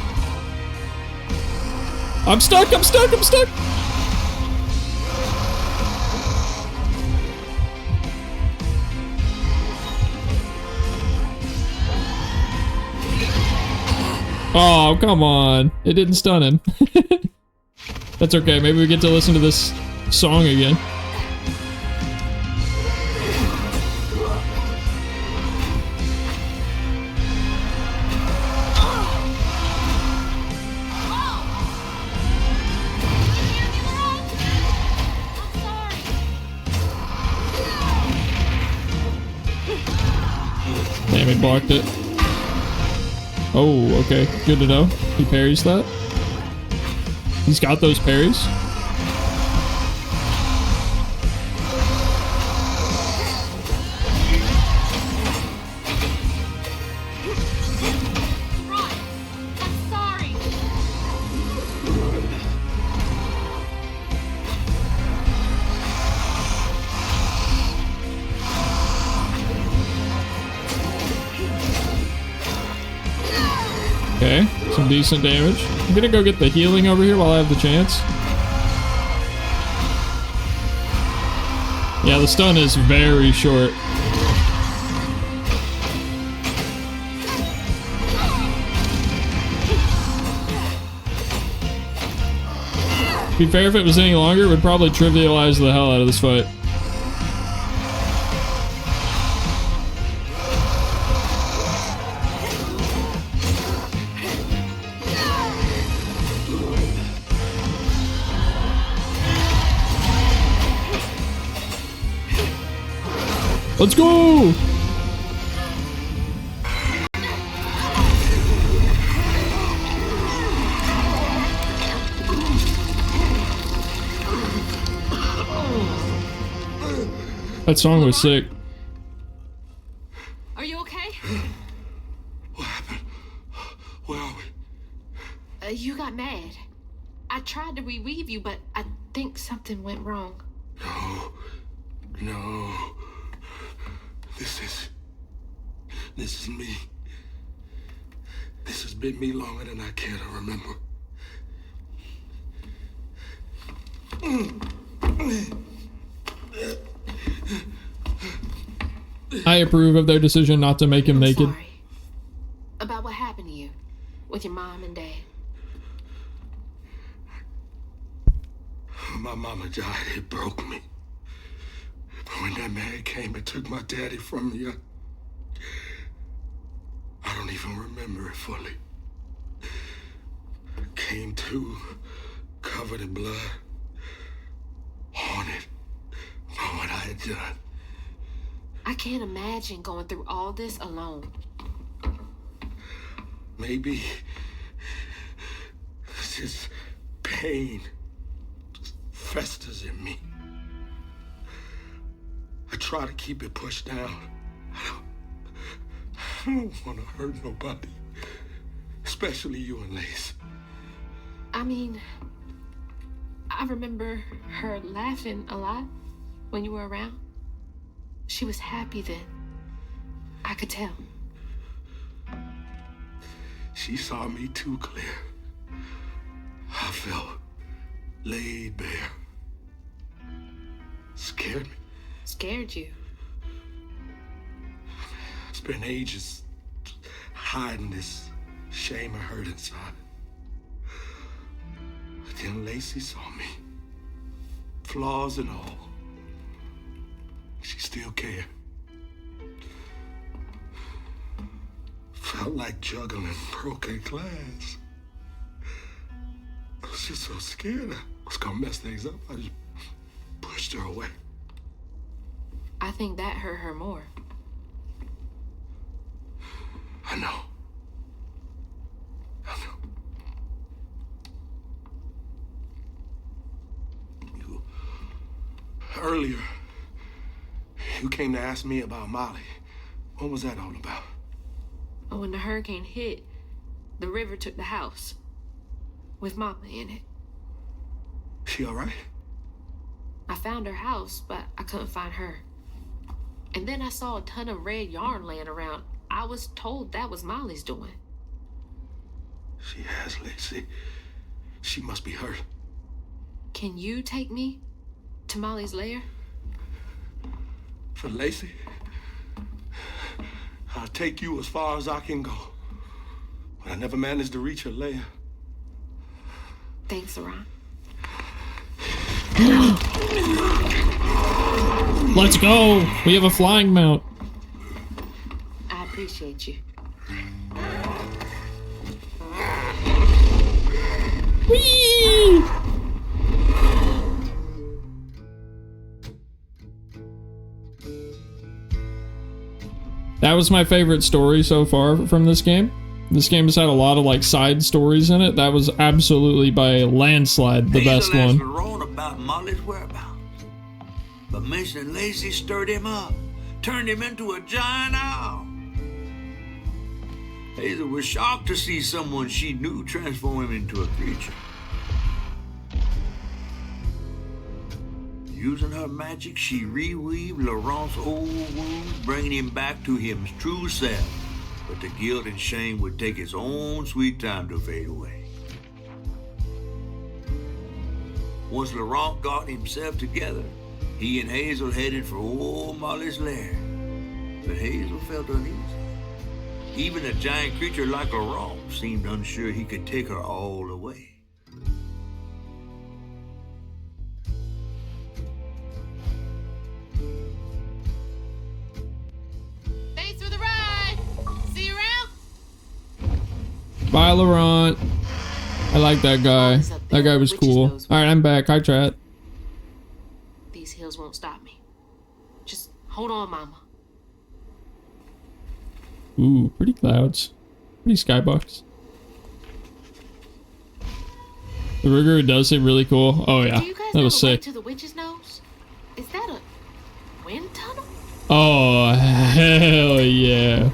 I'm stuck, I'm stuck, I'm stuck! Oh, come on. It didn't stun him. That's okay. Maybe we get to listen to this song again. Damn, he blocked it. Oh, okay. Good to know. He parries that. He's got those parries. Okay, some decent damage. I'm gonna go get the healing over here while I have the chance. Yeah, the stun is very short. To be fair, if it was any longer, it would probably trivialize the hell out of this fight. Let's go! That song was sick. Are you okay? What happened? Where are we? You got mad. I tried to reweave you, but I think something went wrong. No. This is me. This has been me longer than I care to remember. I approve of their decision not to make him naked. Sorry about what happened to you with your mom and dad. My mama died. It broke me. But when that man came and took my daddy from me, I don't even remember it fully. Came to, covered in blood, haunted by what I had done. I can't imagine going through all this alone. Maybe this pain just festers in me. I try to keep it pushed down. I don't want to hurt nobody, especially you and Lace. I mean, I remember her laughing a lot when you were around. She was happy then. I could tell. She saw me too clear. I felt laid bare. Scared me. Scared you? I spent ages hiding this shame I hurt inside. But then Lacey saw me. Flaws and all. She still cared. Felt like juggling broken glass. I was just so scared I was gonna mess things up. I just pushed her away. I think that hurt her more. I know. Earlier, you came to ask me about Molly. What was that all about? But when the hurricane hit, the river took the house with Mama in it. She all right? I found her house, but I couldn't find her. And then I saw a ton of red yarn laying around. I was told that was Molly's doing. She has, Lacey. She must be hurt. Can you take me to Molly's lair? For Lacey? I'll take you as far as I can go. but I never managed to reach her lair. Thanks, Ron. Let's go! We have a flying mount. I appreciate you. Whee! That was my favorite story so far from this game. This game has had a lot of like side stories in it. That was absolutely by a landslide the best Hazel asked one. Lerone about Molly's whereabouts, but Mr. Lazy stirred him up, turned him into a giant owl. Hazel was shocked to see someone she knew transform him into a creature. Using her magic, she reweaved Laurent's old wounds, bringing him back to his true self. But the guilt and shame would take its own sweet time to fade away. Once Laurent got himself together, he and Hazel headed for old Molly's lair. But Hazel felt uneasy. Even a giant creature like Laurent seemed unsure he could take her all the way. Thanks for the ride. See you around. Bye, Laurent. I like that guy. That guy was cool. Alright, I'm back. Hi, chat. These hills won't stop me. Just hold on, Mama. Ooh, pretty clouds. Pretty skybox. The rigger does seem really cool. Oh yeah, Do you guys that know was the way sick. to the witch's nose? Is that a wind tunnel? Oh hell yeah.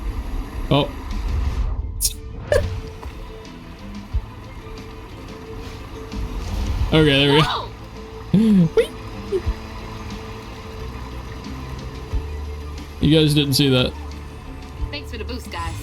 Oh. Okay, there we go. Oh! Whee! You guys didn't see that. Thanks for the boost, guys.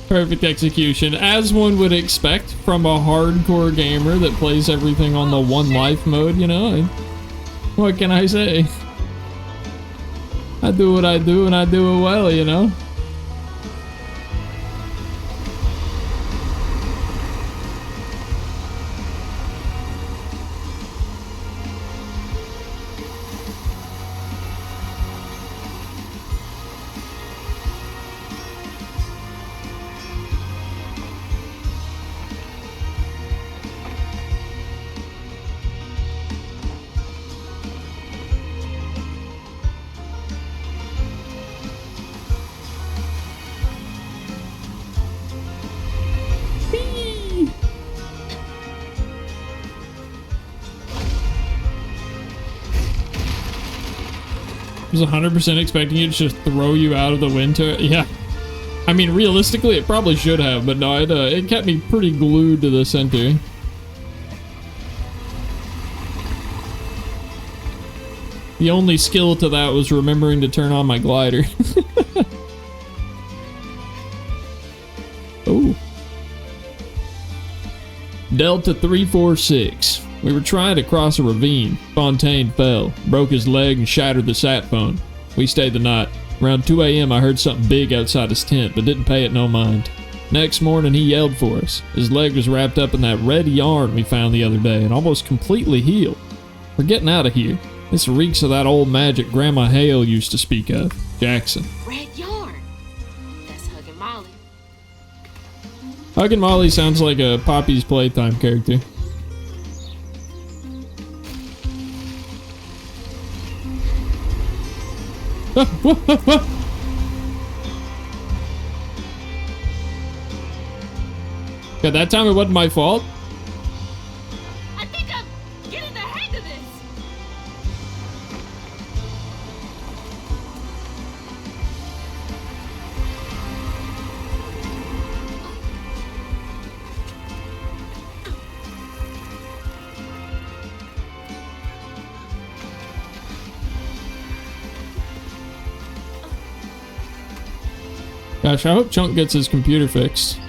Perfect execution, as one would expect from a hardcore gamer that plays everything on the one life mode, you know? What can I say? I do what I do and I do it well, you know? I was 100% expecting it to just throw you out of the wind to it. Yeah. I mean, realistically, it probably should have, but no, it kept me pretty glued to the center. The only skill to that was remembering to turn on my glider. Oh. Delta 346. We were trying to cross a ravine. Fontaine fell, broke his leg, and shattered the sat phone. We stayed the night. Around 2 a.m. I heard something big outside his tent, but didn't pay it no mind. Next morning, he yelled for us. His leg was wrapped up in that red yarn we found the other day and almost completely healed. We're getting out of here. This reeks of that old magic Grandma Hale used to speak of. Jackson. Red yarn. That's Huggin' Molly. Huggin' Molly sounds like a Poppy's Playtime character. Yeah, that time it wasn't my fault. I think I'm getting the hang of this. Gosh, I hope Chunk gets his computer fixed.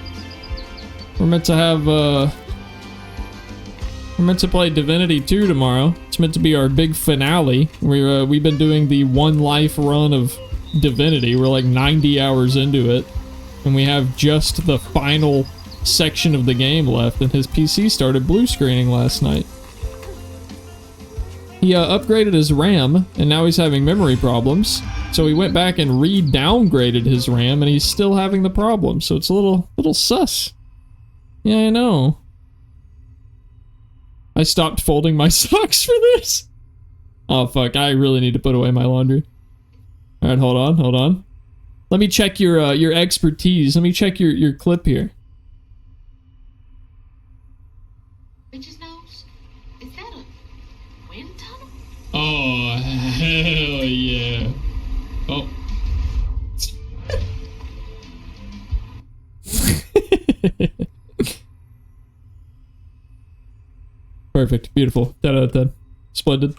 We're meant to have, we're meant to play Divinity 2 tomorrow. It's meant to be our big finale. We've been doing the one life run of Divinity. We're like 90 hours into it. And we have just the final section of the game left, and his PC started blue screening last night. He upgraded his RAM, and now he's having memory problems. So he went back and re-downgraded his RAM, and he's still having the problem. So it's a little sus. Yeah, I know. I stopped folding my socks for this. Oh fuck! I really need to put away my laundry. All right, hold on. Let me check your expertise. Let me check your clip here. Witch's nose? Is that a wind tunnel? Oh hell yeah! Oh. Perfect. Beautiful. 10 out of 10. Splendid.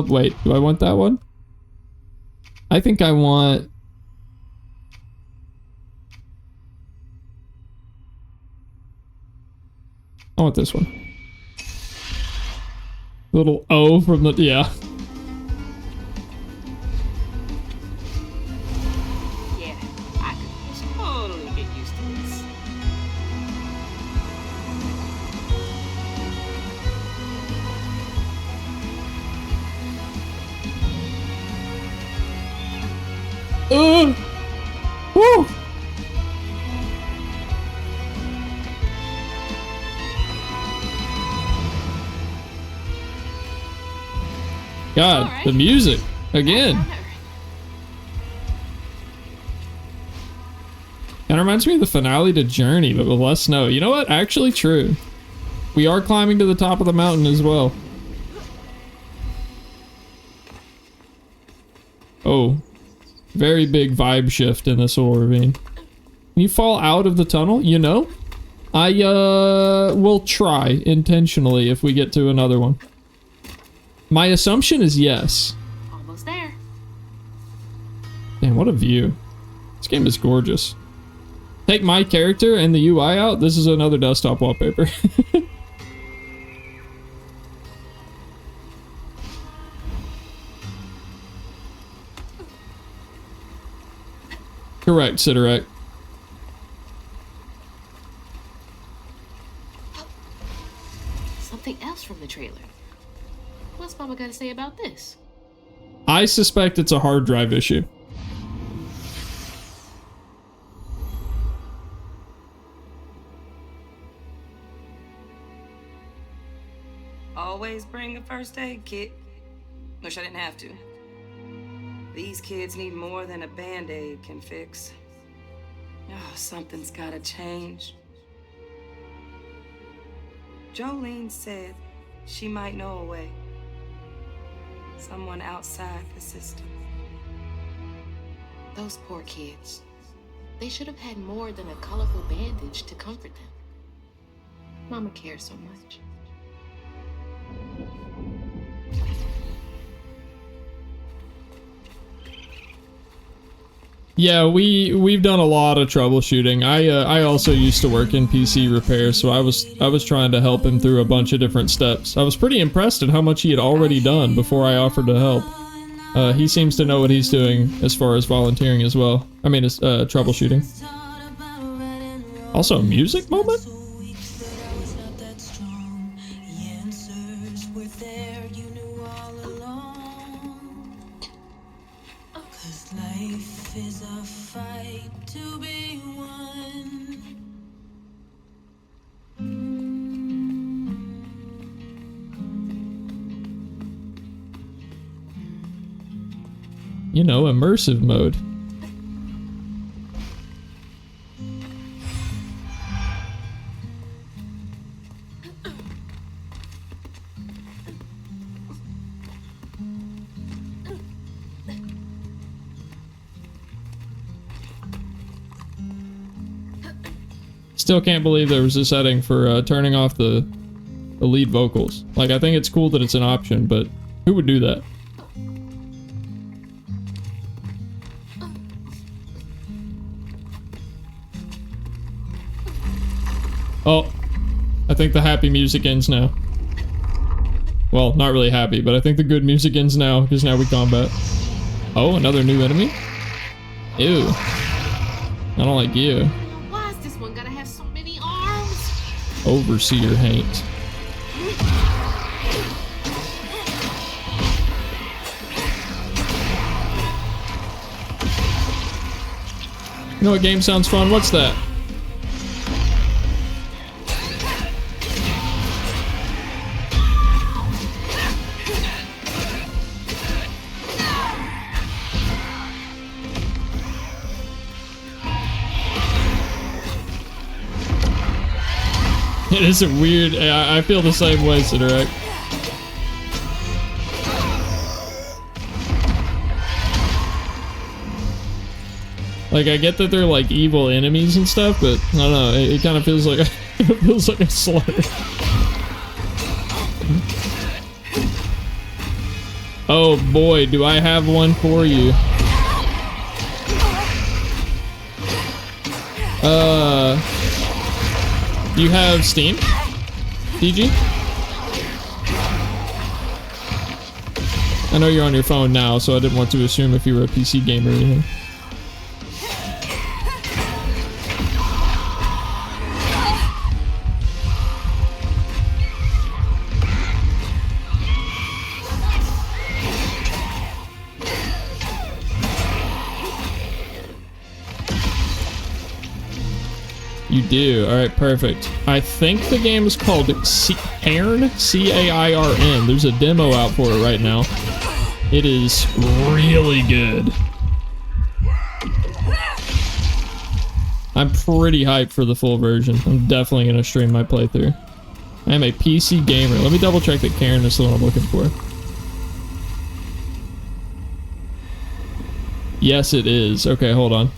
Wait. Do I want that one? I think I want... I want this one. Little O from the... Yeah. Yeah, I could totally get used to this. Woo! God, Alright. the music again. Kind of reminds me of the finale to Journey, but with less snow. You know what? Actually true. We are climbing to the top of the mountain as well. Oh. Very big vibe shift in this little ravine. Can you fall out of the tunnel? You know? I, will try intentionally if we get to another one. My assumption is yes. Almost there. Damn, what a view. This game is gorgeous. Take my character and the UI out. This is another desktop wallpaper. Correct, Sidorak. Something else from the trailer. What's Mama got to say about this? I suspect it's a hard drive issue. Always bring a first aid kit. Wish I didn't have to. These kids need more than a band-aid can fix. Oh, something's gotta change. Jolene said she might know a way. Someone outside the system. Those poor kids. They should have had more than a colorful bandage to comfort them. Mama cares so much. Yeah, we've done a lot of troubleshooting. I also used to work in PC repair, so I was trying to help him through a bunch of different steps. I was pretty impressed at how much he had already done before I offered to help. He seems to know what he's doing as far as volunteering as well. I mean, it's troubleshooting. Also, a music moment? You know, immersive mode. Still can't believe there was a setting for turning off the lead vocals. Like, I think it's cool that it's an option, but who would do that? Oh, I think the happy music ends now. Well, not really happy, but I think the good music ends now, because now we combat. Oh, another new enemy? Ew. I don't like you. Why is this one gotta have so many arms? Overseer Haint. You know what game sounds fun? What's that? It is a weird. I feel the same way, Sidorak. Like, I get that they're like evil enemies and stuff, but I don't know. It kind of feels like it feels like a slur. Oh boy, do I have one for you. You have Steam? DG? I know you're on your phone now, so I didn't want to assume if you were a PC gamer or anything. You do. Alright, perfect. I think the game is called Cairn? C-A-I-R-N. There's a demo out for it right now. It is really good. I'm pretty hyped for the full version. I'm definitely going to stream my playthrough. I am a PC gamer. Let me double check that Cairn is the one I'm looking for. Yes, it is. Okay, hold on.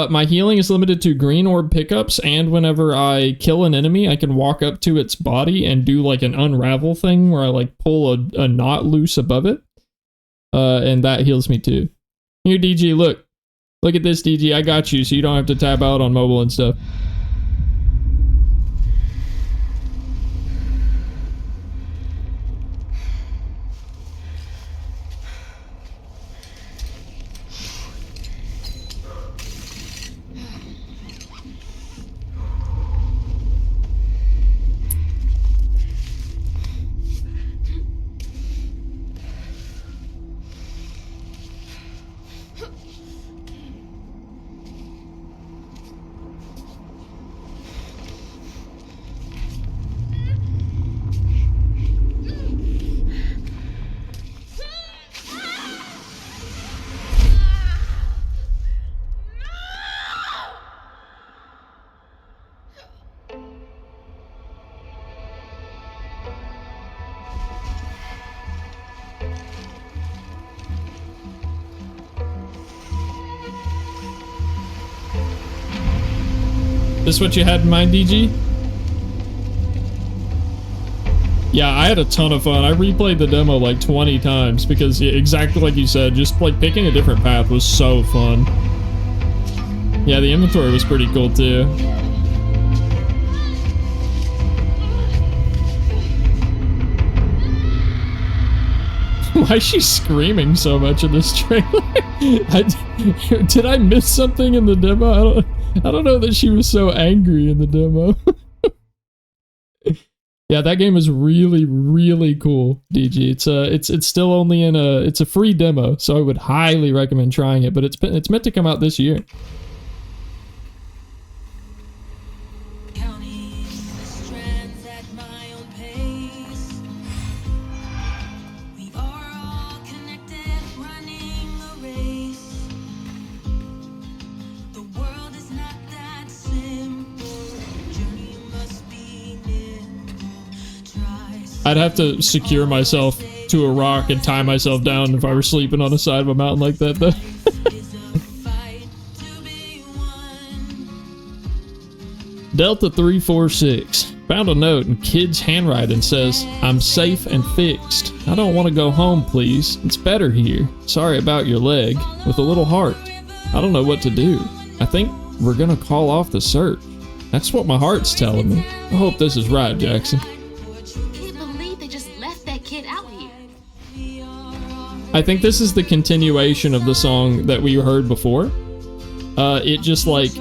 My healing is limited to green orb pickups, and whenever I kill an enemy, I can walk up to its body and do like an unravel thing where I like pull a knot loose above it. And that heals me too. Here, DG, look. Look at this, DG. I got you, so you don't have to tab out on mobile and stuff. This what you had in mind, DG? Yeah, I had a ton of fun. I replayed the demo like 20 times because exactly like you said, just like picking a different path was so fun. Yeah, the inventory was pretty cool too. Why is she screaming so much in this trailer? Did I miss something in the demo? I don't know that she was so angry in the demo. Yeah, that game is really, really cool, DG. It's still only in it's a free demo, so I would highly recommend trying it, but it's meant to come out this year. I'd have to secure myself to a rock and tie myself down if I were sleeping on the side of a mountain like that, though. Delta 346 found a note in kid's handwriting. Says, "I'm safe and fixed. I don't want to go home, please. It's better here. Sorry about your leg. With a little heart. I don't know what to do. I think we're gonna call off the search." That's what my heart's telling me. I hope this is right, Jackson. Can't believe they just left that kid out here. I think this is the continuation of the song that we heard before. It just like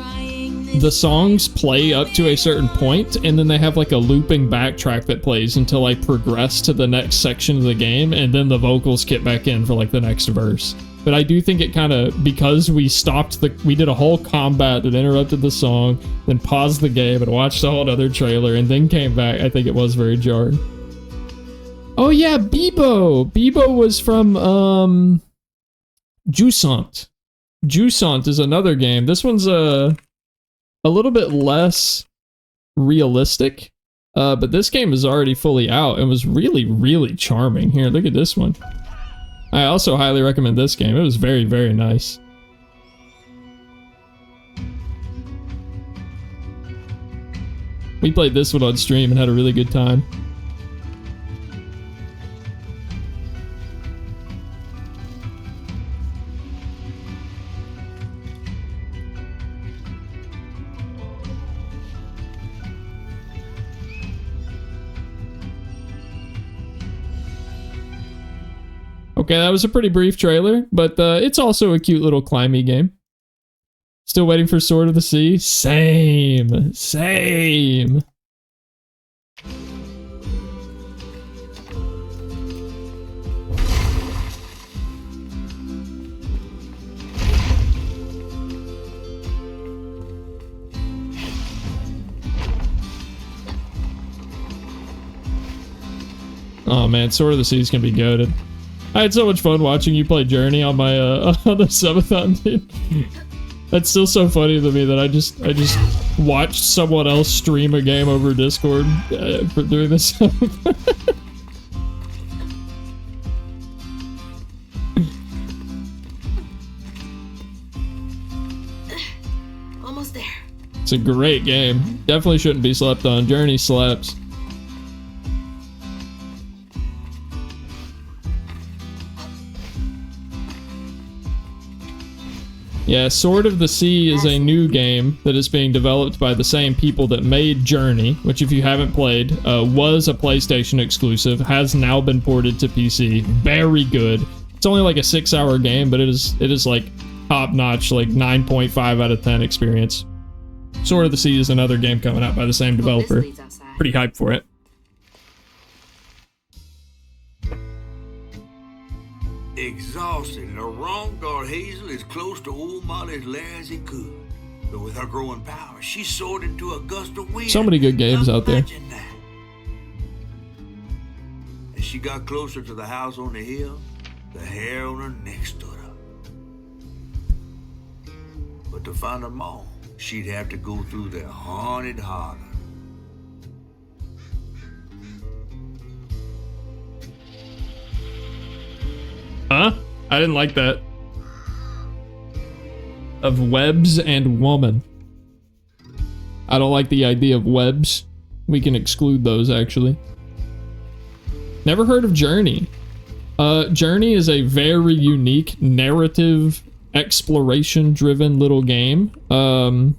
the songs play up to a certain point, and then they have like a looping backtrack that plays until I progress to the next section of the game, and then the vocals kick back in for like the next verse. But I do think it kind of, because we did a whole combat that interrupted the song, then paused the game and watched a whole other trailer, and then came back. I think it was very jarring. Oh yeah, Bebo! Bebo was from, Jusant. Jusant is another game. This one's a little bit less realistic, but this game is already fully out and was really, really charming. Here, look at this one. I also highly recommend this game. It was very, very nice. We played this one on stream and had a really good time. Okay, that was a pretty brief trailer, but it's also a cute little climby game. Still waiting for Sword of the Sea? Same. Same. Oh man, Sword of the Sea is gonna be goated. I had so much fun watching you play Journey on my on the subathon, dude. That's still so funny to me that I just watched someone else stream a game over Discord for doing this. Almost there. It's a great game. Definitely shouldn't be slept on. Journey slaps. Yeah, Sword of the Sea is a new game that is being developed by the same people that made Journey, which if you haven't played, was a PlayStation exclusive, has now been ported to PC. Very good. It's only like a 6-hour game, but it is like top-notch, like 9.5 out of 10 experience. Sword of the Sea is another game coming out by the same developer. Pretty hyped for it. Exhausted, Laurent got Hazel as close to old Molly's lair as he could. But with her growing power, she soared into a gust of wind. So many good games out there. Imagine that. As she got closer to the house on the hill, the hair on her neck stood up. But to find her mom, she'd have to go through the haunted holler. Huh? I didn't like that. Of webs and woman. I don't like the idea of webs. We can exclude those, actually. Never heard of Journey. Journey is a very unique narrative exploration-driven little game. I'm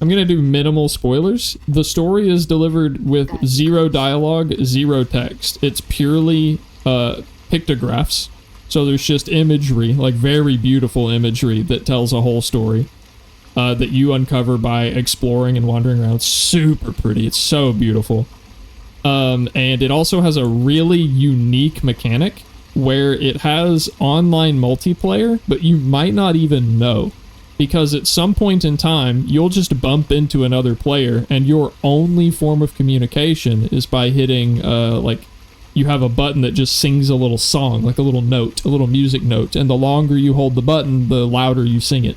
gonna do minimal spoilers. The story is delivered with 0 dialogue, 0 text. It's purely pictographs. So there's just imagery, like very beautiful imagery that tells a whole story that you uncover by exploring and wandering around. Super pretty. It's so beautiful. And it also has a really unique mechanic where it has online multiplayer, but you might not even know. Because at some point in time, you'll just bump into another player, and your only form of communication is by hitting, you have a button that just sings a little song, like a little note, a little music note, and the longer you hold the button, the louder you sing it.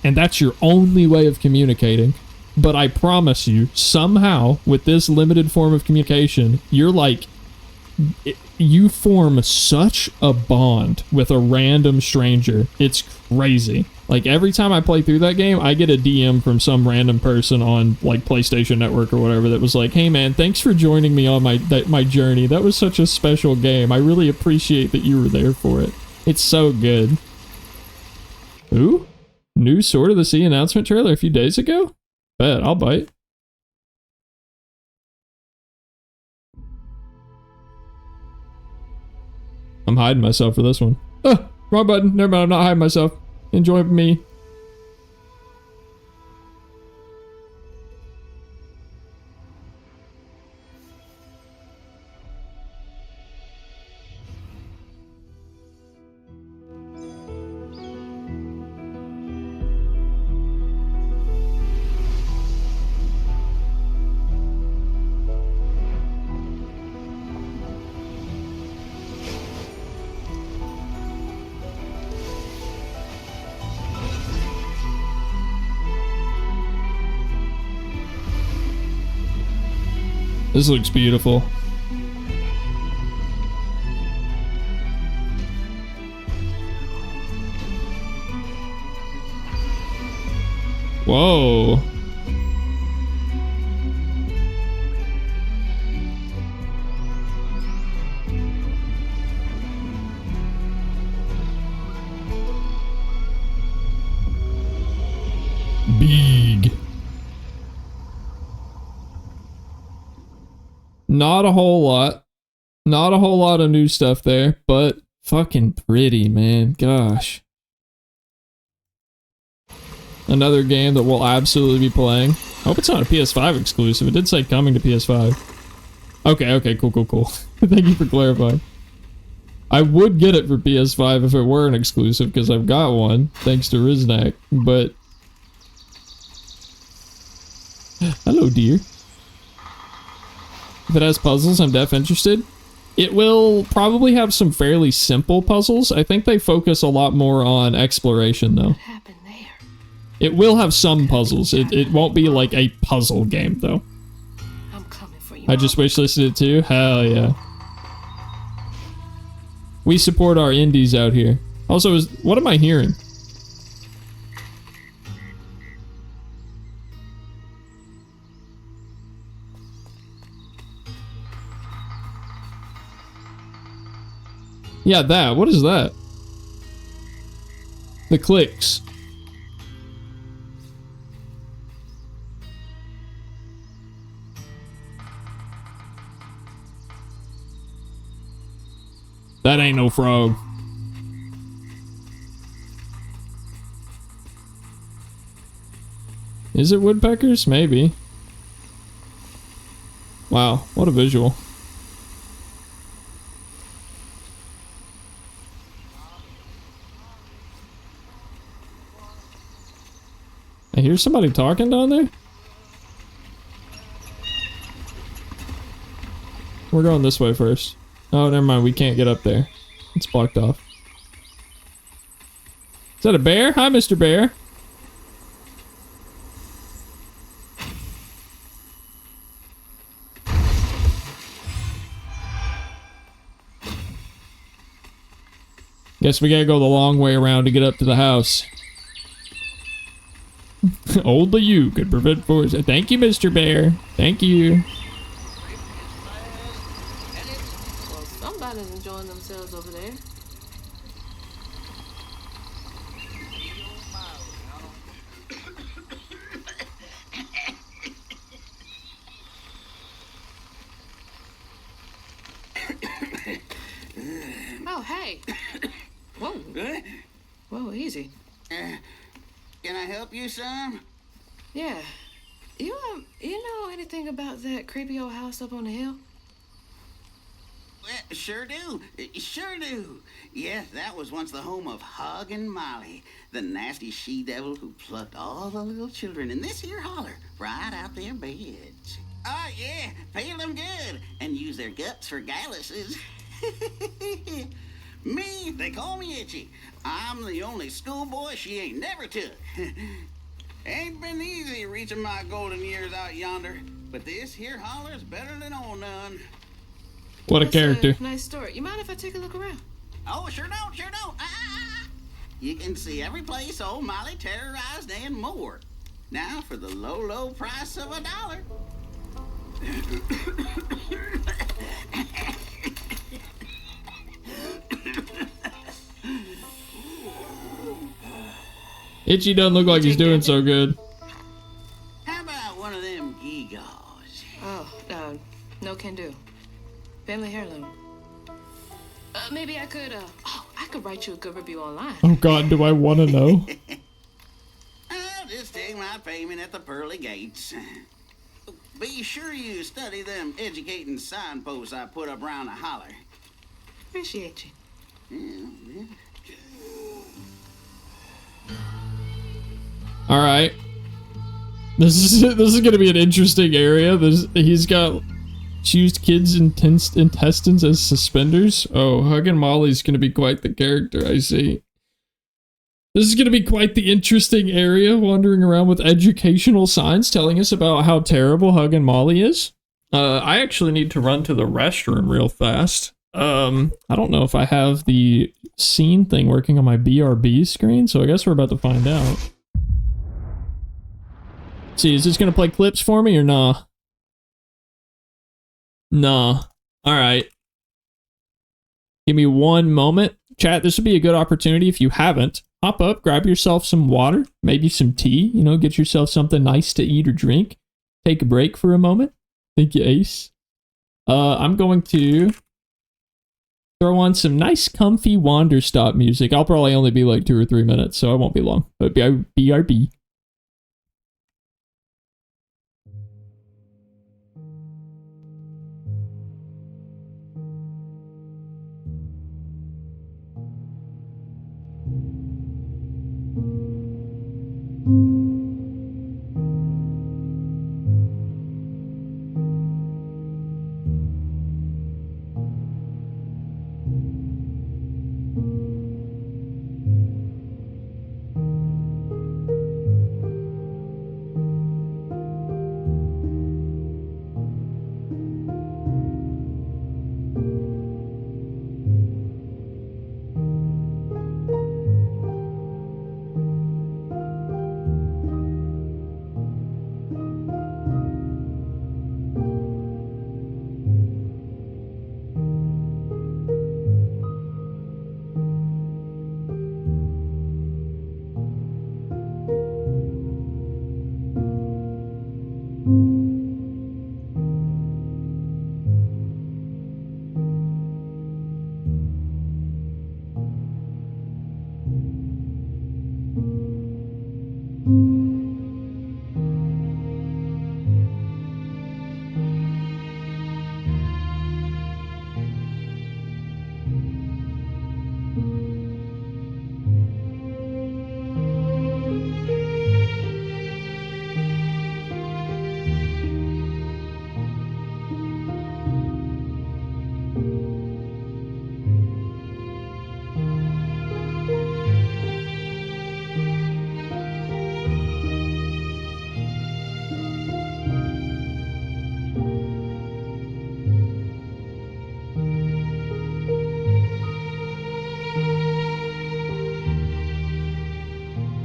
And that's your only way of communicating. But I promise you, somehow, with this limited form of communication, you form such a bond with a random stranger. It's crazy. Like, every time I play through that game, I get a DM from some random person on, like, PlayStation Network or whatever that was like, hey man, thanks for joining me on my journey. That was such a special game. I really appreciate that you were there for it. It's so good. Ooh? New Sword of the Sea announcement trailer a few days ago? Bet, I'll bite. I'm hiding myself for this one. Oh, wrong button. Never mind, I'm not hiding myself. Enjoy me. This looks beautiful. Whoa. Big. Not a whole lot. Not a whole lot of new stuff there, but fucking pretty, man. Gosh. Another game that we'll absolutely be playing. I hope it's not a PS5 exclusive. It did say coming to PS5. Okay, cool. Thank you for clarifying. I would get it for PS5 if it were an exclusive, because I've got one, thanks to Riznak, but... Hello, dear. If it has puzzles, I'm def interested. It will probably have some fairly simple puzzles. I think they focus a lot more on exploration, though. What happened there? It will have some puzzles. It won't be like a puzzle game, though. I'm coming for you. I just wishlisted it too? Hell yeah. We support our indies out here. Also, what am I hearing? Yeah, that. What is that? The clicks. That ain't no frog. Is it woodpeckers? Maybe. Wow, what a visual. I hear somebody talking down there? We're going this way first. Oh, never mind. We can't get up there. It's blocked off. Is that a bear? Hi, Mr. Bear. Guess we gotta go the long way around to get up to the house. Only you could prevent force. Thank you, Mr. Bear. Thank you. Well, somebody's enjoying themselves over there. Oh, hey. Whoa. Good? Whoa, easy. Can I help you, son? Yeah. You know anything about that creepy old house up on the hill? Well, sure do. Sure do. Yes, that was once the home of Hug and Molly, the nasty she-devil who plucked all the little children in this here holler right out their beds. Oh, yeah, peel them good and use their guts for galluses. Me, they call me Itchy. I'm the only schoolboy she ain't never took. Ain't been easy reaching my golden years out yonder, but this here holler's better than on none. What a That's character. A nice story. You mind if I take a look around? Oh, sure don't, sure don't. You can see every place old Molly terrorized and more. Now for the low, low price of $1. Itchy doesn't look like he's doing so good. How about can do. Family heirloom. Maybe I could, I could write you a good review online. Oh God, do I want to know? I'll just take my payment at the pearly gates. Be sure you study them educating signposts I put up around the holler. Appreciate you. All right. This is gonna be an interesting area. He's got used kids' intestines as suspenders. Oh, Huggin' Molly's gonna be quite the character, I see. This is gonna be quite the interesting area, wandering around with educational signs telling us about how terrible Huggin' Molly is. I actually need to run to the restroom real fast. I don't know if I have the scene thing working on my BRB screen, so I guess we're about to find out. See, is this gonna play clips for me or nah? Nah. Alright. Give me one moment. Chat, this would be a good opportunity if you haven't. Hop up, grab yourself some water, maybe some tea, you know, get yourself something nice to eat or drink. Take a break for a moment. Thank you, Ace. I'm going to throw on some nice comfy Wander Stop music. I'll probably only be like 2 or 3 minutes, so I won't be long. But BRB.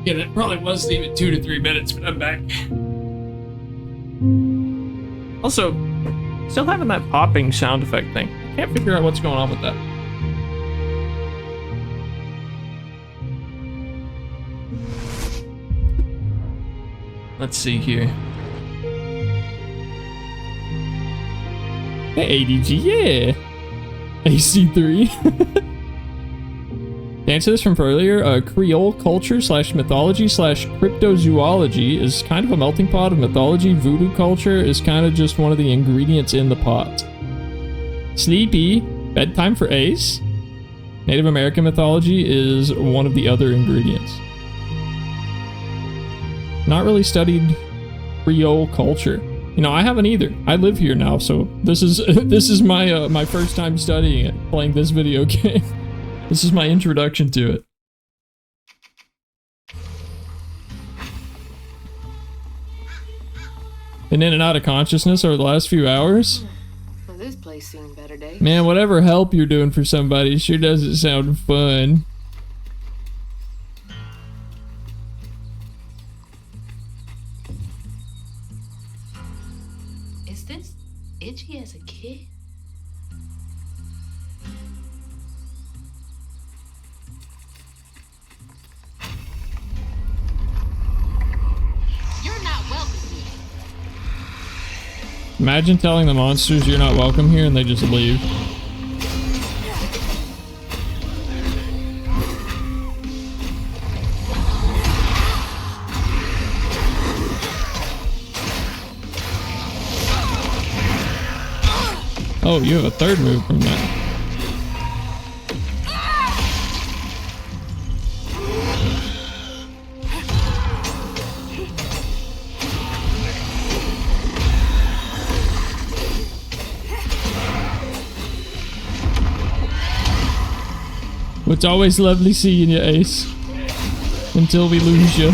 Yeah, that probably wasn't even 2 to 3 minutes, but I'm back. Also, still having that popping sound effect thing. Can't figure out what's going on with that. Let's see here. Hey, ADG, yeah! AC3. To answer this from earlier, Creole culture / mythology / cryptozoology is kind of a melting pot of mythology. Voodoo culture is kind of just one of the ingredients in the pot. Sleepy, bedtime for Ace. Native American mythology is one of the other ingredients. Not really studied Creole culture. You know, I haven't either. I live here now, so this is my my first time studying it, playing this video game. This is my introduction to it. Been in and out of consciousness over the last few hours. Well, this place seen better days. Man, whatever help you're doing for somebody sure doesn't sound fun. Is this Itchy as a kid? Imagine telling the monsters you're not welcome here and they just leave. Oh, you have a third move from that. It's always lovely seeing you, Ace. Until we lose you.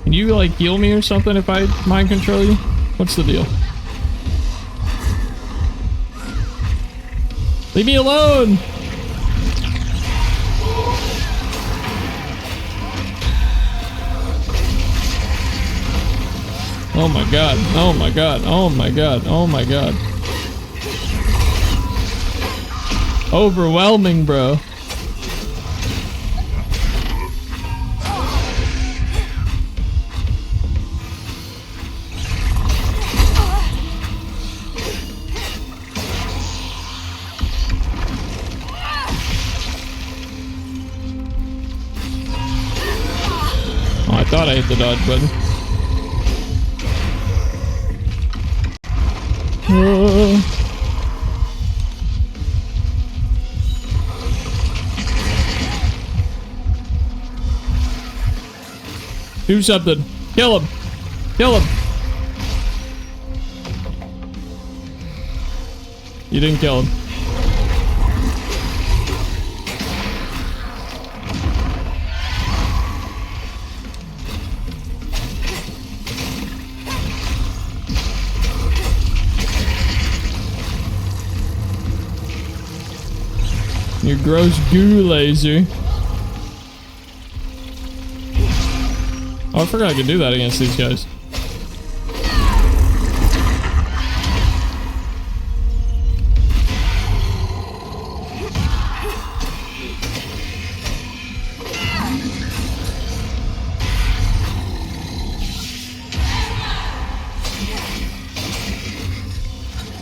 Can you, like, heal me or something if I mind control you? What's the deal? Leave me alone! Oh my god, oh my god, oh my god, oh my god. Overwhelming, bro. I thought I hit the dodge button. Do something. Kill him. Kill him. You didn't kill him. Your gross goo laser. Oh, I forgot I could do that against these guys.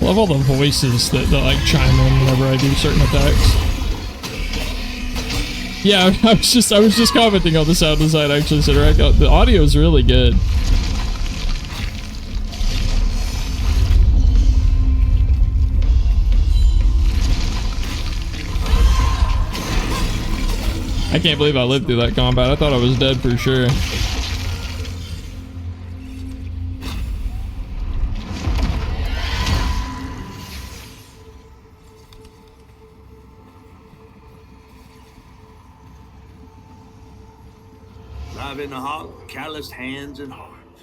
Love all the voices that like chime in whenever I do certain attacks. Yeah, I was just commenting on the sound design actually, so right now, the audio is really good. I can't believe I lived through that combat. I thought I was dead for sure. In the heart, calloused hands and hearts.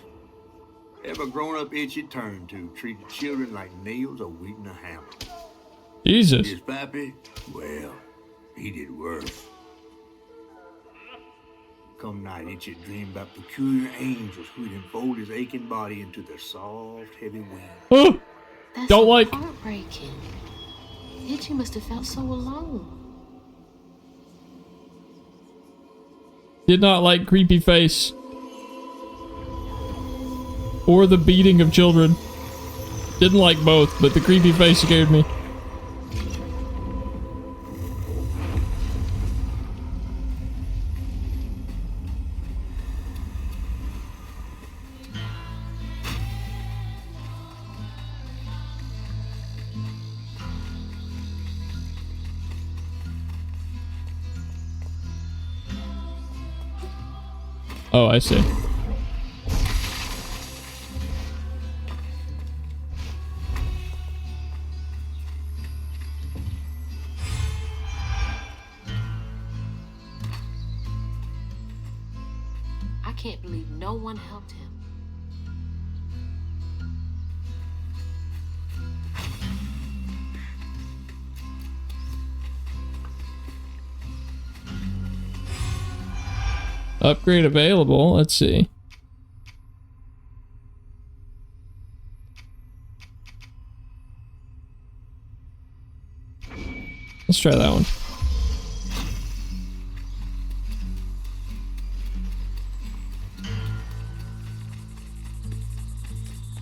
Ever grown up itch you turn to, treated children like nails or wheat in a hammer. Jesus. His pappy, well, he did worse. Come night, itch you dream about peculiar angels who'd enfold his aching body into their soft, heavy wings. Oh, That's don't so like. heartbreaking. Itchy must have felt so alone. Did not like creepy face. Or the beating of children. Didn't like both, but the creepy face scared me. Oh, I see. I can't believe no one helped him. Upgrade available. Let's see. Let's try that one.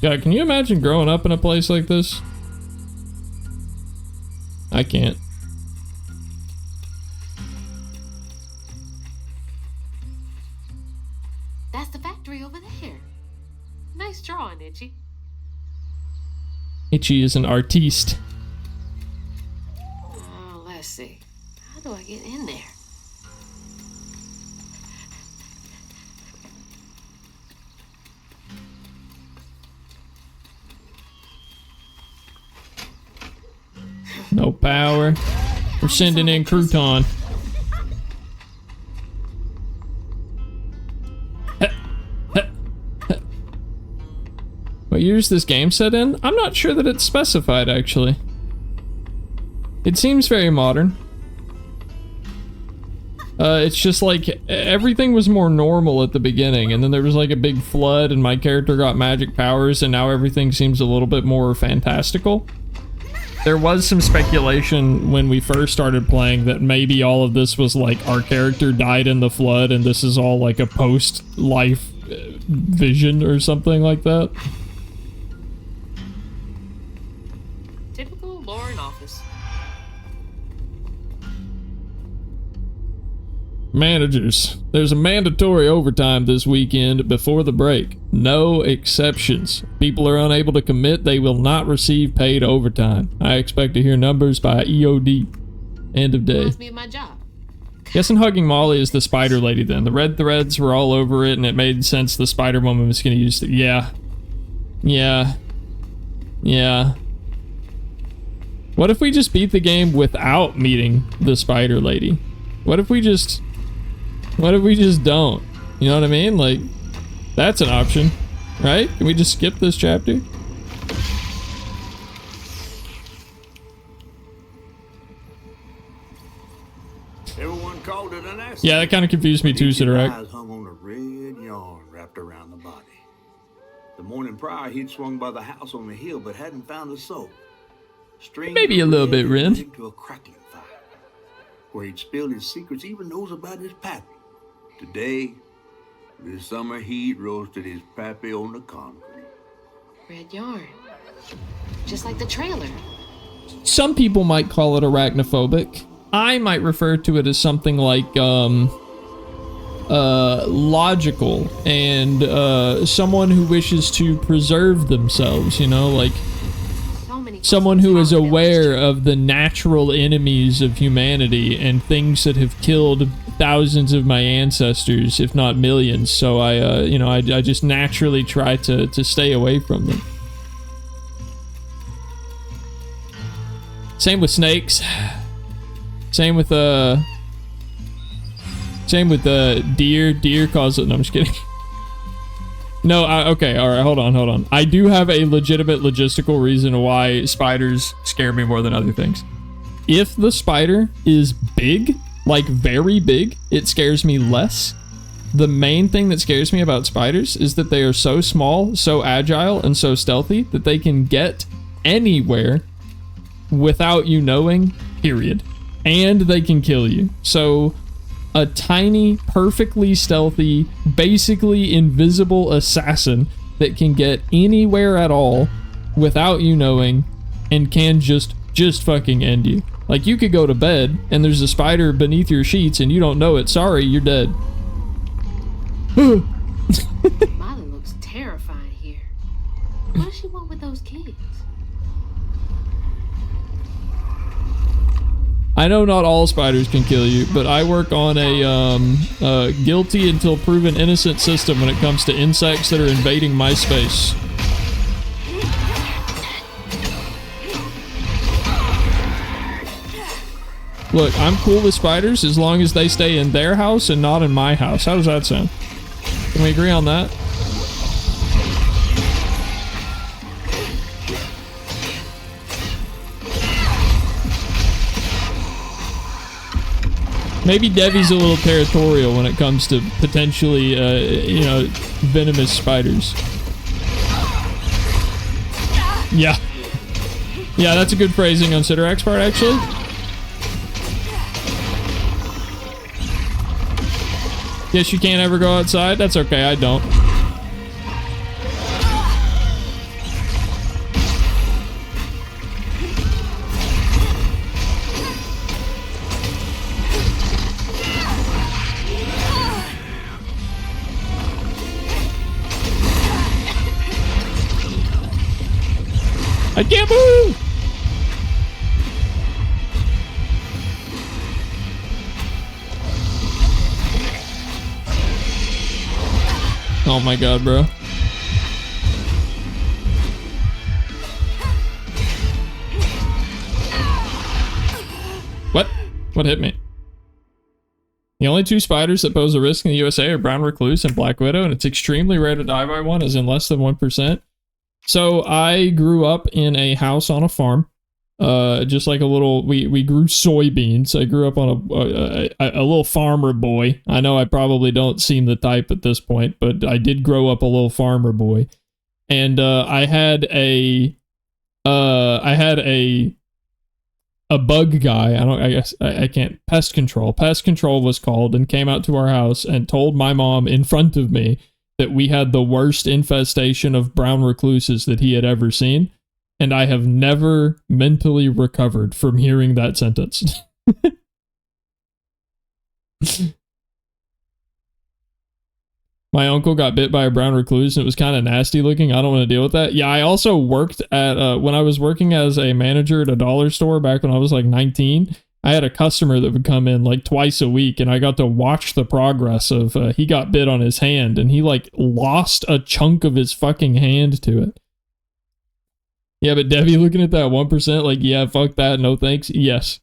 God, can you imagine growing up in a place like this? I can't. That's the factory over there. Nice drawing, Itchy. Itchy is an artiste. Oh, let's see. How do I get in there? No power. We're sending in crouton. What year is this game set in? I'm not sure that it's specified, actually. It seems very modern. It's just like everything was more normal at the beginning, and then there was like a big flood, and my character got magic powers, and now everything seems a little bit more fantastical. There was some speculation when we first started playing that maybe all of this was like our character died in the flood, and this is all like a post-life vision or something like that. Typical Lauren office. Managers, there's a mandatory overtime this weekend before the break. No exceptions. People are unable to commit, they will not receive paid overtime. I expect to hear numbers by EOD. End of day. Reminds me of my job. Guessing Hugging Molly is the spider lady then. The red threads were all over it, and it made sense the Spider Woman was gonna use it. Yeah. Yeah. Yeah. What if we just beat the game without meeting the spider lady? What if we just don't? You know what I mean? Like, that's an option, right? Can we just skip this chapter? Everyone called it an accident. Yeah, that kind of confused me too, Sidorak. Eyes hung on a red yarn wrapped around the body. The morning prior, he'd swung by the house on the hill, but hadn't found the soul. Maybe a little bit, Ren. To a crackling fire, where he'd spilled his secrets, even knows about his pappy. Today, the summer heat roasted his pappy on the concrete. Red yarn. Just like the trailer. Some people might call it arachnophobic. I might refer to it as something like logical and someone who wishes to preserve themselves, you know, like someone who is aware of the natural enemies of humanity and things that have killed thousands of my ancestors, if not millions. So I just naturally try to stay away from them. Same with snakes. Same with deer. Deer cause it. No, I'm just kidding. No, okay, all right, hold on. I do have a legitimate logistical reason why spiders scare me more than other things. If the spider is big, like very big, it scares me less. The main thing that scares me about spiders is that they are so small, so agile, and so stealthy that they can get anywhere without you knowing, period. And they can kill you. So a tiny, perfectly stealthy, basically invisible assassin that can get anywhere at all without you knowing and can just fucking end you. Like, you could go to bed and there's a spider beneath your sheets and you don't know it. Sorry, you're dead. Molly looks terrifying here. What does she want with those kids? I know not all spiders can kill you, but I work on a guilty until proven innocent system when it comes to insects that are invading my space. Look, I'm cool with spiders as long as they stay in their house and not in my house. How does that sound? Can we agree on that? Maybe Devi's a little territorial when it comes to potentially, venomous spiders. Yeah. Yeah, that's a good phrasing on Sidorak's part, actually. Guess you can't ever go outside? That's okay, I don't. I can't move! Oh my god, bro. What? What hit me? The only two spiders that pose a risk in the USA are brown recluse and black widow, and it's extremely rare to die by one, as in less than 1%. So I grew up in a house on a farm, just like a little. We grew soybeans. I grew up on a little farmer boy. I know I probably don't seem the type at this point, but I did grow up a little farmer boy, and I had a bug guy. I guess I can't. Pest control. Pest control was called and came out to our house and told my mom in front of me that we had the worst infestation of brown recluses that he had ever seen, and I have never mentally recovered from hearing that sentence. My uncle got bit by a brown recluse and it was kind of nasty looking. I don't want to deal with that. Yeah, I also worked at, when I was working as a manager at a dollar store back when I was like 19, I had a customer that would come in like twice a week, and I got to watch the progress of, he got bit on his hand, and he like lost a chunk of his fucking hand to it. Yeah, but Debbie looking at that 1%, like, yeah, fuck that, no thanks. Yes.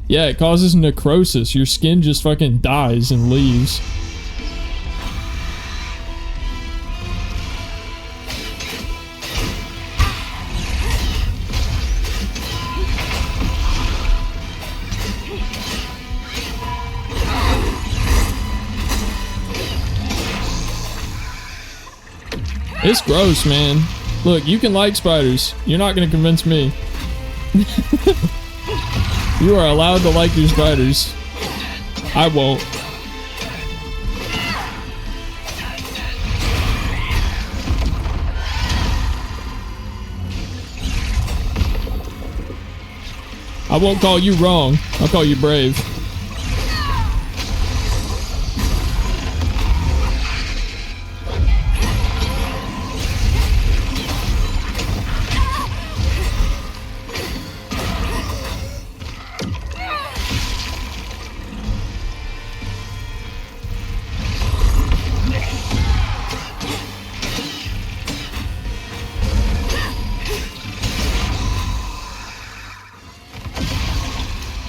Yeah, it causes necrosis. Your skin just fucking dies and leaves. It's gross, man. Look, you can like spiders. You're not gonna convince me. You are allowed to like your spiders. I won't. I won't call you wrong. I'll call you brave.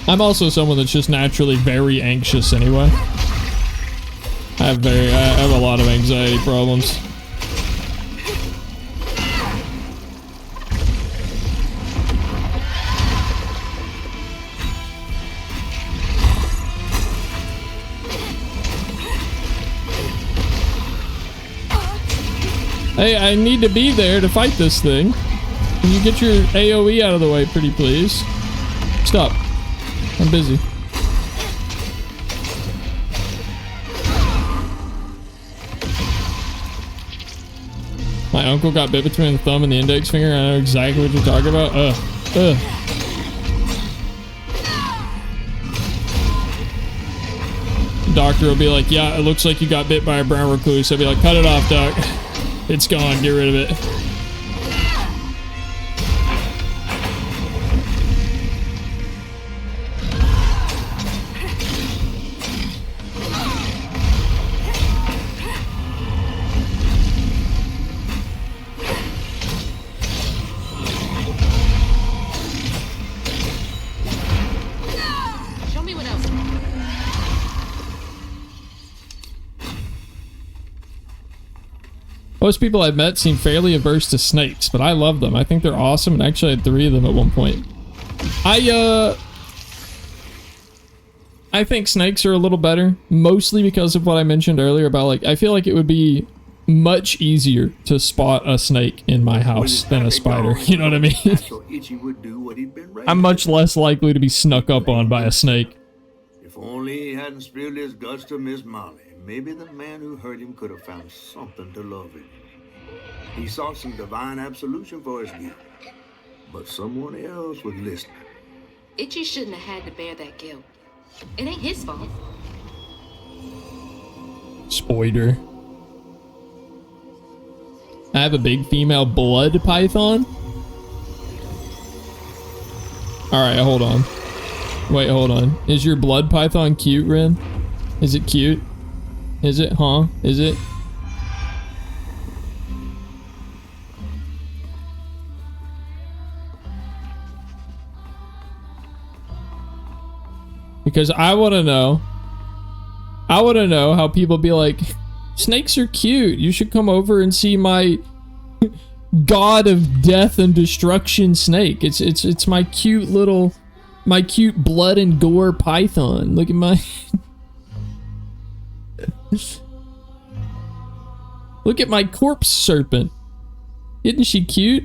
I'm also someone that's just naturally very anxious anyway. I have a lot of anxiety problems. Hey, I need to be there to fight this thing. Can you get your AoE out of the way, pretty please? Stop. I'm busy. My uncle got bit between the thumb and the index finger. I know exactly what you're talking about. The doctor will be like, yeah, it looks like you got bit by a brown recluse. I'll be like, cut it off, doc. It's gone. Get rid of it. Most people I've met seem fairly averse to snakes, but I love them. I think they're awesome, and actually I had 3 of them at one point. I think snakes are a little better, mostly because of what I mentioned earlier about, like, I feel like it would be much easier to spot a snake in my house than a spider. You know what I mean? So Itchy would do what he'd been raised I'm much less likely to be snuck up on by a snake. If only he hadn't spilled his guts to Miss Molly, maybe the man who hurt him could have found something to love him. He sought some divine absolution for his guilt, but someone else was listening. Itchy shouldn't have had to bear that guilt. It ain't his fault. Spoiler. I have a big female blood python. Alright, hold on. Wait, hold on. Is your blood python cute, Ren? Is it cute? Is it, huh? Is it? Because I want to know. I want to know how people be like, snakes are cute. You should come over and see my god of death and destruction snake. It's my cute little, my cute blood and gore python. Look at my look at my corpse serpent. Isn't she cute?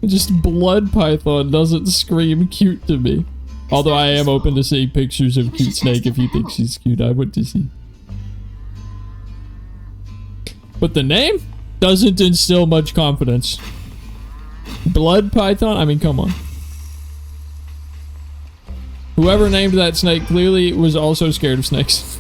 Just blood python doesn't scream cute to me. Although I am open to seeing pictures of cute snake if you think she's cute. I want to see. But the name doesn't instill much confidence. Blood python? I mean, come on. Whoever named that snake clearly was also scared of snakes.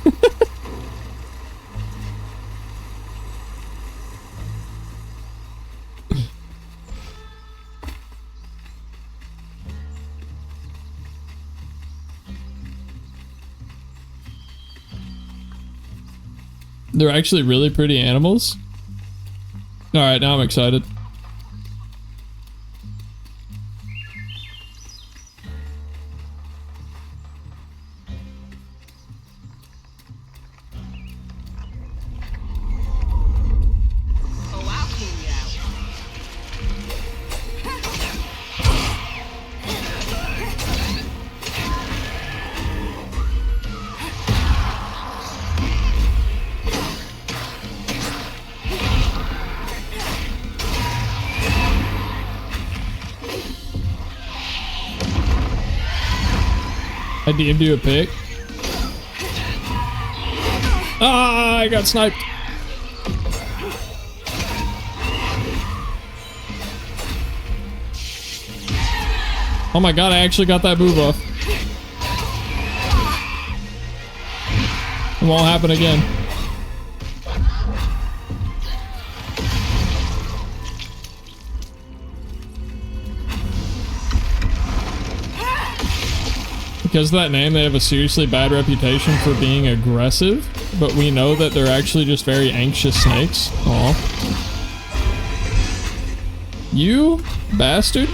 They're actually really pretty animals. Alright, now I'm excited. I DM'd you a pick. Ah, I got sniped. Oh my god, I actually got that move off. It won't happen again. Because of that name, they have a seriously bad reputation for being aggressive, but we know that they're actually just very anxious snakes. Aw. You bastard.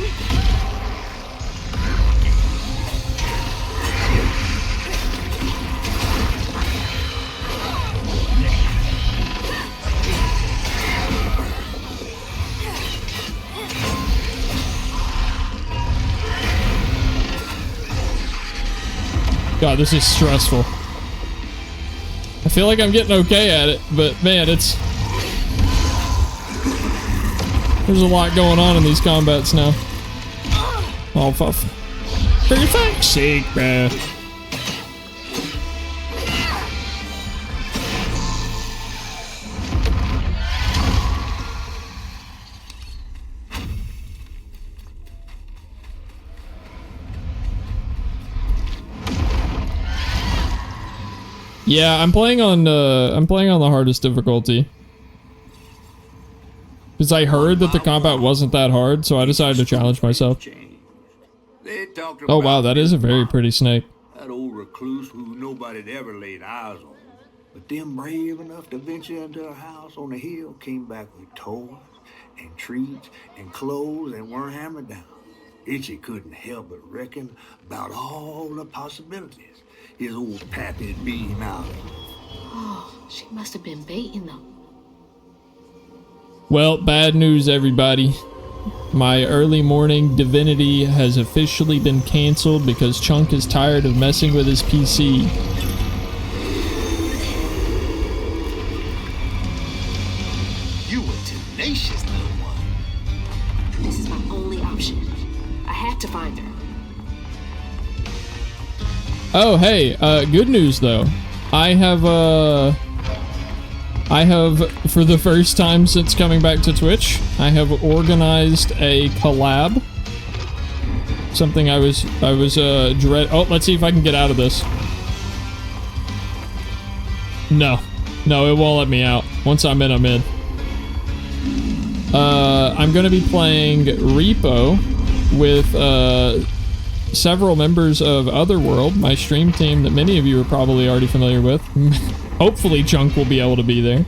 God, this is stressful. I feel like I'm getting okay at it, but man, there's a lot going on in these combats now. Oh, for fuck's sake, bruh. Yeah, I'm playing on the hardest difficulty. Because I heard that the combat wasn't that hard, so I decided to challenge myself. Oh wow, that is a very pretty snake. That old recluse who nobody'd ever laid eyes on. But them brave enough to venture into a house on the hill came back with toys and treats and clothes and weren't hammered down. Itchy couldn't help but reckon about all the possibilities his old pappy beat him out of. Oh, she must have been baiting them. Well, bad news, everybody. My early morning divinity has officially been canceled because Chunk is tired of messing with his PC. You a tenacious little one. This is my only option. I had to find her. Oh, hey, good news though. I have, for the first time since coming back to Twitch, I have organized a collab. Something I was oh, let's see if I can get out of this. No, it won't let me out. Once I'm in, I'm in. I'm gonna be playing Repo with, several members of Otherworld, my stream team that many of you are probably already familiar with. Hopefully Chunk will be able to be there.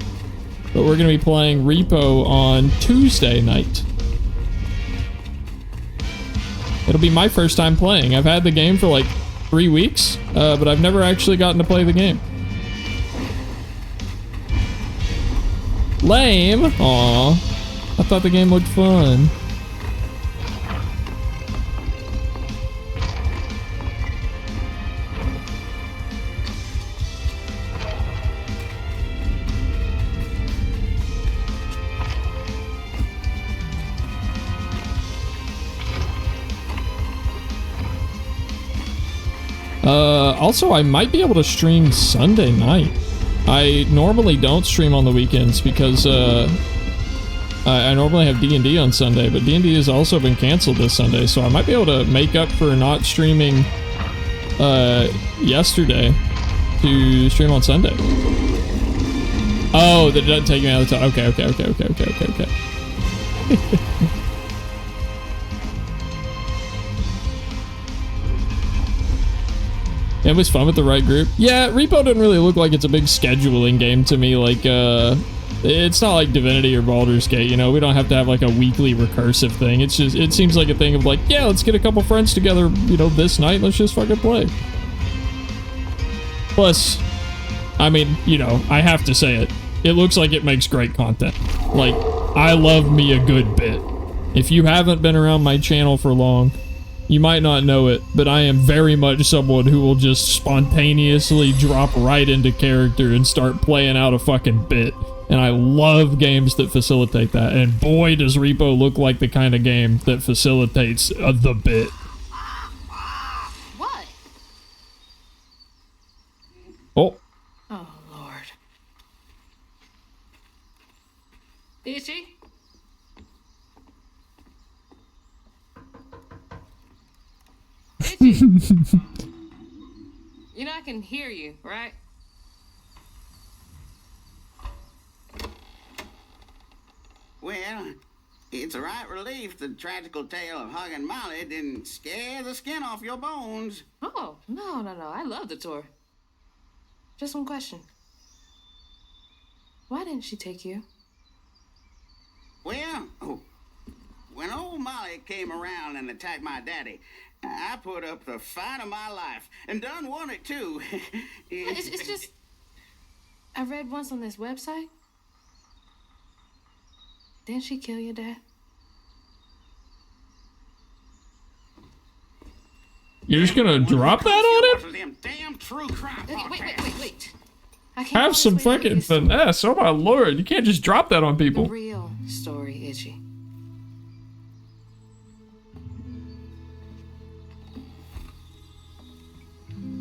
But we're going to be playing Repo on Tuesday night. It'll be my first time playing. I've had the game for like 3 weeks, but I've never actually gotten to play the game. Lame. Aw. I thought the game looked fun. Also, I might be able to stream Sunday night. I normally don't stream on the weekends because, I normally have D&D on Sunday, but D&D has also been canceled this Sunday, so I might be able to make up for not streaming, yesterday to stream on Sunday. Oh, that doesn't take me out of the time. Okay. It was fun with the right group. Yeah, Repo doesn't really look like it's a big scheduling game to me. Like, it's not like Divinity or Baldur's Gate, you know? We don't have to have like a weekly recursive thing. It's just, it seems like a thing of like, yeah, let's get a couple friends together, you know, this night. Let's just fucking play. Plus, I mean, you know, I have to say it. It looks like it makes great content. Like, I love me a good bit. If you haven't been around my channel for long, you might not know it, but I am very much someone who will just spontaneously drop right into character and start playing out a fucking bit. And I love games that facilitate that. And boy, does Repo look like the kind of game that facilitates the bit. What? Oh. Oh, Lord. Is she? You know I can hear you, right? Well, it's a right relief the tragical tale of Hug and Molly didn't scare the skin off your bones. Oh, no. I love the tour. Just one question. Why didn't she take you? Well, when old Molly came around and attacked my daddy, I put up the fight of my life and done won it too. It's just, I read once on this website. Didn't she kill your dad? You're just gonna drop that on him? Them damn true crime Wait. I can't Have some always wait fucking for this. finesse. Oh my lord. You can't just drop that on The people. real story, Itchy.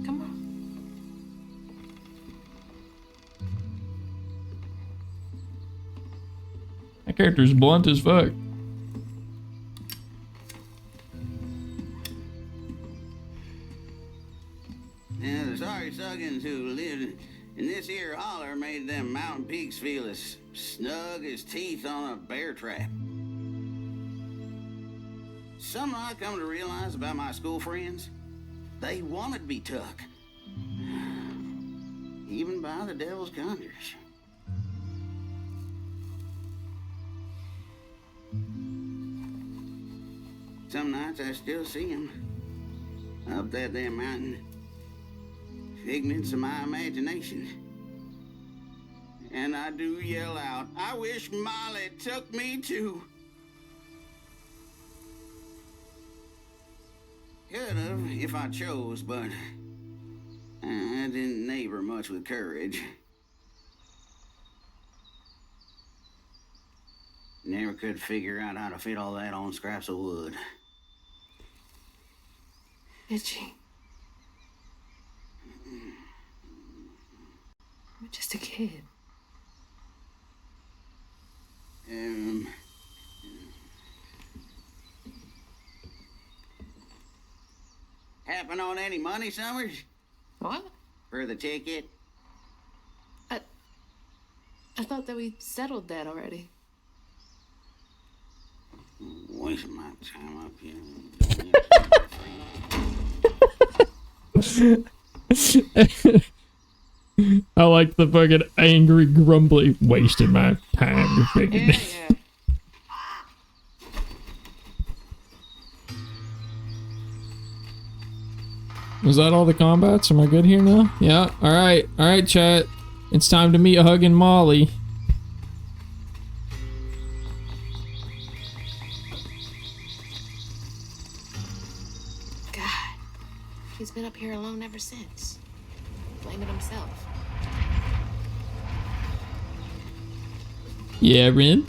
Come on. That character's blunt as fuck. Now, the sorry suggins who lived in this here holler made them mountain peaks feel as snug as teeth on a bear trap. Something I come to realize about my school friends, they wanted to be took. Even by the devil's conjures. Some nights I still see them up that damn mountain. Figments of my imagination. And I do yell out, I wish Molly took me too. Could have if I chose, but I didn't neighbor much with courage. Never could figure out how to fit all that on scraps of wood. Did she? I'm just a kid. Happen on any money, Summers? What? For the ticket? I thought that we settled that already. Wasting my time up here. I like the fucking angry, grumbly, wasting my time. Yeah. Was that all the combats? Am I good here now? Yeah. Alright. Alright, chat. It's time to meet Huggin' Molly. God. He's been up here alone ever since. Blaming himself. Yeah, Rin.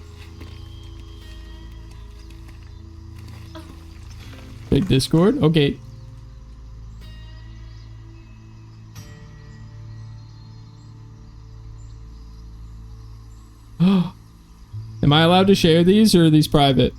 Big Discord? Okay. Am I allowed to share these, or are these private?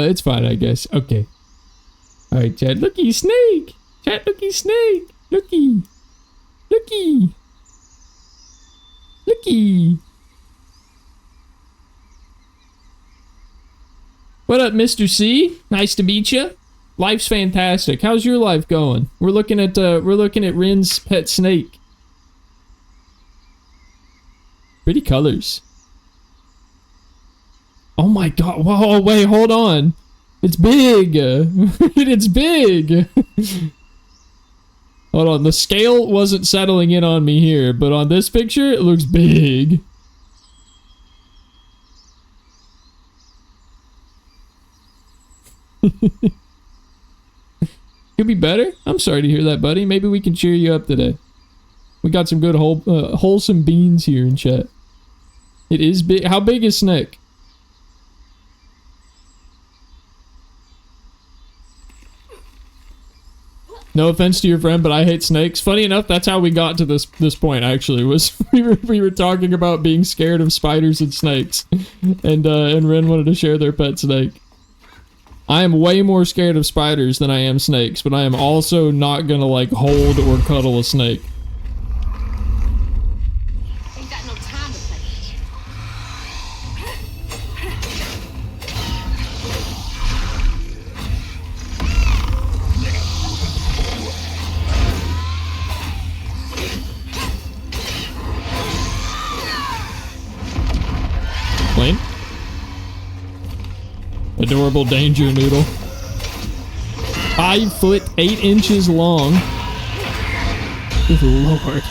It's fine, I guess. Okay. Alright, chat. Looky, snake! Chat, looky, snake! Looky! Looky! Looky! What up, Mr. C? Nice to meet you. Life's fantastic. How's your life going? We're looking at Rin's pet snake. Pretty colors. Oh my god. Whoa, wait, hold on. It's big. It's big. Hold on. The scale wasn't settling in on me here, but on this picture, it looks big. Could be better. I'm sorry to hear that, buddy. Maybe we can cheer you up today. We got some good wholesome beans here in chat. It is big. How big is Snake? No offense to your friend, but I hate snakes. Funny enough, that's how we got to this point. Actually, was we were talking about being scared of spiders and snakes, and Ren wanted to share their pet snake. I am way more scared of spiders than I am snakes, but I am also not gonna like hold or cuddle a snake. Ain't got no time to play. Plane? Adorable danger noodle. 5 foot 8 inches long. Good lord.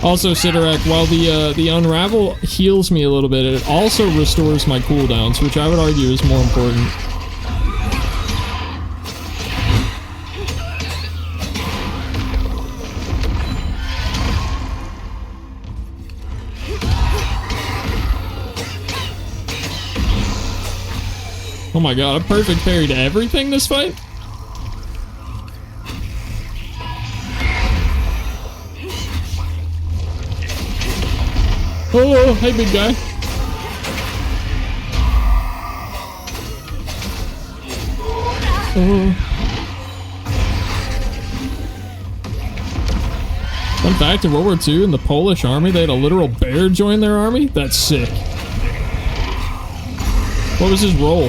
Also, Sidorak, while the Unravel heals me a little bit, it also restores my cooldowns, which I would argue is more important. Oh my god, a perfect parry to everything this fight? Oh, hey big guy. Oh. Fun fact, in World War II, in the Polish army, they had a literal bear join their army? That's sick. What was his role?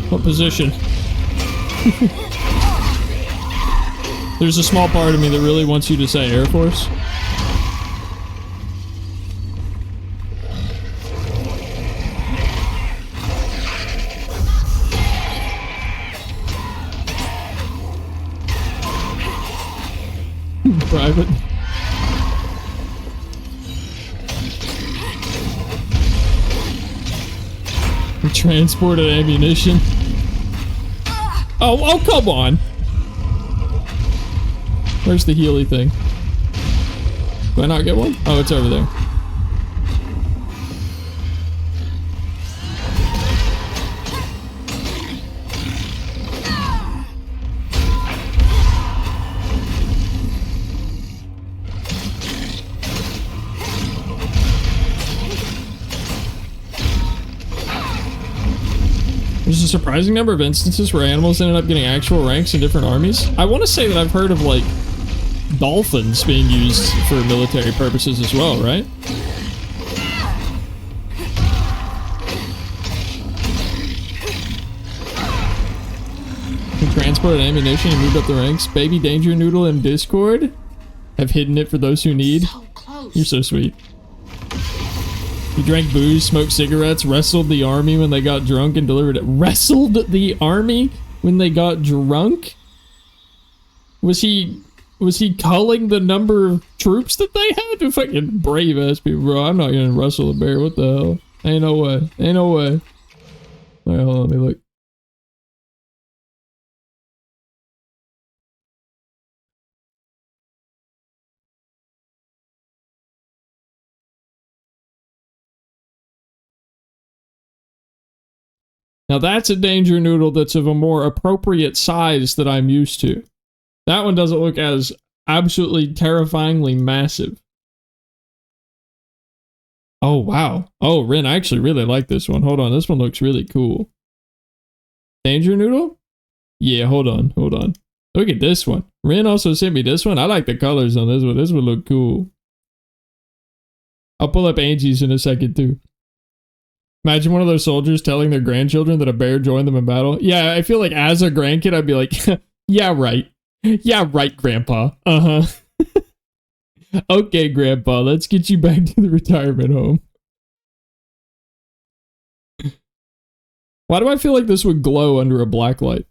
What position? There's a small part of me that really wants you to say Air Force. private. Transported ammunition. Oh, come on. Where's the Healy thing? Do I not get one? Oh, it's over there. There's a surprising number of instances where animals ended up getting actual ranks in different armies. I want to say that I've heard of, like, dolphins being used for military purposes as well, right? We transported ammunition and moved up the ranks. Baby Danger Noodle and Discord have hidden it for those who need. So close. You're so sweet. He drank booze, smoked cigarettes, wrestled the army when they got drunk and delivered it. Wrestled the army when they got drunk? Was he culling the number of troops that they had? You fucking brave ass people, bro. I'm not gonna wrestle a bear. What the hell? Ain't no way. Ain't no way. Alright, hold on, let me look. Now that's a Danger Noodle that's of a more appropriate size that I'm used to. That one doesn't look as absolutely terrifyingly massive. Oh, wow. Oh, Rin, I actually really like this one. Hold on, this one looks really cool. Danger Noodle? Yeah, hold on. Look at this one. Rin also sent me this one. I like the colors on this one. This would look cool. I'll pull up Angie's in a second, too. Imagine one of those soldiers telling their grandchildren that a bear joined them in battle. Yeah, I feel like as a grandkid, I'd be like, yeah, right. Yeah, right, Grandpa. Uh-huh. Okay, Grandpa, let's get you back to the retirement home. Why do I feel like this would glow under a black light?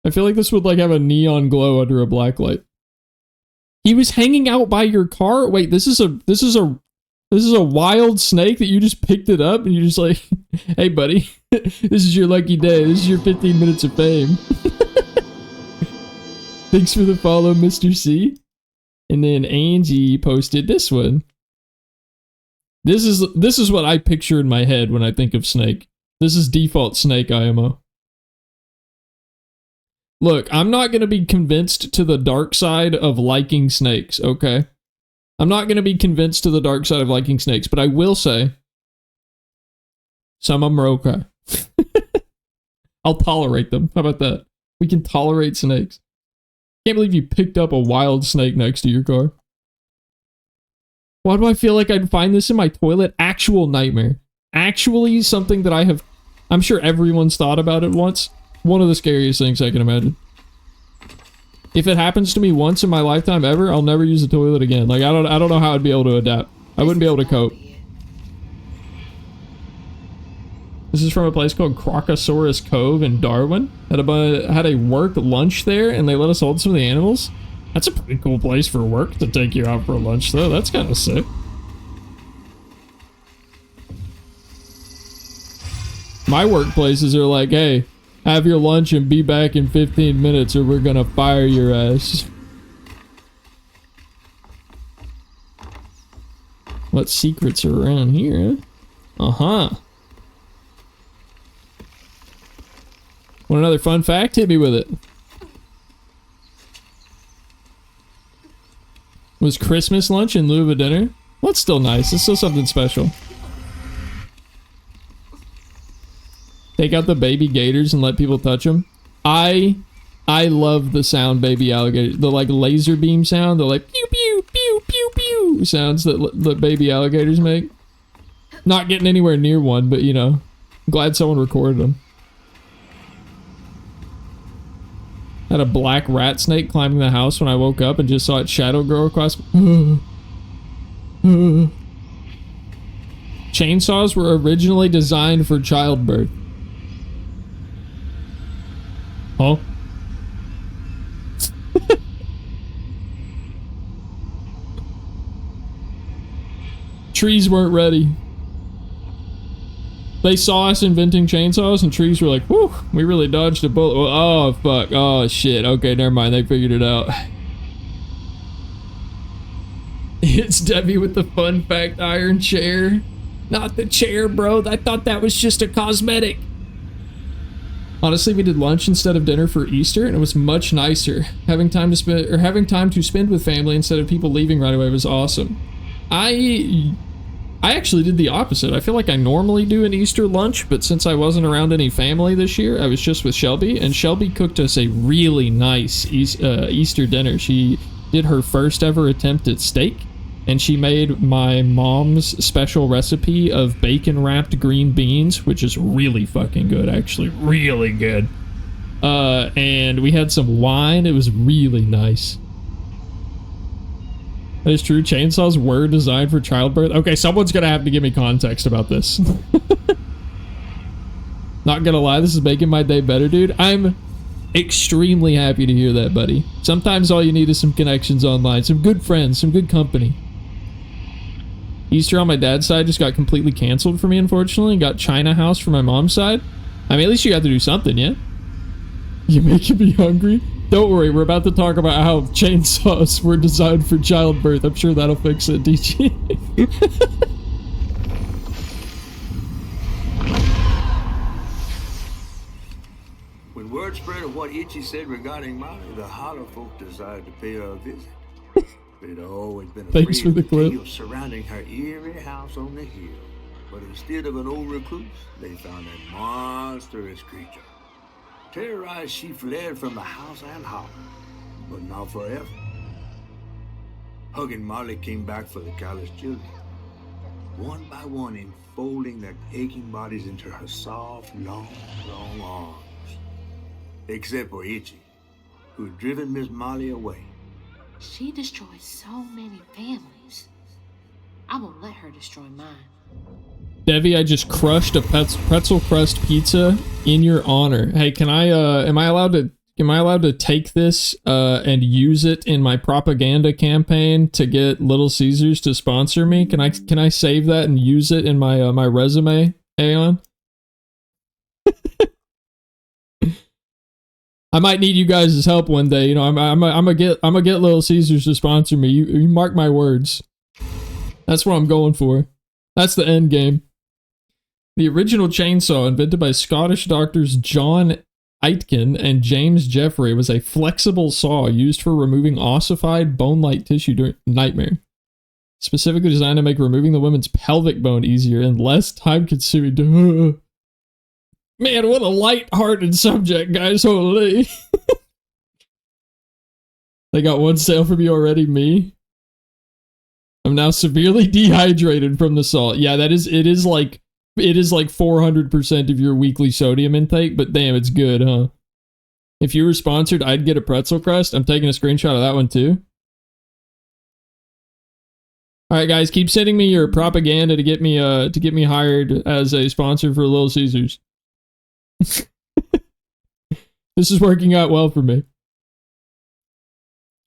I feel like this would like have a neon glow under a black light. He was hanging out by your car? Wait, this is a wild snake that you just picked it up and you're just like, hey buddy, this is your lucky day. This is your 15 minutes of fame. Thanks for the follow, Mr. C. And then Angie posted this one. This is what I picture in my head when I think of snake. This is default snake IMO. Look, I'm not going to be convinced to the dark side of liking snakes, okay? I'm not going to be convinced to the dark side of liking snakes, but I will say some of them are okay. I'll tolerate them. How about that? We can tolerate snakes. Can't believe you picked up a wild snake next to your car. Why do I feel like I'd find this in my toilet? Actual nightmare. Actually something that I'm sure everyone's thought about it once. One of the scariest things I can imagine. If it happens to me once in my lifetime ever, I'll never use the toilet again. Like, I don't know how I'd be able to adapt. I wouldn't be able to cope. This is from a place called Crocosaurus Cove in Darwin. Had a work lunch there, and they let us hold some of the animals. That's a pretty cool place for work to take you out for a lunch, though. That's kind of sick. My workplaces are like, hey, have your lunch and be back in 15 minutes or we're gonna fire your ass. What secrets are around here, huh? Uh-huh. Want another fun fact? Hit me with it. Was Christmas lunch in lieu of a dinner? Well, it's still nice. It's still something special. Take out the baby gators and let people touch them. I love the sound baby alligators. The like laser beam sound. The like pew pew pew pew pew sounds that baby alligators make. Not getting anywhere near one, but you know, glad someone recorded them. Had a black rat snake climbing the house when I woke up and just saw its shadow grow across. Chainsaws were originally designed for childbirth. Huh? trees weren't ready. They saw us inventing chainsaws, and trees were like, whew, we really dodged a bullet. Oh, fuck. Oh, shit. Okay, never mind. They figured it out. It's Debbie with the fun fact iron chair. Not the chair, bro. I thought that was just a cosmetic. Honestly, we did lunch instead of dinner for Easter, and it was much nicer. Having time to spend with family instead of people leaving right away was awesome. I actually did the opposite. I feel like I normally do an Easter lunch, but since I wasn't around any family this year, I was just with Shelby, and Shelby cooked us a really nice Easter dinner. She did her first ever attempt at steak, and she made my mom's special recipe of bacon-wrapped green beans, which is really fucking good, actually. Really good. And we had some wine. It was really nice. That is true. Chainsaws were designed for childbirth. Okay, someone's gonna have to give me context about this. Not gonna lie, this is making my day better, dude. I'm extremely happy to hear that, buddy. Sometimes all you need is some connections online, some good friends, some good company. Easter on my dad's side just got completely canceled for me, unfortunately. Got China House for my mom's side. I mean, at least you got to do something, yeah? You making me hungry? Don't worry, we're about to talk about how chainsaws were designed for childbirth. I'm sure that'll fix it, DG. When word spread of what Ichi said regarding Molly, the Hollow folk decided to pay her a visit. It had always been Thanks for the clip. tale surrounding her eerie house on the hill. But instead of an old recluse, they found a monstrous creature. Terrorized, she fled from the house and hollow, but not forever. Hug and Molly came back for the callous children, one by one enfolding their aching bodies into her soft, long arms. Except for Ichi, who had driven Miss Molly away. She destroyed so many families. I won't let her destroy mine. Devi, I just crushed a pretzel crust pizza in your honor. Hey, can I am I allowed to take this and use it in my propaganda campaign to get Little Caesars to sponsor me? Can I save that and use it in my my resume, Aeon? I might need you guys' help one day. You know, I'm gonna get Little Caesars to sponsor me. You mark my words. That's what I'm going for. That's the end game. The original chainsaw, invented by Scottish doctors John Aitken and James Jeffrey, was a flexible saw used for removing ossified bone-like tissue during nightmare. Specifically designed to make removing the woman's pelvic bone easier and less time-consuming. Man, what a light-hearted subject, guys. Holy. They got one sale from you already, me. I'm now severely dehydrated from the salt. Yeah, it is like 400% of your weekly sodium intake, but damn, it's good, huh? If you were sponsored, I'd get a pretzel crust. I'm taking a screenshot of that one too. Alright guys, keep sending me your propaganda to get me hired as a sponsor for Little Caesars. This is working out well for me.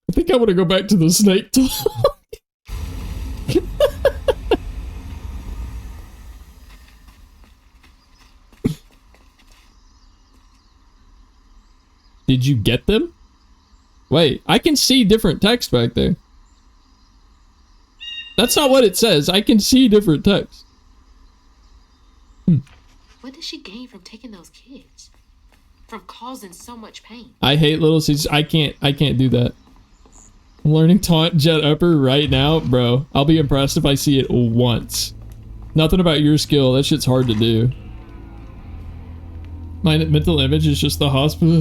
I think I want to go back to the snake talk. Did you get them? Wait, I can see different text back there. That's not what it says. I can see different text. What did she gain from taking those kids? From causing so much pain? I hate Little Caesars. I can't do that. I'm learning taunt jet upper right now, bro. I'll be impressed if I see it once. Nothing about your skill. That shit's hard to do. My mental image is just the hospital.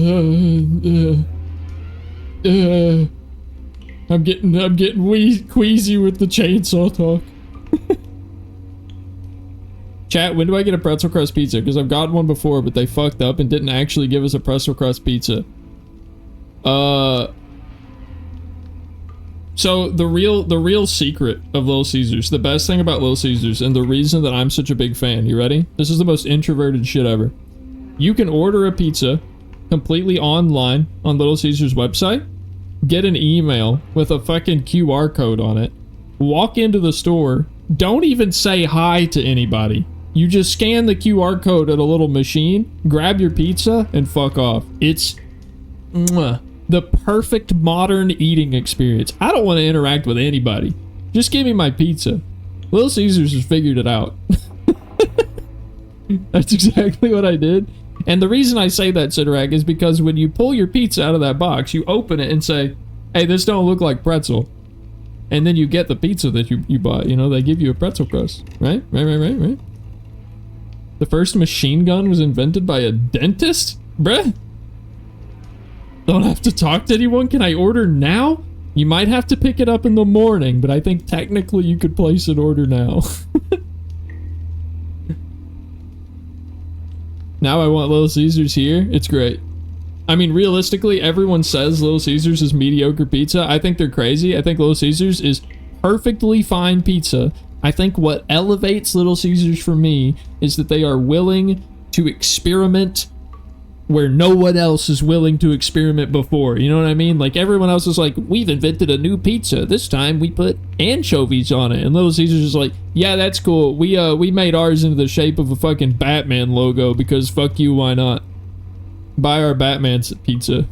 I'm getting queasy with the chainsaw talk. Chat, when do I get a pretzel crust pizza? Because I've got one before, but they fucked up and didn't actually give us a pretzel crust pizza. So the real secret of Little Caesars, the best thing about Little Caesars, and the reason that I'm such a big fan, you ready? This is the most introverted shit ever. You can order a pizza completely online on Little Caesars website, get an email with a fucking QR code on it, walk into the store, don't even say hi to anybody. You just scan the QR code at a little machine, grab your pizza, and fuck off. It's the perfect modern eating experience. I don't want to interact with anybody. Just give me my pizza. Little Caesars has figured it out. That's exactly what I did. And the reason I say that, Sidorak, is because when you pull your pizza out of that box, you open it and say, hey, this don't look like pretzel. And then you get the pizza that you bought. You know, they give you a pretzel crust. Right? Right. The first machine gun was invented by a dentist? Bruh? Don't have to talk to anyone? Can I order now? You might have to pick it up in the morning, but I think technically you could place an order now. Now I want Little Caesars here. It's great. I mean, realistically, everyone says Little Caesars is mediocre pizza. I think they're crazy. I think Little Caesars is perfectly fine pizza. I think what elevates Little Caesars for me is that they are willing to experiment where no one else is willing to experiment before. You know what I mean? Like, everyone else is like, we've invented a new pizza. This time we put anchovies on it. And Little Caesars is like, yeah, that's cool. We made ours into the shape of a fucking Batman logo because fuck you, why not? Buy our Batman's pizza.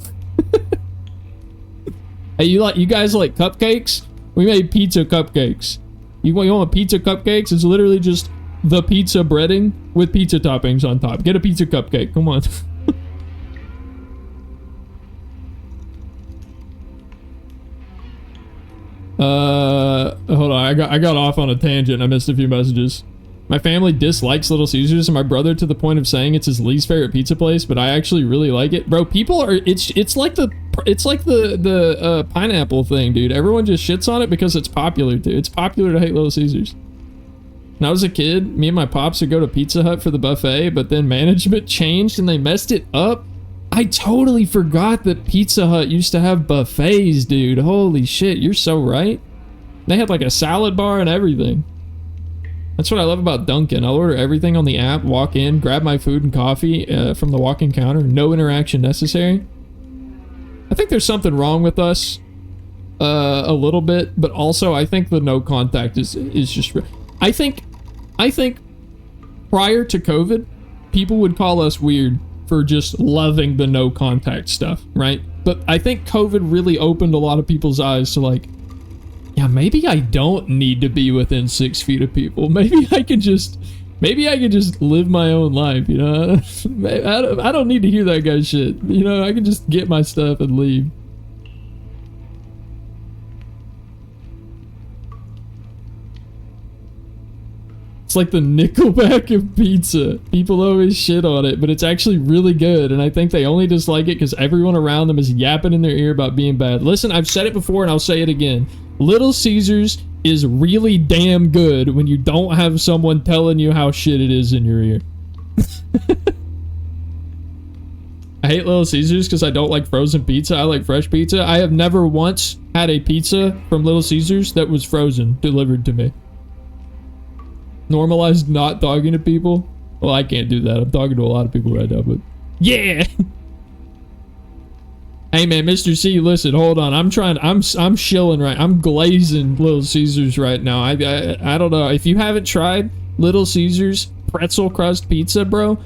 Hey, you guys like cupcakes? We made pizza cupcakes. You want pizza cupcakes? It's literally just the pizza breading with pizza toppings on top. Get a pizza cupcake. Come on. Hold on. I got off on a tangent. I missed a few messages. My family dislikes Little Caesars, and my brother to the point of saying it's his least favorite pizza place, but I actually really like it. Bro, people are it's like the pineapple thing, dude. Everyone just shits on it because it's popular, dude. It's popular to hate Little Caesars. When I was a kid, me and my pops would go to Pizza Hut for the buffet, but then management changed and they messed it up. I totally forgot that Pizza Hut used to have buffets, dude. Holy shit, you're so right. They had like a salad bar and everything. That's what I love about Dunkin'. I'll order everything on the app, walk in, grab my food and coffee from the walk-in counter. No interaction necessary. I think there's something wrong with us a little bit, but also I think the no contact is just... I think prior to COVID, people would call us weird for just loving the no contact stuff, right? But I think COVID really opened a lot of people's eyes to like, yeah, maybe I don't need to be within 6 feet of people. Maybe I can just live my own life, you know? I don't need to hear that guy's shit. You know, I can just get my stuff and leave. It's like the Nickelback of pizza. People always shit on it, but it's actually really good, and I think they only dislike it because everyone around them is yapping in their ear about being bad. Listen, I've said it before and I'll say it again. Little Caesars is really damn good when you don't have someone telling you how shit it is in your ear. I hate Little Caesars because I don't like frozen pizza. I like fresh pizza. I have never once had a pizza from Little Caesars that was frozen delivered to me. Normalized not talking to people. Well, I can't do that. I'm talking to a lot of people right now, but yeah. Hey man, Mr. C, listen, hold on. I'm shilling right. I'm glazing Little Caesars right now. I don't know. If you haven't tried Little Caesars pretzel crust pizza, bro,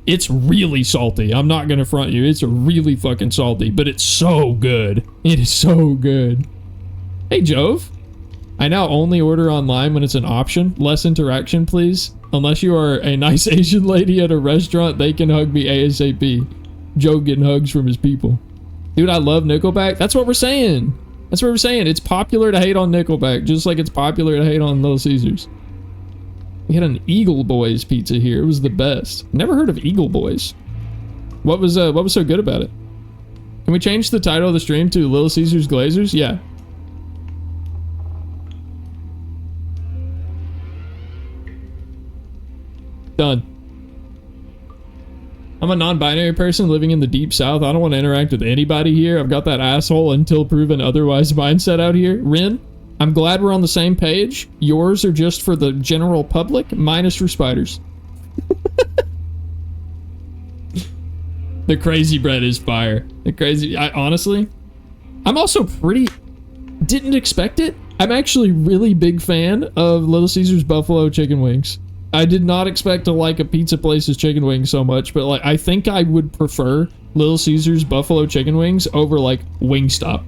it's really salty. I'm not gonna front you. It's really fucking salty, but it's so good. It is so good. Hey, Jove. I now only order online when it's an option. Less interaction, please. Unless you are a nice Asian lady at a restaurant, they can hug me ASAP. Joe getting hugs from his people. Dude, I love Nickelback. That's what we're saying. That's what we're saying. It's popular to hate on Nickelback, just like it's popular to hate on Little Caesars. We had an Eagle Boys pizza here. It was the best. Never heard of Eagle Boys. What was so good about it? Can we change the title of the stream to Little Caesars Glazers? Yeah. Done. I'm a non-binary person living in the deep south. I don't want to interact with anybody here. I've got that asshole until proven otherwise mindset out here. Rin, I'm glad we're on the same page. Yours are just for the general public, minus for spiders. The crazy bread is fire. Honestly, I'm also didn't expect it, I'm actually really big fan of Little Caesars Buffalo chicken wings. I did not expect to like a pizza place's chicken wings so much, but like I think I would prefer Little Caesars Buffalo chicken wings over like Wingstop.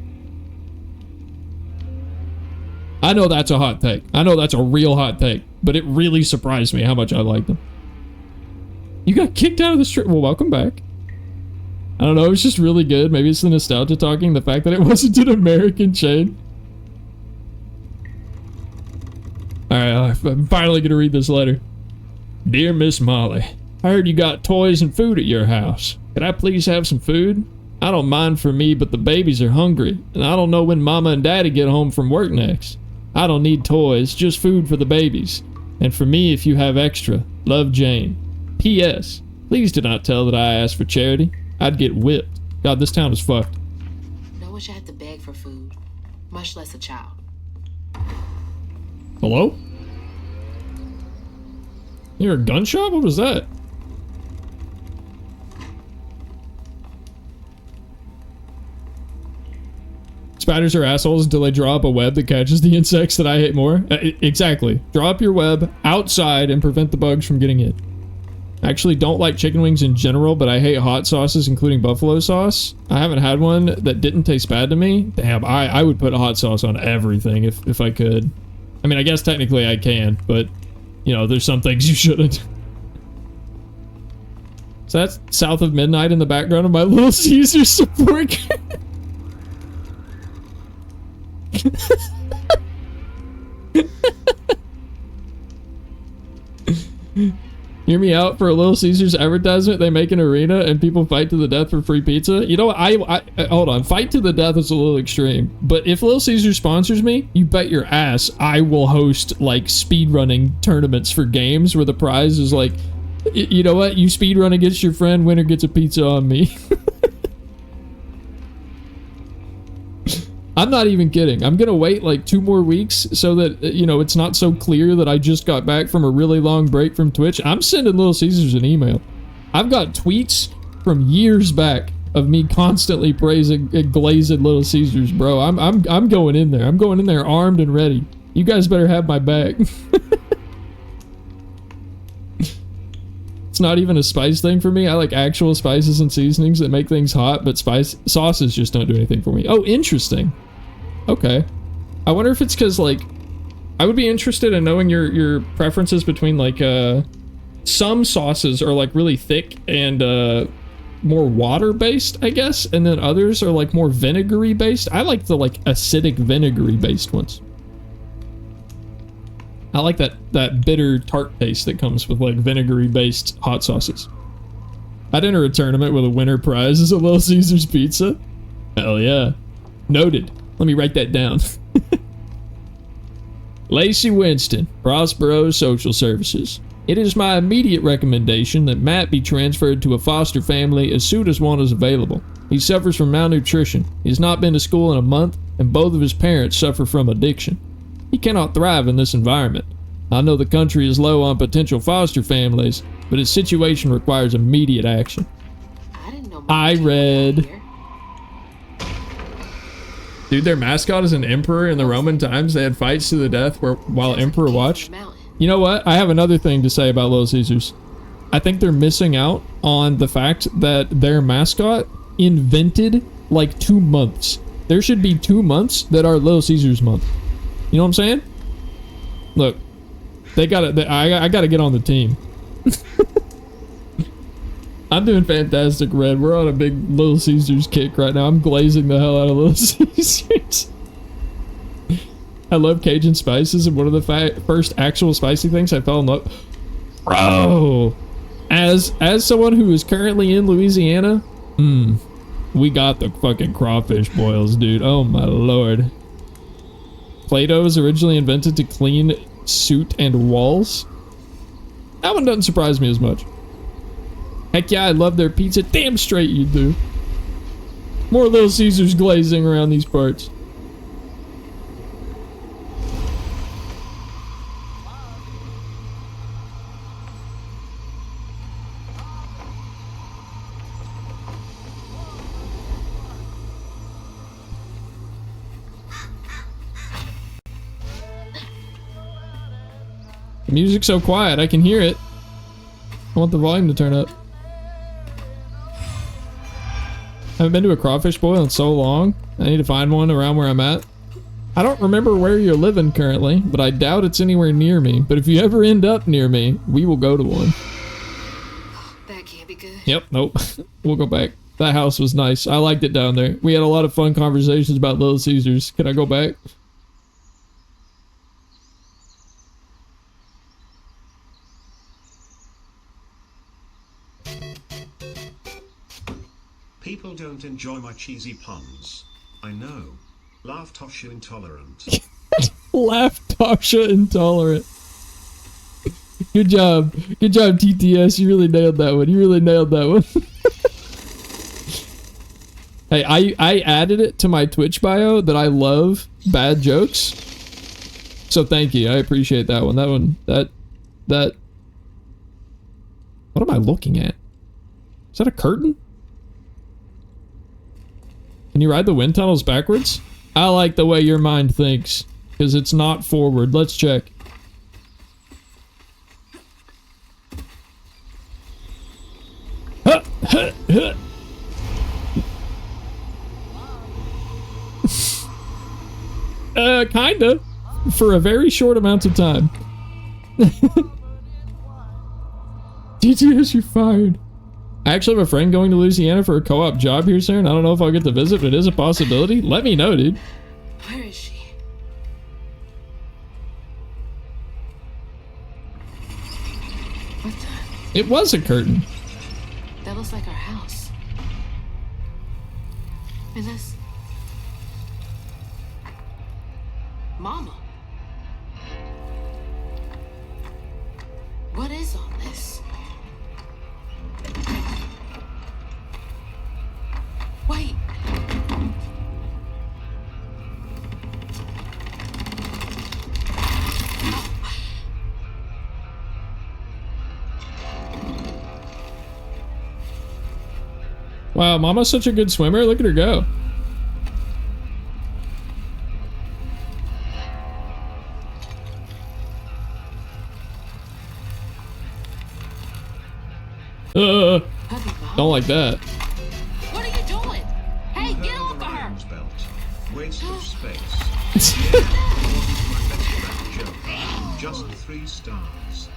I know that's a hot take. I know that's a real hot take, but it really surprised me how much I like them. You got kicked out of the street. Well, welcome back. I don't know, it was just really good. Maybe it's the nostalgia talking, the fact that it wasn't an American chain. Alright, I'm finally gonna read this letter. Dear Miss Molly, I heard you got toys and food at your house. Could I please have some food? I don't mind for me, but the babies are hungry, and I don't know when Mama and Daddy get home from work next. I don't need toys, just food for the babies. And for me if you have extra. Love, Jane. P.S. Please do not tell that I asked for charity. I'd get whipped. God, this town is fucked. No one should have to beg for food, much less a child. Hello? You're a gun shop? What was that? Spiders are assholes until they draw up a web that catches the insects that I hate more. Exactly. Draw up your web outside and prevent the bugs from getting in. I actually don't like chicken wings in general, but I hate hot sauces, including buffalo sauce. I haven't had one that didn't taste bad to me. Damn, I would put hot sauce on everything if I could. I mean, I guess technically I can, but, you know, there's some things you shouldn't. So that's South of Midnight in the background of my Little Caesars support. Hear me out. For a Little Caesars advertisement, they make an arena and people fight to the death for free pizza. You know what? I hold on. Fight to the death is a little extreme. But if Little Caesars sponsors me, you bet your ass I will host like speedrunning tournaments for games where the prize is like, you know what? You speedrun against your friend, winner gets a pizza on me. I'm not even kidding. I'm gonna wait like 2 more weeks so that, you know, it's not so clear that I just got back from a really long break from Twitch. I'm sending Little Caesars an email. I've got tweets from years back of me constantly praising and glazing Little Caesars, bro. I'm going in there. I'm going in there armed and ready. You guys better have my back. It's not even a spice thing for me. I like actual spices and seasonings that make things hot, but sauces just don't do anything for me. Oh, interesting. Okay. I wonder if it's because, like, I would be interested in knowing your preferences between, like, some sauces are, like, really thick and, more water-based, I guess, and then others are, like, more vinegary-based. I like the, like, acidic vinegary-based ones. I like that bitter tart taste that comes with, like, vinegary-based hot sauces. I'd enter a tournament with a winner prize as a Little Caesars pizza. Hell yeah. Noted. Let me write that down. Lacey Winston, Prospero Social Services. It is my immediate recommendation that Matt be transferred to a foster family as soon as one is available. He suffers from malnutrition. He has not been to school in a month, and both of his parents suffer from addiction. He cannot thrive in this environment. I know the country is low on potential foster families, but his situation requires immediate action. I didn't know. I read. Dude, their mascot is an emperor. In the Roman times, they had fights to the death while emperor watched. You know what? I have another thing to say about Little Caesars. I think they're missing out on the fact that their mascot invented like 2 months. There should be 2 months that are Little Caesars month. You know what I'm saying? Look, they gotta. I gotta get on the team. I'm doing fantastic, Red. We're on a big Little Caesars kick right now. I'm glazing the hell out of Little Caesars. I love Cajun spices, and one of the first actual spicy things I fell in love. Bro, as someone who is currently in Louisiana, we got the fucking crawfish boils, dude. Oh my lord. Play-Doh was originally invented to clean soot and walls. That one doesn't surprise me as much. Heck yeah, I love their pizza. Damn straight you do. More Little Caesars glazing around these parts. The music's so quiet, I can hear it. I want the volume to turn up. I haven't been to a crawfish boil in so long. I need to find one around where I'm at. I don't remember where you're living currently, but I doubt it's anywhere near me. But if you ever end up near me, we will go to one. That can't be good. Yep, nope. We'll go back. That house was nice. I liked it down there. We had a lot of fun conversations about Little Caesars. Can I go back? People don't enjoy my cheesy puns. I know. Laugh Tosha intolerant. Laugh Tasha intolerant. Good job. Good job, TTS. You really nailed that one. You really nailed that one. Hey, I added it to my Twitch bio that I love bad jokes. So thank you. I appreciate that one. That what am I looking at? Is that a curtain? Can you ride the wind tunnels backwards? I like the way your mind thinks, because it's not forward. Let's check. Huh, huh, huh. Kinda. For a very short amount of time. DTS, you're fired. I actually have a friend going to Louisiana for a co-op job here soon. I don't know if I'll get to visit, but it is a possibility. Let me know, dude. Where is she? What the? It was a curtain. That looks like our house. And that's... Mama. What is all this? Wait. Wow, Mama's such a good swimmer. Look at her go. Don't like that. What are you doing? Hey, get off of her! Waste of space. Just 3 stars.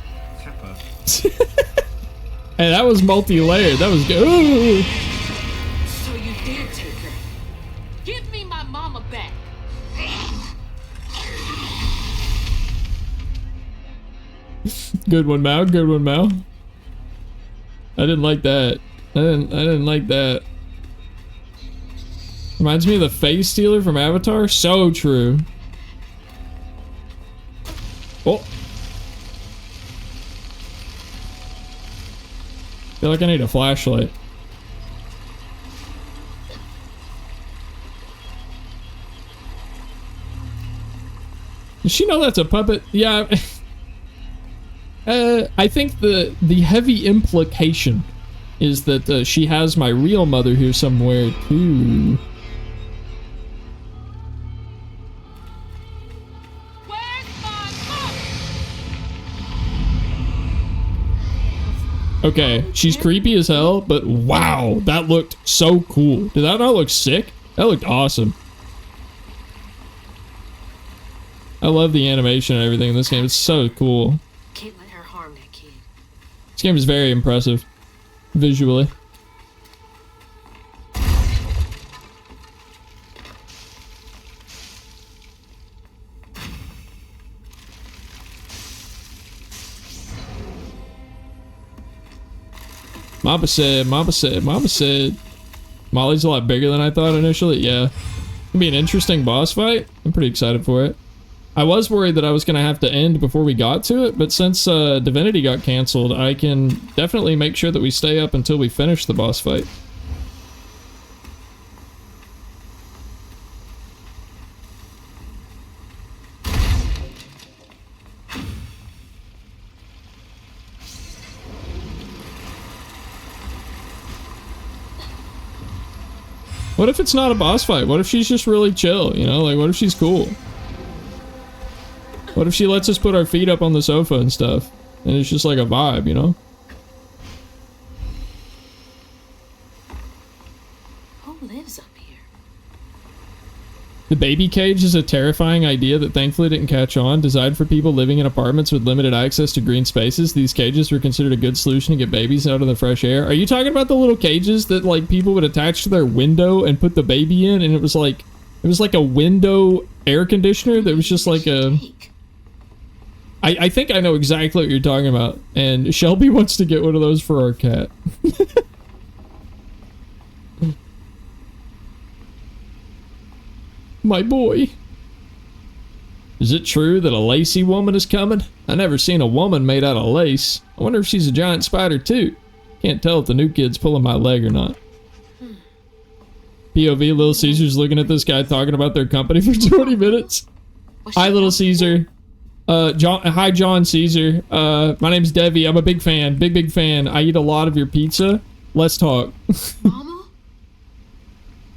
Kappa. Hey, that was multi-layered. That was good. Ooh. So you did take her. Give me my mama back. Good one, Mao. Good one, Mao. I didn't like that. I didn't like that. Reminds me of the face stealer from Avatar. So true. Oh. Feel like I need a flashlight. Does she know that's a puppet? Yeah. I think the heavy implication is that she has my real mother here somewhere too. Okay, she's creepy as hell, but wow, that looked so cool. Did that not look sick? That looked awesome. I love the animation and everything in this game. It's so cool. Can't let her harm that kid. This game is very impressive visually. Mama said, Molly's a lot bigger than I thought initially. Yeah. It'll be an interesting boss fight. I'm pretty excited for it. I was worried that I was going to have to end before we got to it, but since Divinity got canceled, I can definitely make sure that we stay up until we finish the boss fight. What if it's not a boss fight? What if she's just really chill, you know? Like, what if she's cool? What What if she lets us put our feet up on the sofa and stuff? And it's just like a vibe, you know? Who lives up here? The baby cage is a terrifying idea that thankfully didn't catch on. Designed for people living in apartments with limited access to green spaces, these cages were considered a good solution to get babies out of the fresh air. Are you talking about the little cages that like people would attach to their window and put the baby in, and it was like a window air conditioner that was just like a... I think I know exactly what you're talking about, and Shelby wants to get one of those for our cat. My boy. Is it true that a lacy woman is coming? I never seen a woman made out of lace. I wonder if she's a giant spider too. Can't tell if the new kid's pulling my leg or not. POV, Little Caesar's looking at this guy talking about their company for 20 minutes. Hi, Little Caesar. Hi, John Caesar. My name's Devi. I'm a big fan. Big fan. I eat a lot of your pizza. Let's talk. Mama?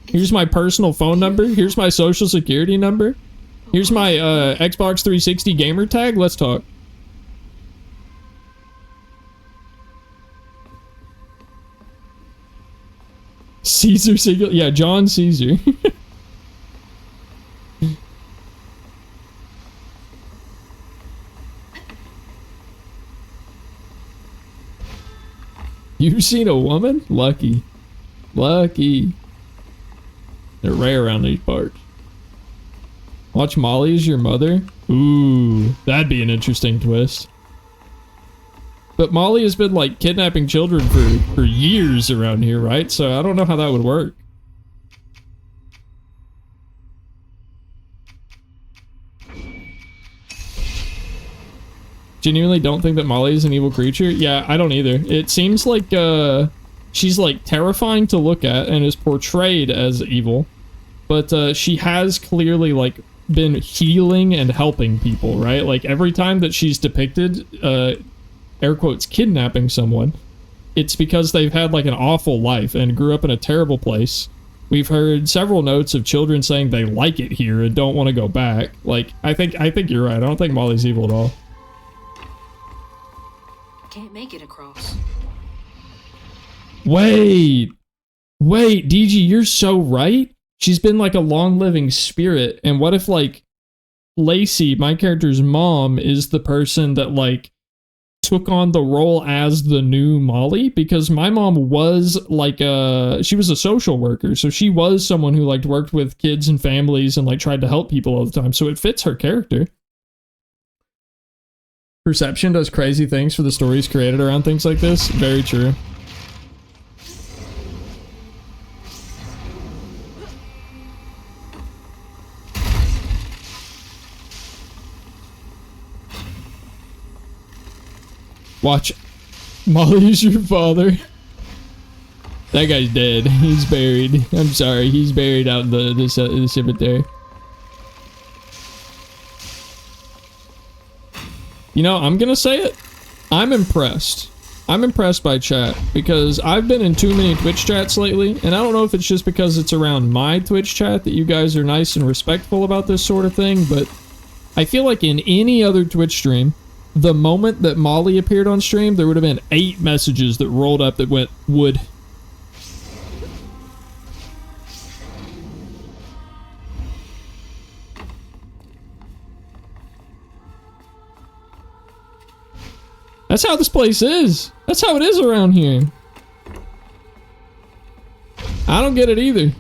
Here's my personal phone number. Here's my social security number. Here's my Xbox 360 gamer tag. Let's talk. Caesar single. Yeah, John Caesar. You've seen a woman? Lucky. Lucky. They're rare around these parts. Watch Molly as your mother? Ooh, that'd be an interesting twist. But Molly has been like kidnapping children for years around here, right? So I don't know how that would work. Genuinely don't think that Molly is an evil creature. Yeah, I don't either. It seems like she's like terrifying to look at and is portrayed as evil, but she has clearly like been healing and helping people, right? Like every time that she's depicted air quotes kidnapping someone, it's because they've had like an awful life and grew up in a terrible place. We've heard several notes of children saying they like it here and don't want to go back. Like I think you're right. I don't think Molly's evil at all. Can't make it across. Wait, DG, you're so right. She's been like a long-living spirit, and what if like Lacey, my character's mom, is the person that like took on the role as the new Molly? Because my mom was like she was a social worker, so she was someone who like worked with kids and families and like tried to help people all the time, so it fits her character. Perception does crazy things for the stories created around things like this. Very true. Watch. Molly's your father. That guy's dead. He's buried. I'm sorry. He's buried out in the cemetery. You know, I'm gonna say it. I'm impressed. I'm impressed by chat because I've been in too many Twitch chats lately, and I don't know if it's just because it's around my Twitch chat that you guys are nice and respectful about this sort of thing, but I feel like in any other Twitch stream, the moment that Molly appeared on stream, there would have been 8 messages that rolled up that went, would. That's how this place is. That's how it is around here. I don't get it either.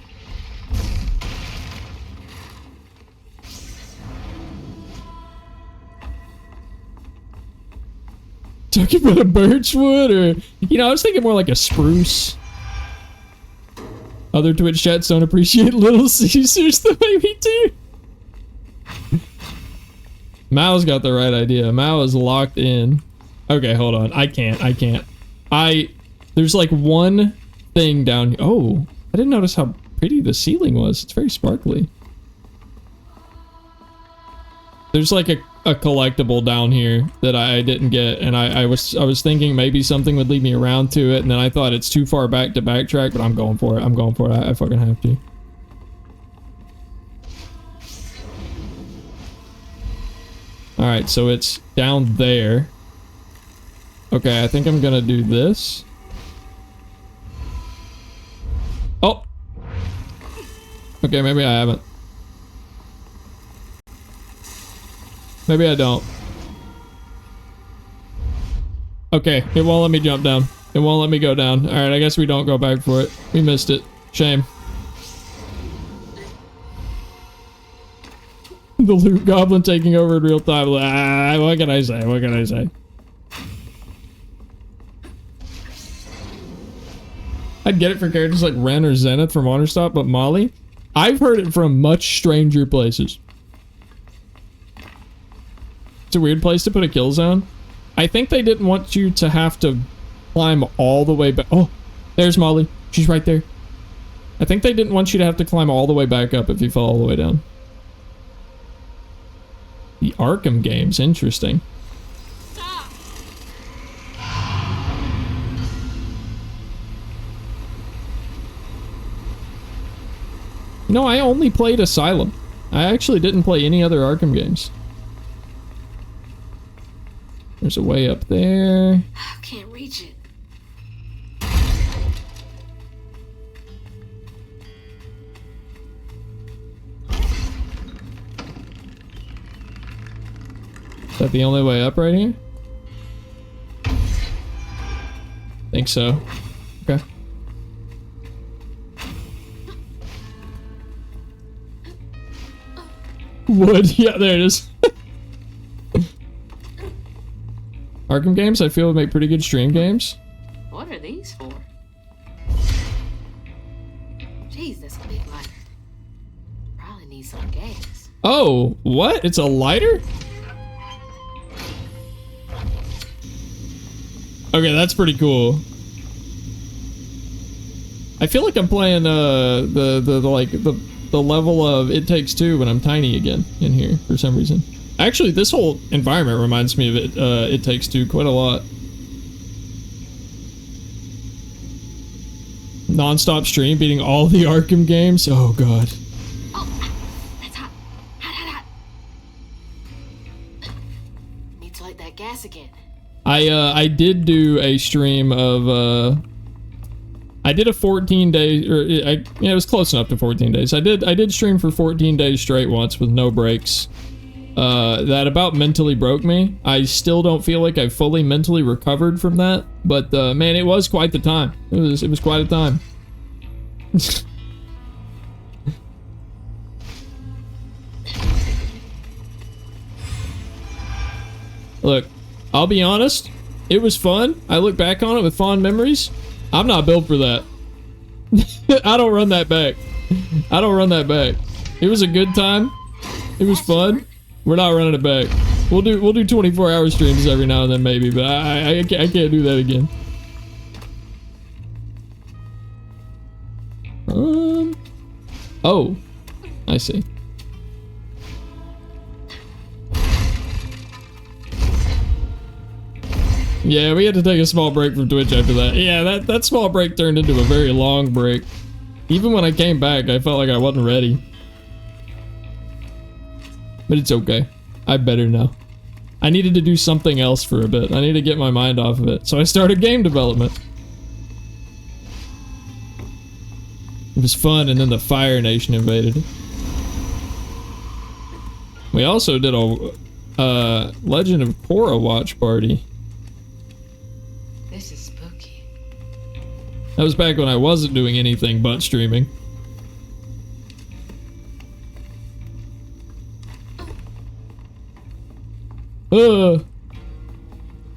Talking about a birchwood, or you know, I was thinking more like a spruce. Other Twitch chats don't appreciate Little Caesars the way we do. Mao's got the right idea. Mao is locked in. Okay, hold on. I can't. There's like one thing down here. Oh, I didn't notice how pretty the ceiling was. It's very sparkly. There's like a collectible down here that I didn't get, and I was thinking maybe something would lead me around to it, and then I thought it's too far back to backtrack, but I'm going for it. I fucking have to. Alright, so it's down there. Okay, I think I'm gonna do this. Oh! Okay, maybe I haven't. Maybe I don't. Okay, it won't let me jump down. It won't let me go down. Alright, I guess we don't go back for it. We missed it. Shame. The loot goblin taking over in real time. Ah, what can I say? What can I say? I'd get it for characters like Ren or Zenith from Honor Stop, but Molly? I've heard it from much stranger places. It's a weird place to put a kill zone. I think they didn't want you to have to climb all the way back. Oh, there's Molly. She's right there. I think they didn't want you to have to climb all the way back up if you fell all the way down. The Arkham games, interesting. No, I only played Asylum. I actually didn't play any other Arkham games. There's a way up there. I can't reach it. Is that the only way up right here? Think so. Okay. Wood. Yeah, there it is. Arkham games, I feel, would make pretty good stream games. What are these for? Jeez, that's a big lighter. Probably need some gas. Oh, what? It's a lighter? Okay, that's pretty cool. I feel like I'm playing the level of It Takes Two when I'm tiny again in here for some reason. Actually, this whole environment reminds me of It Takes Two quite a lot. Non-stop stream beating all the Arkham games. Oh god. Oh, that's hot. Hot. Need to light that gas again. I did do a stream of I did a 14 day, or yeah, it was close enough to 14 days. I did stream for 14 days straight once with no breaks. That about mentally broke me. I still don't feel like I've fully mentally recovered from that, but man, it was quite the time. It was quite a time. Look, I'll be honest, it was fun. I look back on it with fond memories. I'm not built for that. I don't run that back. I don't run that back. It was a good time. It was fun. We're not running it back. We'll do 24-hour streams every now and then maybe, but I can't do that again. Oh, I see. Yeah, we had to take a small break from Twitch after that. Yeah, that small break turned into a very long break. Even when I came back, I felt like I wasn't ready. But it's okay. I'm better now. I needed to do something else for a bit. I need to get my mind off of it. So I started game development. It was fun, and then the Fire Nation invaded. We also did a Legend of Korra watch party. This is spooky. That was back when I wasn't doing anything but streaming.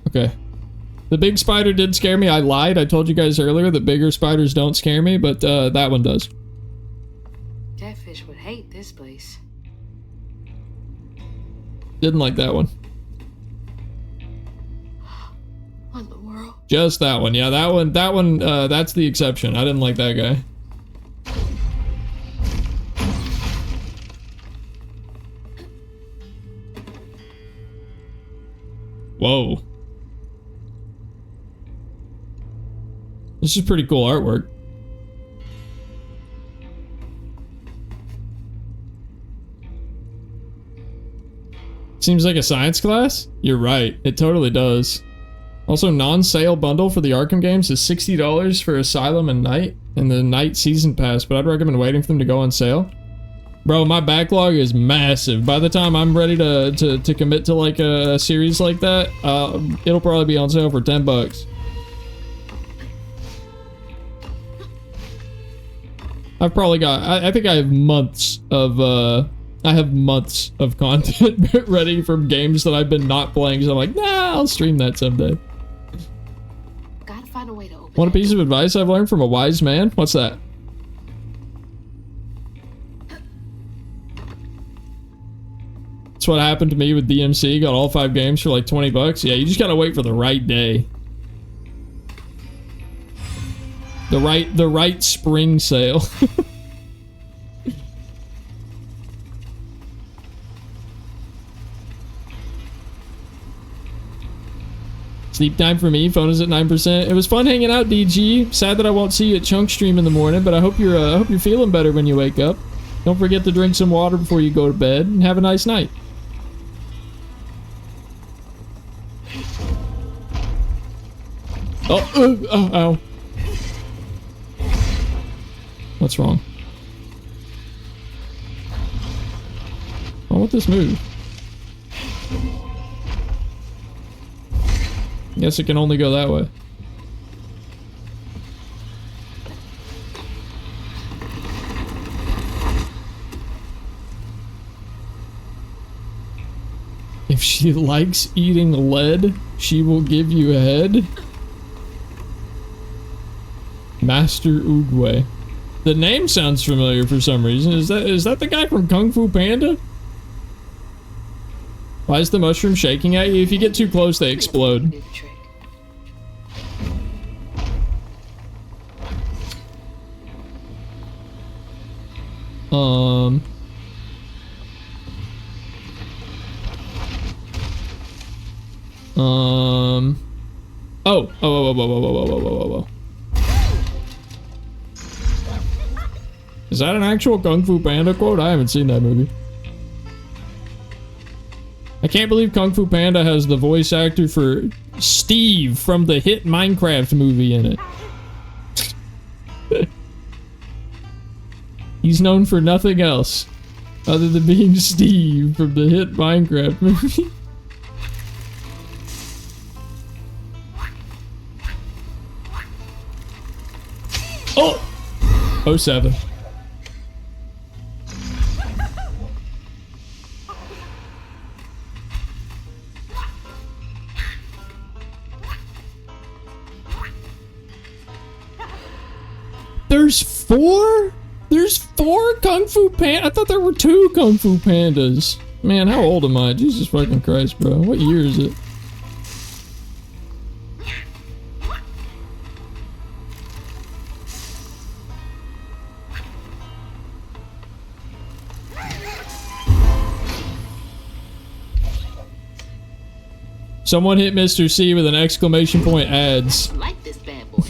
Okay. The big spider did scare me. I lied. I told you guys earlier that bigger spiders don't scare me, but that one does. That fish would hate this place. Didn't like that one. What in the world? Just that one. Yeah, that one, that's the exception. I didn't like that guy. Whoa. This is pretty cool artwork. Seems like a science class? You're right. It totally does. Also, non-sale bundle for the Arkham games is $60 for Asylum and Night, and the Night Season Pass, but I'd recommend waiting for them to go on sale. Bro, my backlog is massive. By the time I'm ready to commit to like a series like that, it'll probably be on sale for $10. I've probably got, I think I have months of content ready from games that I've been not playing, so I'm like, nah, I'll stream that someday. Gotta find a way to open Want a piece of advice I've learned from a wise man? What's that? That's what happened to me with DMC. Got all 5 games for like $20. Yeah, you just gotta wait for the right day. The right spring sale. Sleep time for me. Phone is at 9%. It was fun hanging out, DG. Sad that I won't see you at Chunk Stream in the morning, but I hope you're feeling better when you wake up. Don't forget to drink some water before you go to bed, and have a nice night. Oh, ow. What's wrong? I want this move. Guess it can only go that way. If she likes eating lead, she will give you a head. Master Oogway. The name sounds familiar for some reason. Is that the guy from Kung Fu Panda? Why is the mushroom shaking at you? If you get too close, they explode. Oh. Is that an actual Kung Fu Panda quote? I haven't seen that movie. I can't believe Kung Fu Panda has the voice actor for Steve from the hit Minecraft movie in it. He's known for nothing else other than being Steve from the hit Minecraft movie. Oh! 07. There's 4? There's 4 Kung Fu Pandas? I thought there were 2 Kung Fu Pandas. Man, how old am I? Jesus fucking Christ, bro. What year is it? Someone hit Mr. C with an exclamation point ads. Like this bad boy.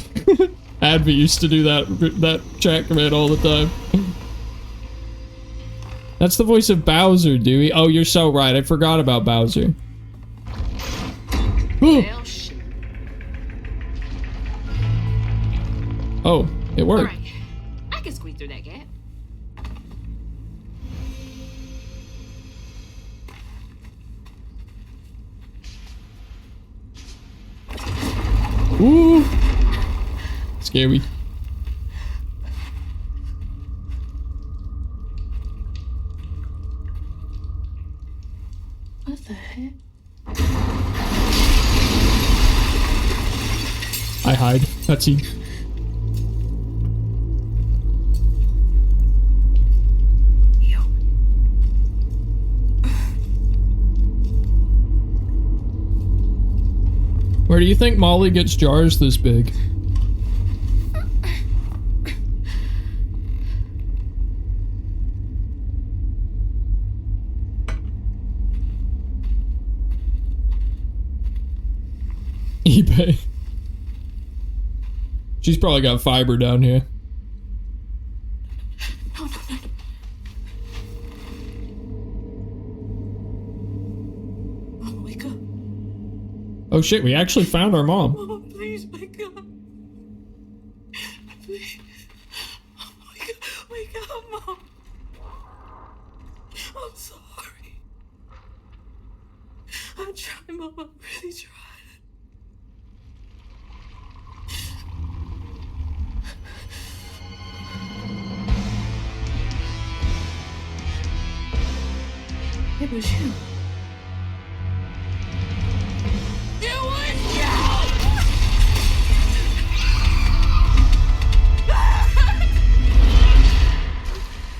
Advy used to do that chat command all the time. That's the voice of Bowser, Dewey. Oh, you're so right. I forgot about Bowser. Well, shit. Oh, it worked. Right. I can squeeze through that gap. Ooh. Scary. What the heck? I hide. Cutscene. Where do you think Molly gets jars this big? eBay. She's probably got fiber down here. Oh shit, we actually found our mom. Mama, please wake up. Please. Wake up, Mom. I'm sorry. I tried, Mom. I really tried. It was you. It was you!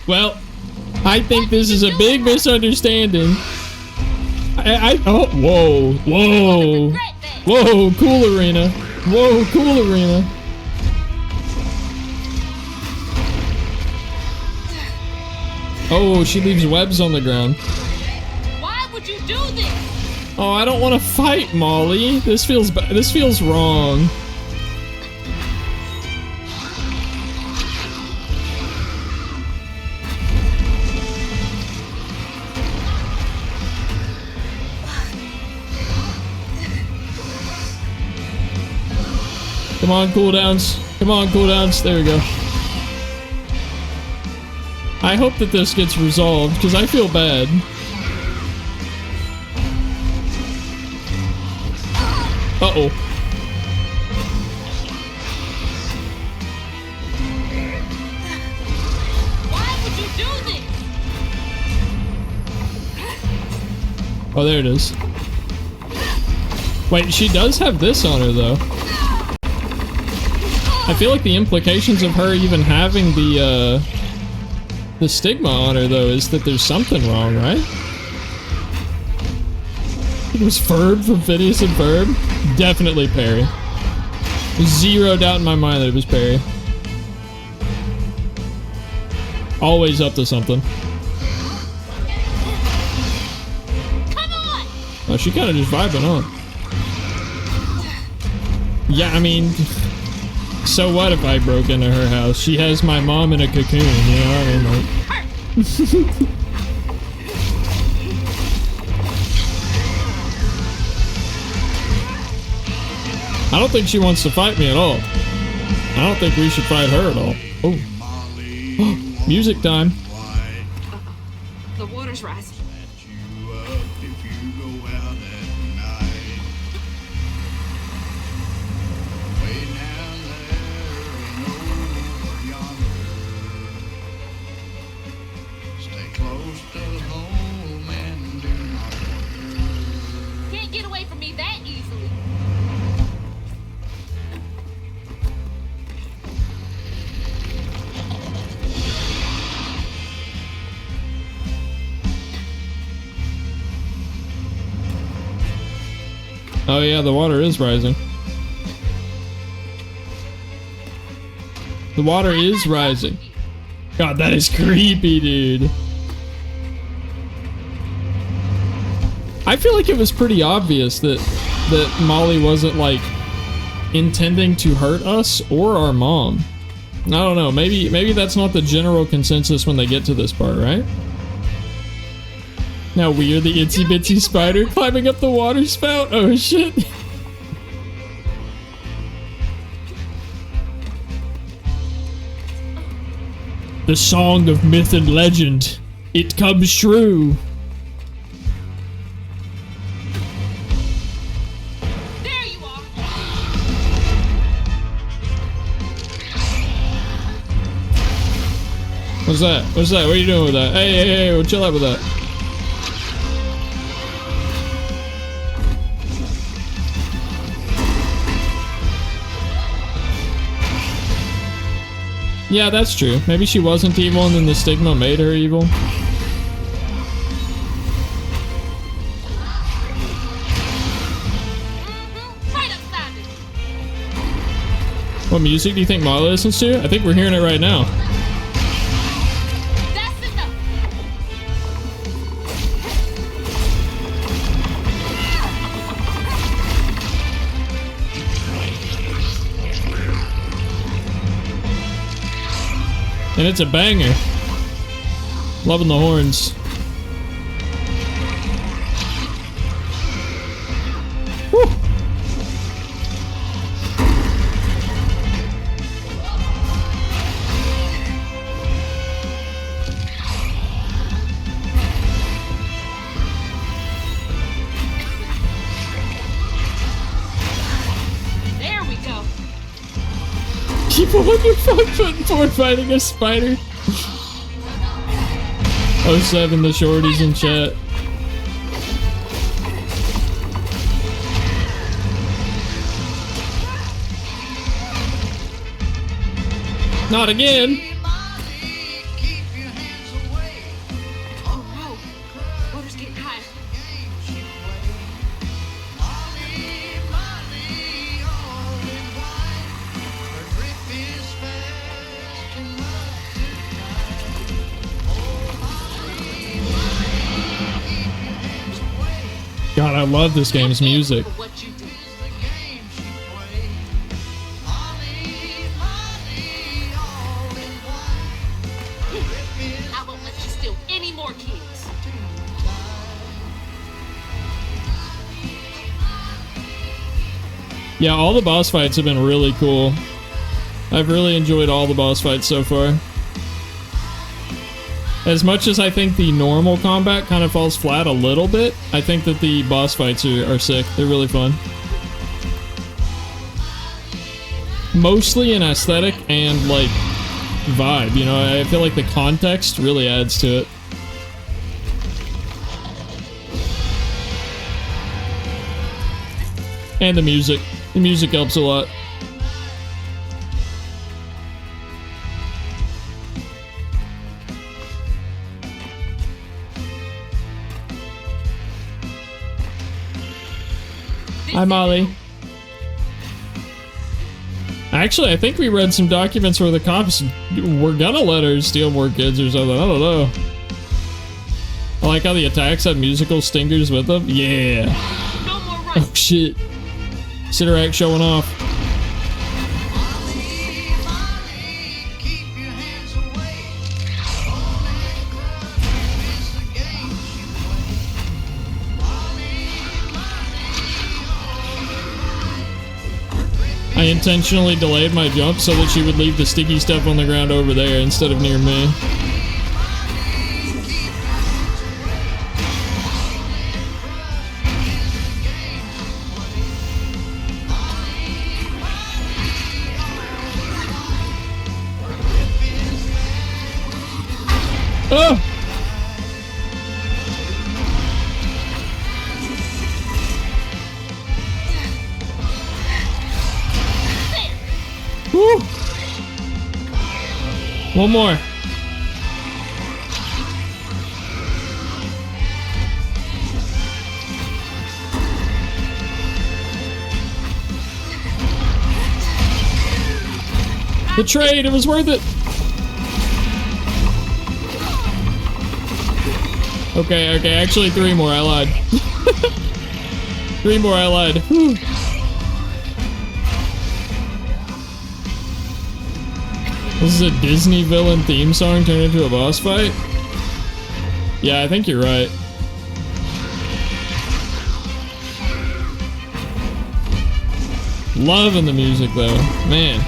Well, I think this is a big misunderstanding. Oh, whoa, cool arena. Whoa, cool arena. Oh, she leaves webs on the ground. Why would you do this? Oh, I don't want to fight, Molly. This feels wrong. Come on, cooldowns. Come on, cooldowns. There we go. I hope that this gets resolved, because I feel bad. Uh-oh. Why would you do this? Oh, there it is. Wait, she does have this on her, though. I feel like the implications of her even having the stigma on her, though, is that there's something wrong, right? It was Ferb from Phineas and Ferb. Definitely Perry. Zero doubt in my mind that it was Perry. Always up to something. Come on! Oh, she kind of just vibing on. Yeah, I mean, so what if I broke into her house? She has my mom in a cocoon, you know what I mean? Like, I don't think she wants to fight me at all. I don't think we should fight her at all. Oh. Music time. The water's rising. Can't get away from me that easily. Oh yeah, the water is rising. The water is rising. God, that is creepy, dude. I feel like it was pretty obvious that Molly wasn't, like, intending to hurt us or our mom. I don't know, maybe that's not the general consensus when they get to this part, right? Now we are the itsy bitsy spider climbing up the water spout. Oh shit. The song of myth and legend. It comes true. There you are. What's that? What's that? What are you doing with that? Hey, well, chill out with that. Yeah, that's true. Maybe she wasn't evil and then the stigma made her evil. Right upside it. What music do you think Molly listens to? I think we're hearing it right now. That's enough. And it's a banger. Loving the horns. Woo. Keep on your front foot before fighting a spider. 07, the shorties in chat. Not again. Oh no, water's getting high. God, I love this game's music. What you do. I won't let you steal any more kids. Yeah, all the boss fights have been really cool. I've really enjoyed all the boss fights so far. As much as I think the normal combat kind of falls flat a little bit, I think that the boss fights are sick. They're really fun. Mostly in aesthetic and, like, vibe, you know? I feel like the context really adds to it. And the music. The music helps a lot. Hi, Molly. Actually, I think we read some documents where the cops were gonna let her steal more kids or something. I don't know. I like how the attacks had musical stingers with them. Yeah. Oh, shit. Sidorak showing off. I intentionally delayed my jump so that she would leave the sticky stuff on the ground over there instead of near me. Oh! Woo! One more. The trade, it was worth it. Okay, actually 3 more, I lied. 3 more, I lied. Whew. This is a Disney villain theme song turned into a boss fight? Yeah, I think you're right. Loving the music though, man.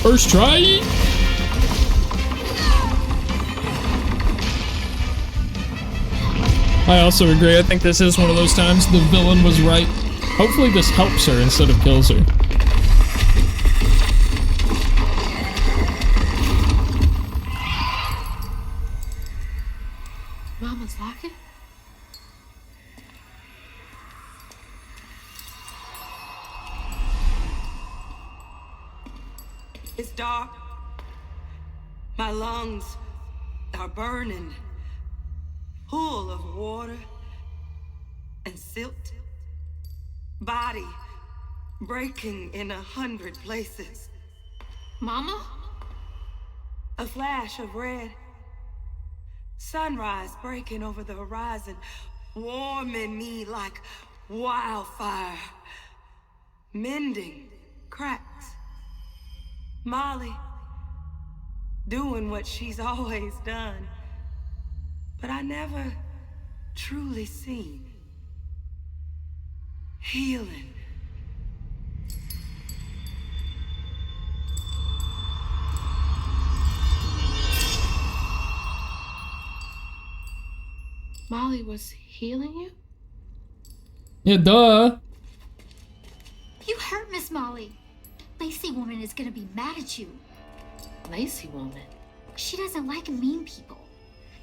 First try. I also agree. I think this is one of those times the villain was right. Hopefully this helps her instead of kills her. Mama's locket? It's dark. My lungs are burning, full of water and silt. Body breaking in 100 places. Mama? A flash of red. Sunrise breaking over the horizon, warming me like wildfire. Mending cracks. Molly, doing what she's always done, but I never truly seen. Healing. Molly was healing you? Yeah, duh. You hurt Miss Molly. Lacey woman is gonna be mad at you. Lacey woman? She doesn't like mean people.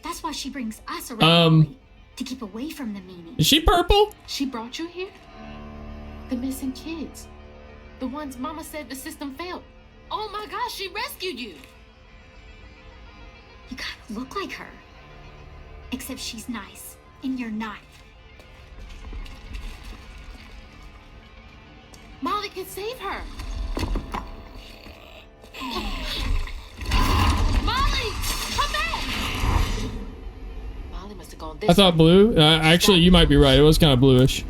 That's why she brings us around Molly, to keep away from the meanies. Is she purple? She brought you here? The missing kids. The ones Mama said the system failed. Oh my gosh, she rescued you. You kind of look like her. Except she's nice, and you're not. Molly can save her. Molly, come back! Molly must have gone this I thought blue. Actually, you might be right. It was kind of bluish.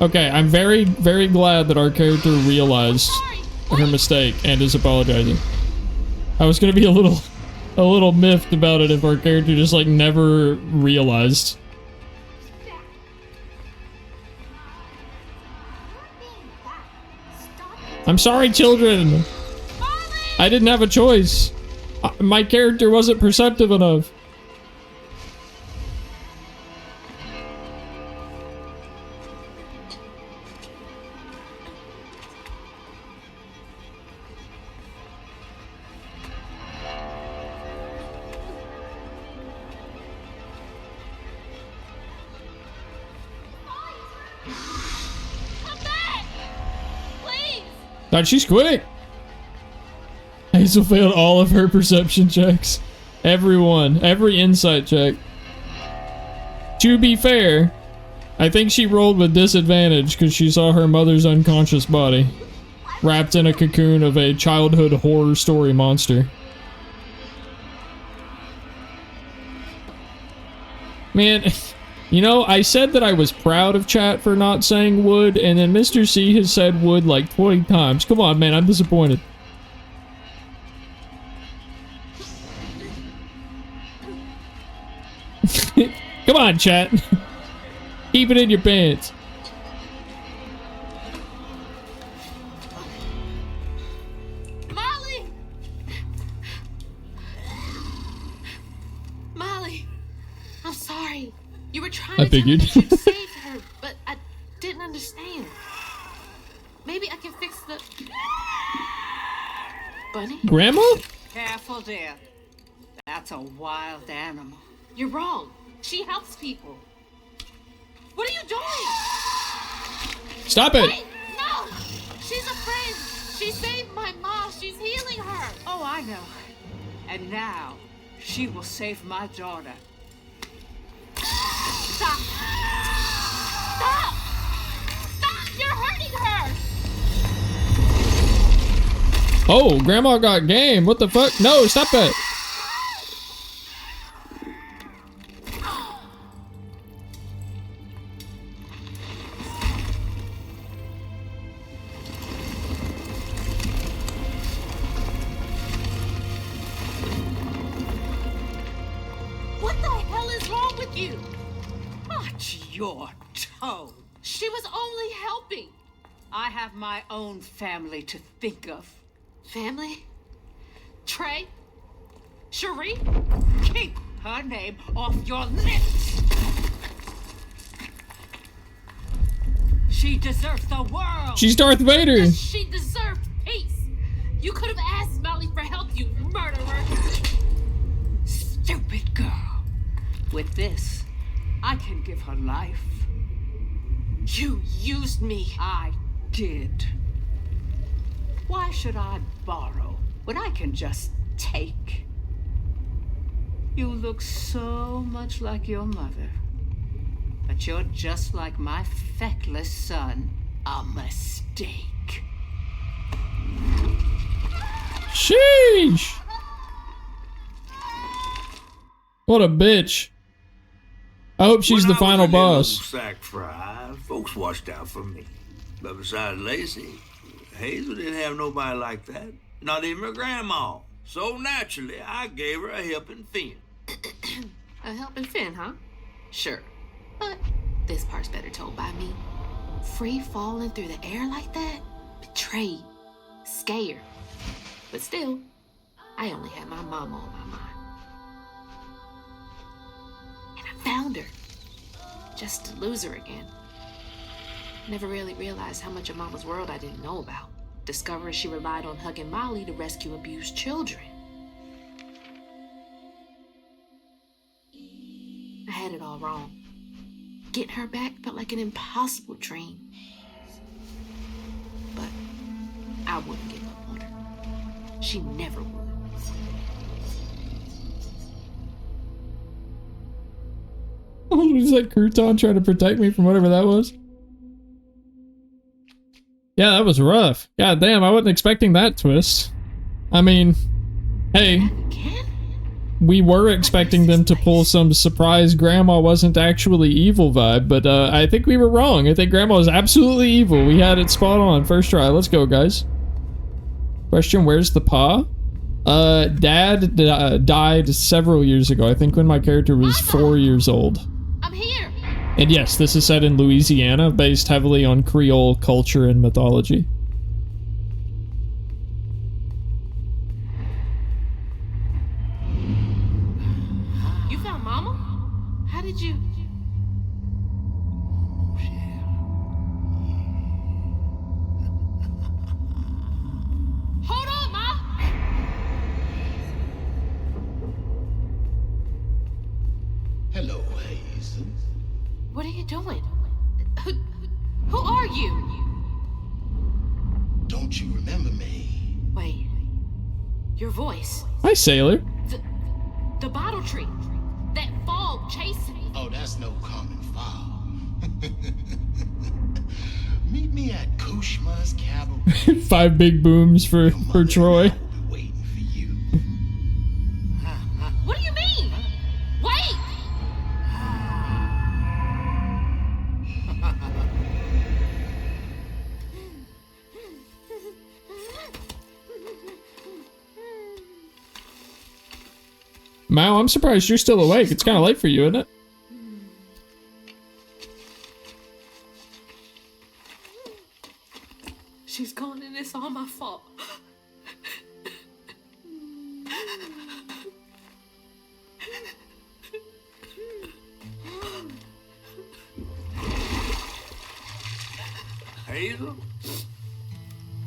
Okay, I'm very, very glad that our character realized her mistake and is apologizing. I was gonna be a little miffed about it if our character just like never realized. I'm sorry, children. I didn't have a choice. My character wasn't perceptive enough. God, she's quick. Hazel failed all of her perception checks. Every insight check. To be fair, I think she rolled with disadvantage because she saw her mother's unconscious body wrapped in a cocoon of a childhood horror story monster. Man, you know, I said that I was proud of chat for not saying wood, and then Mr. C has said wood like 20 times. Come on, man, I'm disappointed. Come on, chat. Keep it in your pants. Molly! Molly, I'm sorry. You were trying I to tell me figured. that you'd save her, but I didn't understand. Maybe I can fix the... Bunny? Grandma? Careful, dear. That's a wild animal. You're wrong. She helps people. What are you doing? Stop it. Wait, no! She's a friend. She saved my mom. She's healing her. Oh, I know. And now, she will save my daughter. Stop! Stop! Stop! You're hurting her! Oh, Grandma got game. What the fuck? No, stop it. What the hell is wrong with you? Watch your tone. She was only helping. I have my own family to think of. Family? Trey? Cherie? Keep her name off your lips. She deserves the world. She's Darth Vader. She deserved peace. You could have asked Molly for help, you murderer. Stupid girl. With this, I can give her life. You used me. I did. Why should I borrow when I can just take? You look so much like your mother. But you're just like my feckless son. A mistake. Sheesh. What a bitch. I hope she's the final boss. Sack fry, folks watched out for me. But besides Lacey, Hazel didn't have nobody like that. Not even her grandma. So naturally, I gave her a helping fin. A helping fin, huh? Sure. But this part's better told by me. Free falling through the air like that? Betrayed. Scared. But still, I only had my mama on my mind. And I found her. Just to lose her again. Never really realized how much of Mama's world I didn't know about. Discovering she relied on hugging Molly to rescue abused children. I had it all wrong. Getting her back felt like an impossible dream. But I wouldn't give up on her. She never would. Was that Crouton trying to protect me from whatever that was? Yeah, that was rough. God damn, I wasn't expecting that twist. I mean, hey, we were expecting them to pull some surprise grandma wasn't actually evil vibe, but I think we were wrong. I think grandma is absolutely evil. We had it spot on. First try. Let's go, guys. Question, where's the pa? Dad died several years ago. I think when my character was 4 years old. I'm here. And yes, this is set in Louisiana, based heavily on Creole culture and mythology. You found Mama? How did you... Hold on, Ma! Hello, Hazel. What are you doing? Who are you? Don't you remember me? Wait. Your voice. Hi, sailor. The bottle tree. That fog chasing me. Oh, that's no common fog. Meet me at Kushma's cabaret. 5 big booms for Troy. What do you mean? Wait! Mao, I'm surprised you're still awake. It's kind of late for you, isn't it? She's gone and it's all my fault. Hazel?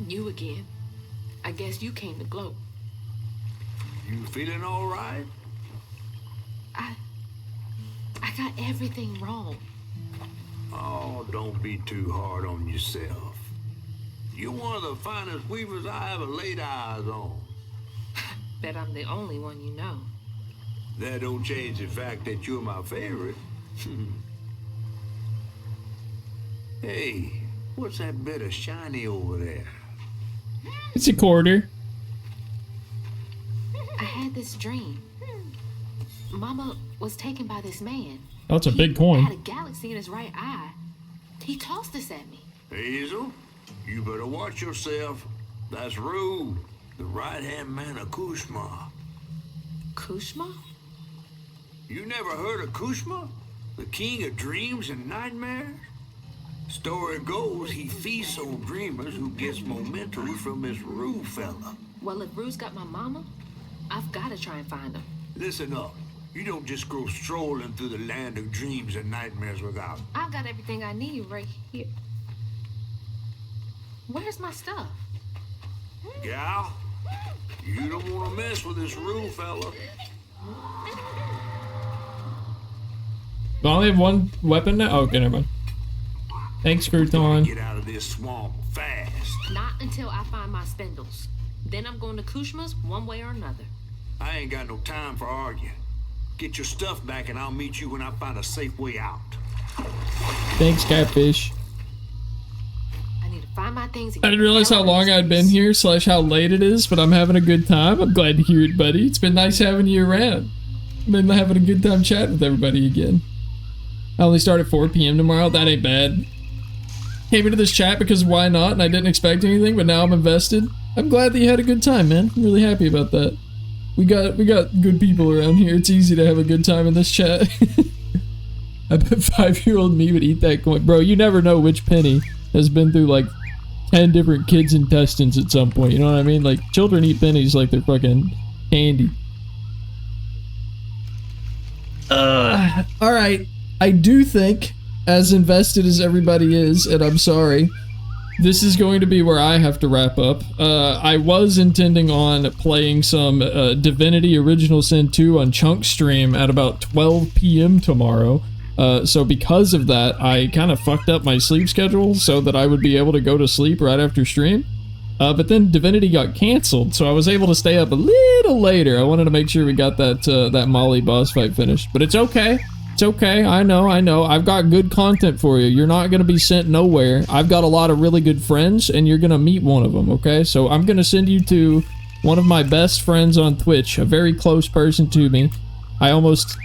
You again. I guess you came to gloat. You feeling all right? I got everything wrong. Oh, don't be too hard on yourself. You're one of the finest weavers I ever laid eyes on. Bet I'm the only one you know. That don't change the fact that you're my favorite. Hey, what's that bit of shiny over there? It's a quarter. I had this dream. Mama was taken by this man. Oh, it's a big He coin. had a galaxy in his right eye. He tossed this at me. Hazel, you better watch yourself. That's Rue, the right-hand man of Kushma. Kushma? You never heard of Kushma? The king of dreams and nightmares? Story goes he feasts on dreamers who gets momentum from this Rue fella. Well, if Rue's got my mama, I've got to try and find him. Listen up. You don't just go strolling through the land of dreams and nightmares without. I've got everything I need right here. Where's my stuff? Gal, you don't want to mess with this Rue fella. Do I only have one weapon now? Oh, okay, never mind. Thanks, Crouton. Get out of this swamp fast. Not until I find my spindles. Then I'm going to Kushma's one way or another. I ain't got no time for arguing. Get your stuff back and I'll meet you when I find a safe way out. Thanks, Catfish. I need to find my things. I didn't realize how long I'd been here / how late it is, but I'm having a good time. I'm glad to hear it, buddy. It's been nice having you around. I've been having a good time chatting with everybody again. I only start at 4 p.m. tomorrow. That ain't bad. came into this chat because why not, and I didn't expect anything, but now I'm invested. I'm glad that you had a good time, man. I'm really happy about that. We got good people around here. It's easy to have a good time in this chat. I bet 5-year-old me would eat that coin. Bro, you never know which penny has been through like 10 different kids' intestines at some point. You know what I mean? Like, children eat pennies like they're fucking candy. Alright. I do think, as invested as everybody is, and I'm sorry, this is going to be where I have to wrap up. I was intending on playing some Divinity Original Sin 2 on Chunk Stream at about 12 p.m. tomorrow. So because of that, I kind of fucked up my sleep schedule so that I would be able to go to sleep right after stream. But then Divinity got canceled, so I was able to stay up a little later. I wanted to make sure we got that Molly boss fight finished. But it's okay. It's okay. I know. I've got good content for you. You're not going to be sent nowhere. I've got a lot of really good friends, and you're going to meet one of them, okay? So I'm going to send you to one of my best friends on Twitch, a very close person to me. I almost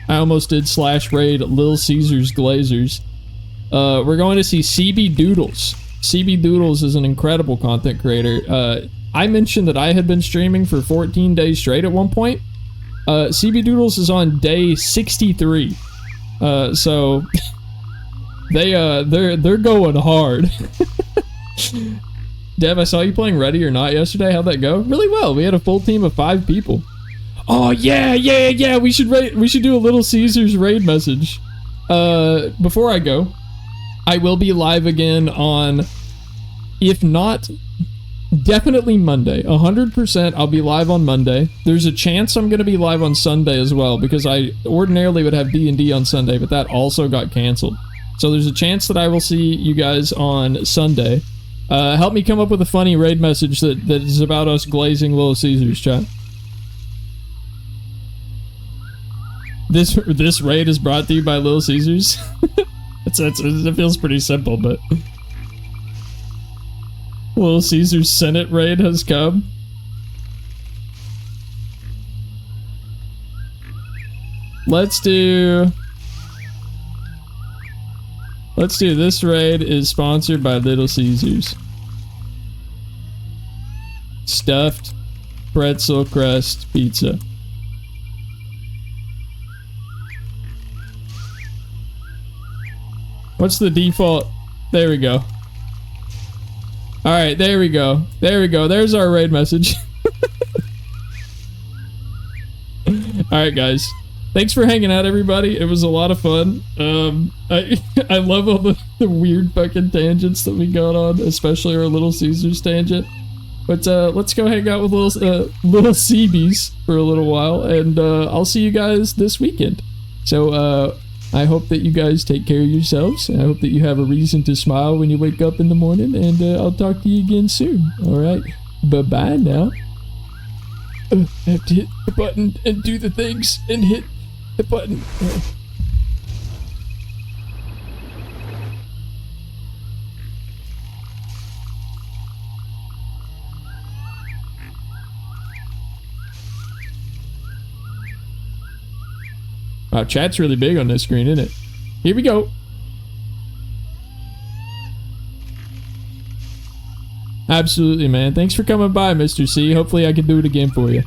did slash raid Lil Caesar's Glazers. We're going to see CB Doodles. CB Doodles is an incredible content creator. I mentioned that I had been streaming for 14 days straight at one point. CB Doodles is on day 63. So they're going hard. Dev, I saw you playing Ready or Not yesterday. How'd that go? Really well. We had a full team of 5 people. Oh yeah. We should do a Little Caesars raid message. Before I go, I will be live again on, if not, definitely Monday. 100% I'll be live on Monday. There's a chance I'm going to be live on Sunday as well, because I ordinarily would have D&D on Sunday, but that also got canceled. So there's a chance that I will see you guys on Sunday. Help me come up with a funny raid message that is about us glazing Little Caesars, chat. This raid is brought to you by Little Caesars. It feels pretty simple, but Little Caesars Senate raid has come. Let's do this raid is sponsored by Little Caesars. Stuffed pretzel crust pizza. What's the default? There we go. Alright, there we go. There's our raid message. Alright, guys. Thanks for hanging out, everybody. It was a lot of fun. I love all the weird fucking tangents that we got on, especially our Little Caesars tangent. But let's go hang out with little CBs for a little while, and I'll see you guys this weekend. So, I hope that you guys take care of yourselves. I hope that you have a reason to smile when you wake up in the morning, and I'll talk to you again soon. Alright, bye-bye now. I have to hit the button and do the things and hit the button. Wow, chat's really big on this screen, isn't it? Here we go. Absolutely, man. Thanks for coming by, Mr. C. Hopefully I can do it again for you.